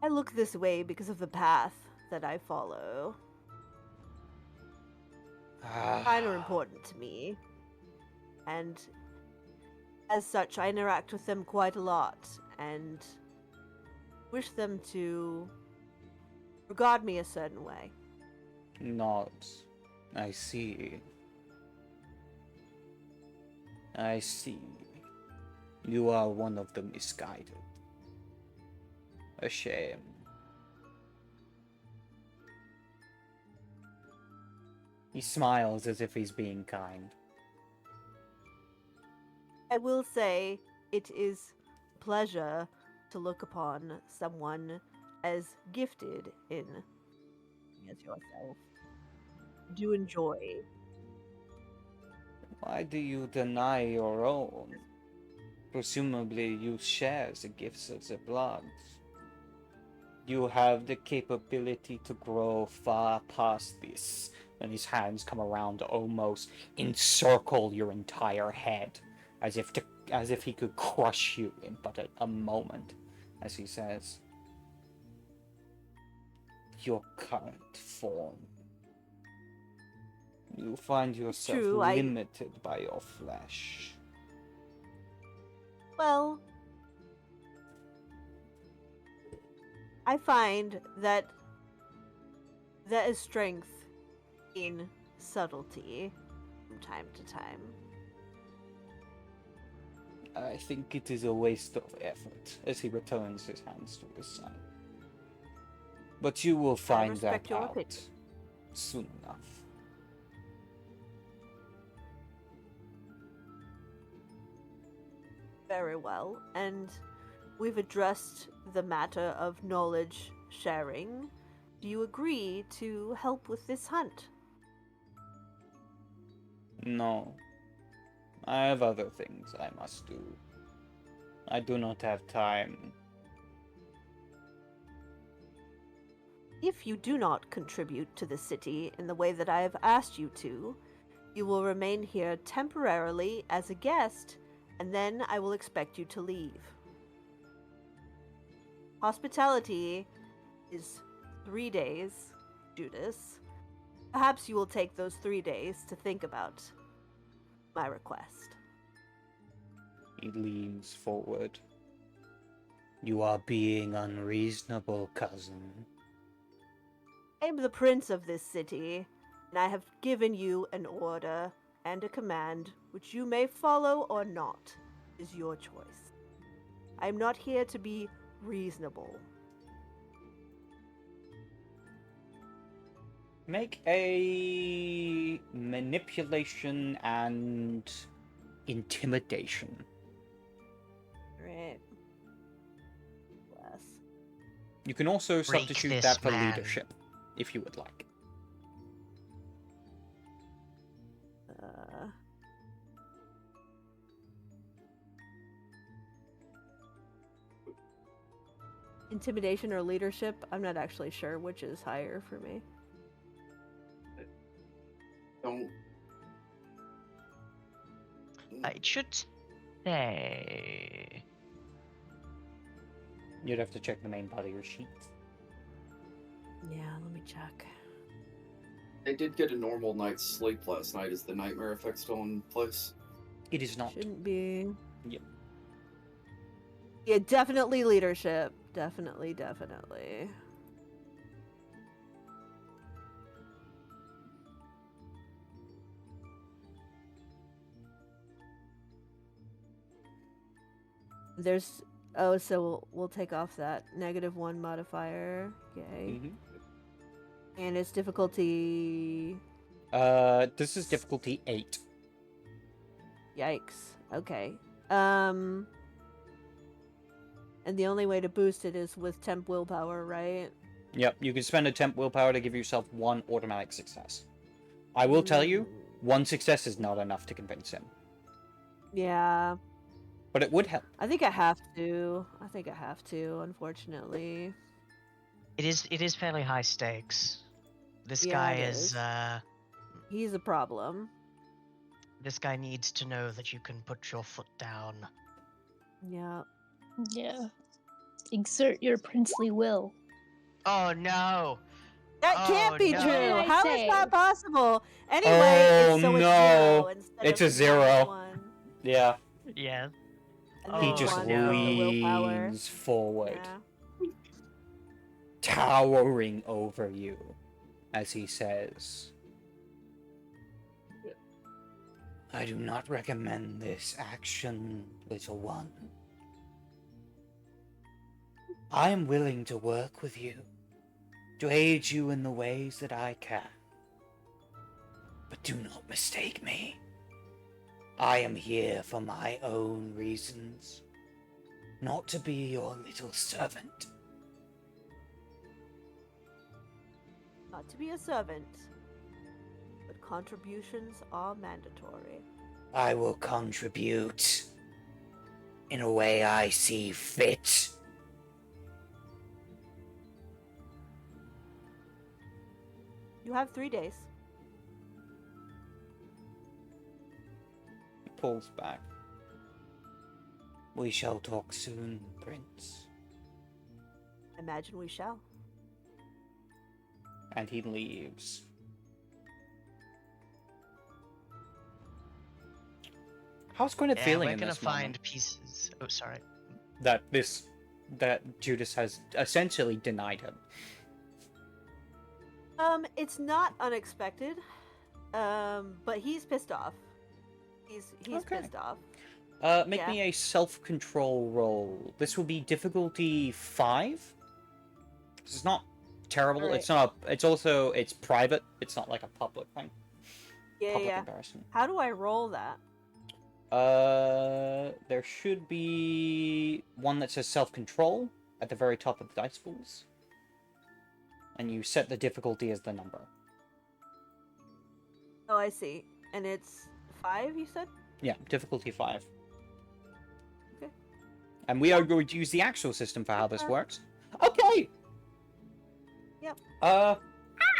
I look this way because of the path that I follow. Mine are important to me. And as such, I interact with them quite a lot and wish them to regard me a certain way. Not. I see. I see. You are one of the misguided. A shame. He smiles as if he's being kind. I will say it is a pleasure to look upon someone as gifted in as yourself. I do enjoy. Why do you deny your own? Presumably you share the gifts of the blood. You have the capability to grow far past this. And his hands come around to almost encircle your entire head, as if he could crush you in but a moment, as he says, "Your current form. You find yourself true, limited by your flesh." Well, I find that there is strength in subtlety from time to time. I think it is a waste of effort, as he returns his hands to his side. But you will find that respect your out opinion. soon enough. Very well, and we've addressed the matter of knowledge sharing. Do you agree to help with this hunt? No. I have other things I must do. I do not have time. If you do not contribute to the city in the way that I have asked you to, you will remain here temporarily as a guest, and then I will expect you to leave. Hospitality is 3 days, Judas. Perhaps you will take those 3 days to think about my request. He leans forward. You are being unreasonable, cousin. I am the prince of this city, and I have given you an order and a command which you may follow or not. It is your choice. I am not here to be reasonable. Make a manipulation and intimidation. Right. Bless. You can also Break substitute this that for man. leadership, if you would like. Intimidation or leadership? I'm not actually sure which is higher for me. Don't. It should say. You'd have to check the main part of your sheet. Yeah, let me check. They did get a normal night's sleep last night. Is the nightmare effect still in place? It is not. Shouldn't be. Yep. Yeah, definitely leadership. Definitely. There's so we'll take off that -1 modifier. Okay. Mm-hmm. And it's difficulty. This is difficulty 8. Yikes. Okay. And the only way to boost it is with temp willpower, right? Yep, you can spend a temp willpower to give yourself 1 automatic success. I will tell you, 1 success is not enough to convince him. Yeah. But it would help. I think I have to. Unfortunately. It is fairly high stakes. This Yeah, guy it is. He's a problem. This guy needs to know that you can put your foot down. Yeah. Yeah. Exert your princely will. Oh no! That can't be no. true. What did I How is say? that possible? Anyway, Oh, so it's no. 0 instead It's of a 0. -1. Yeah. Yeah. And He then just 1 for the willpower. leans forward, Yeah. towering over you, as he says, I do not recommend this action, little one. I am willing to work with you, to aid you in the ways that I can. But do not mistake me. I am here for my own reasons, not to be your little servant. Not to be a servant, but contributions are mandatory. I will contribute in a way I see fit. You have 3 days. He pulls back. We shall talk soon, Prince. Imagine we shall. And he leaves. How's Gwyneth Yeah, feeling we're in gonna this find moment? pieces. Oh, sorry. That Judas has essentially denied him. It's not unexpected. But he's pissed off. He's Okay. pissed off. Make Yeah. me a self-control roll. This will be difficulty 5. This is not terrible. Alright. It's not. It's private. It's not like a public thing. Yeah, Public yeah. embarrassment. How do I roll that? There should be one that says self-control at the very top of the dice pools. And you set the difficulty as the number. Oh, I see. And it's 5, you said? Yeah, difficulty 5. Okay. And we are going to use the actual system for how this works. Okay! Yep.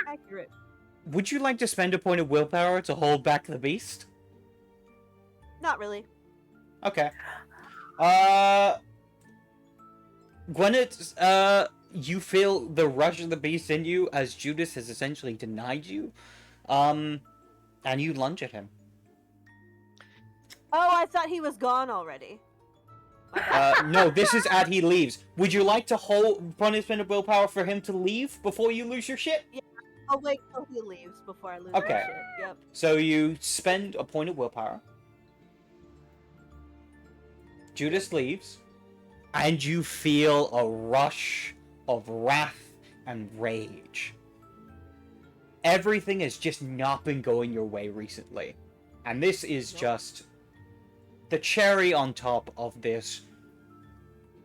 Accurate. Would you like to spend a point of willpower to hold back the beast? Not really. Okay. Gwyneth, you feel the rush of the beast in you as Judas has essentially denied you. And you lunge at him. Oh, I thought he was gone already. My bad. No, this is at he leaves. Would you like to hold punishment of willpower for him to leave before you lose your shit? I'll wait till he leaves before I lose Okay. my shit. Yep. So you spend a point of willpower. Judas leaves. And you feel a rush of wrath and rage. Everything has just not been going your way recently. And this is just the cherry on top of this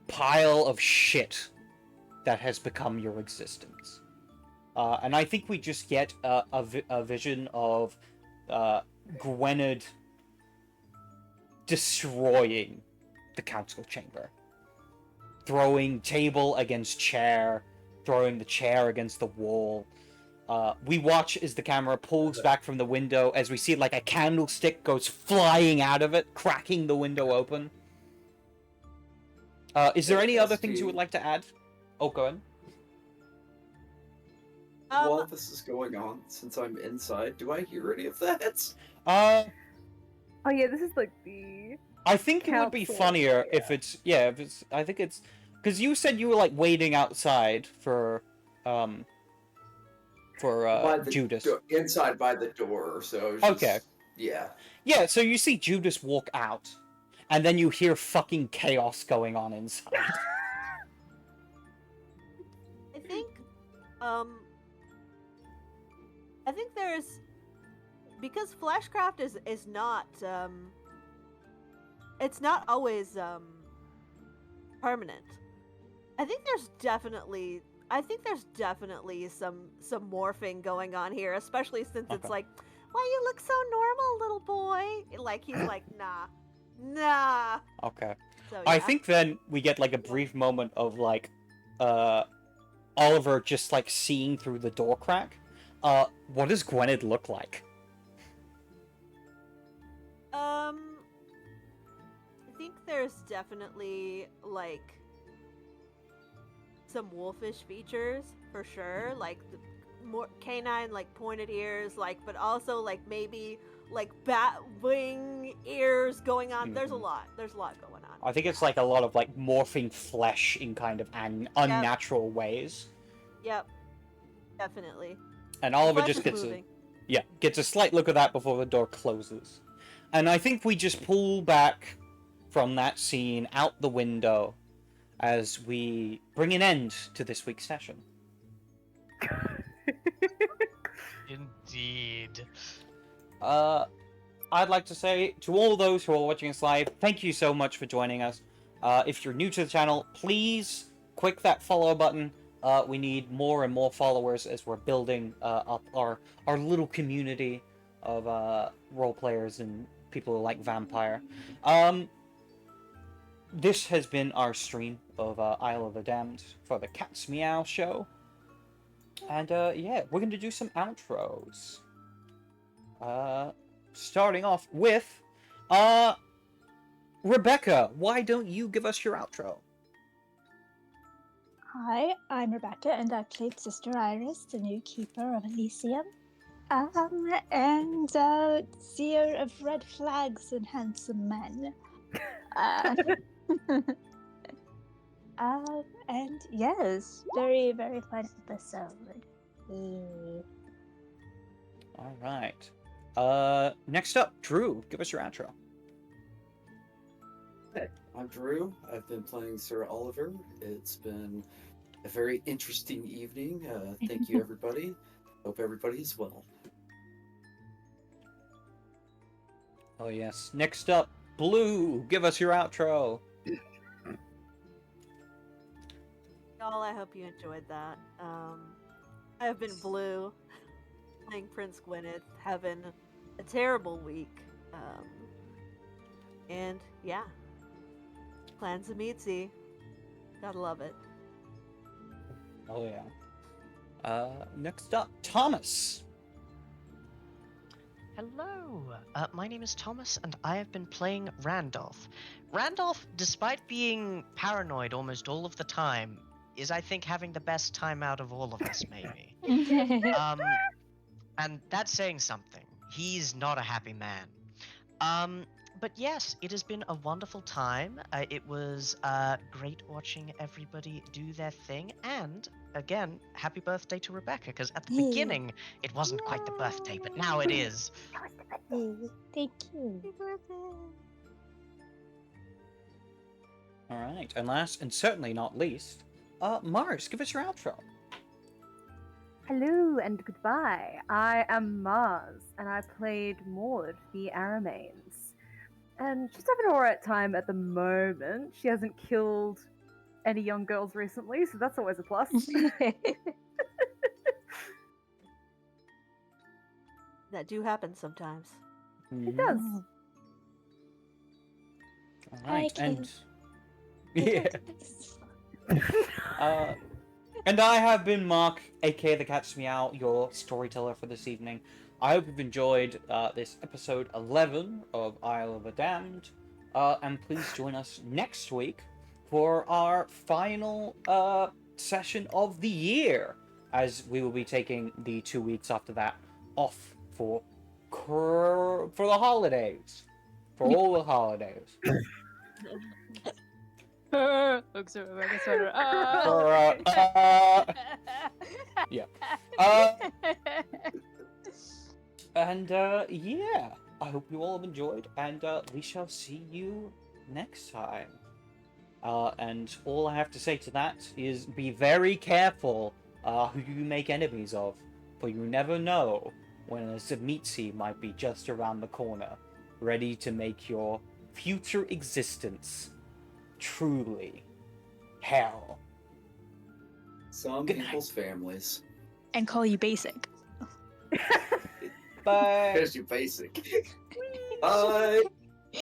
pile of shit that has become your existence. And I think we just get a vision of Gwynedd destroying the council chamber. throwing table against chair, throwing the chair against the wall. We watch as the camera pulls back from the window as we see like a candlestick goes flying out of it, cracking the window open. Is there any other things you would like to add? Oh, go ahead. While this is going on, since I'm inside, do I hear any of that? Uh, Oh yeah, this is like the I think it would be Council, funnier yeah. if it's I think it's because you said you were like waiting outside for By the Judas. inside by the door, so it's Okay. just, yeah. Yeah, so you see Judas walk out, and then you hear fucking chaos going on inside. I think, I think there's, because fleshcraft is not, it's not always permanent. I think there's definitely some morphing going on here, especially since it's Okay. like, why you look so normal, little boy? Like he's like, nah. Okay. So I yeah. think then we get like a brief moment of like Oliver just like seeing through the door crack. What does Gwynedd look like? I think there's definitely like some wolfish features for sure, like the more canine, like pointed ears, like, but also like maybe like bat wing ears going on. There's a Mhm. lot. There's a lot going on. I think it's like a lot of like morphing flesh in kind of unnatural ways. Yep, definitely. And The Oliver flesh just is gets moving. gets a slight look at that before the door closes. And I think we just pull back from that scene out the window as we bring an end to this week's session. Indeed. I'd like to say to all those who are watching us live, thank you so much for joining us. If you're new to the channel, please click that follow button. We need more and more followers as we're building up our little community of role players and people who like vampire. This has been our stream of Isle of the Damned for the CatsMeow show. And yeah, we're going to do some outros. Starting off with Rebecca, why don't you give us your outro? Hi, I'm Rebecca, and I played Sister Iris, the new keeper of Elysium. And seer of red flags and handsome men. And yes, very, very fun episode. Yeah. All right. Next up, Drew, give us your outro. Hey, I'm Drew. I've been playing Sir Oliver. It's been a very interesting evening. Thank you, everybody. Hope everybody is well. Oh yes. Next up, Blue, give us your outro. Y'all, I hope you enjoyed that. I have been Blue, playing Prince Gwynedd, having a terrible week. And yeah, Plans of Meatsy. Gotta love it. Oh yeah. Next up, Thomas. Hello, my name is Thomas, and I have been playing Randolph. Randolph, despite being paranoid almost all of the time, is, I think, having the best time out of all of us, maybe. And that's saying something. He's not a happy man. But yes, it has been a wonderful time. It was great watching everybody do their thing, and again, happy birthday to Rebecca, because at the Yeah. beginning, it wasn't quite the birthday, but now it is. Thank you. Happy birthday. All right, and last and certainly not least, Mars, give us your outro. Hello and goodbye. I am Mars, and I played Maud, the Aramanes. And she's having an alright time at the moment. She hasn't killed any young girls recently, so that's always a plus. That do happen sometimes. It does. All right, I and can- yeah. And I have been Mark, aka the CatsMeow, your storyteller for this evening. I hope you've enjoyed this episode 11 of Isle of the Damned. And please join us next week for our final session of the year, as we will be taking the 2 weeks after that off for the holidays. For all the holidays. Looks at Rebecca's sweater. For, yeah. And yeah, I hope you all have enjoyed, and we shall see you next time. And all I have to say to that is be very careful who you make enemies of, for you never know when a Zemitzi might be just around the corner, ready to make your future existence truly hell. Some Good night. people's families. And call you basic. Bye. Because you're basic. Bye.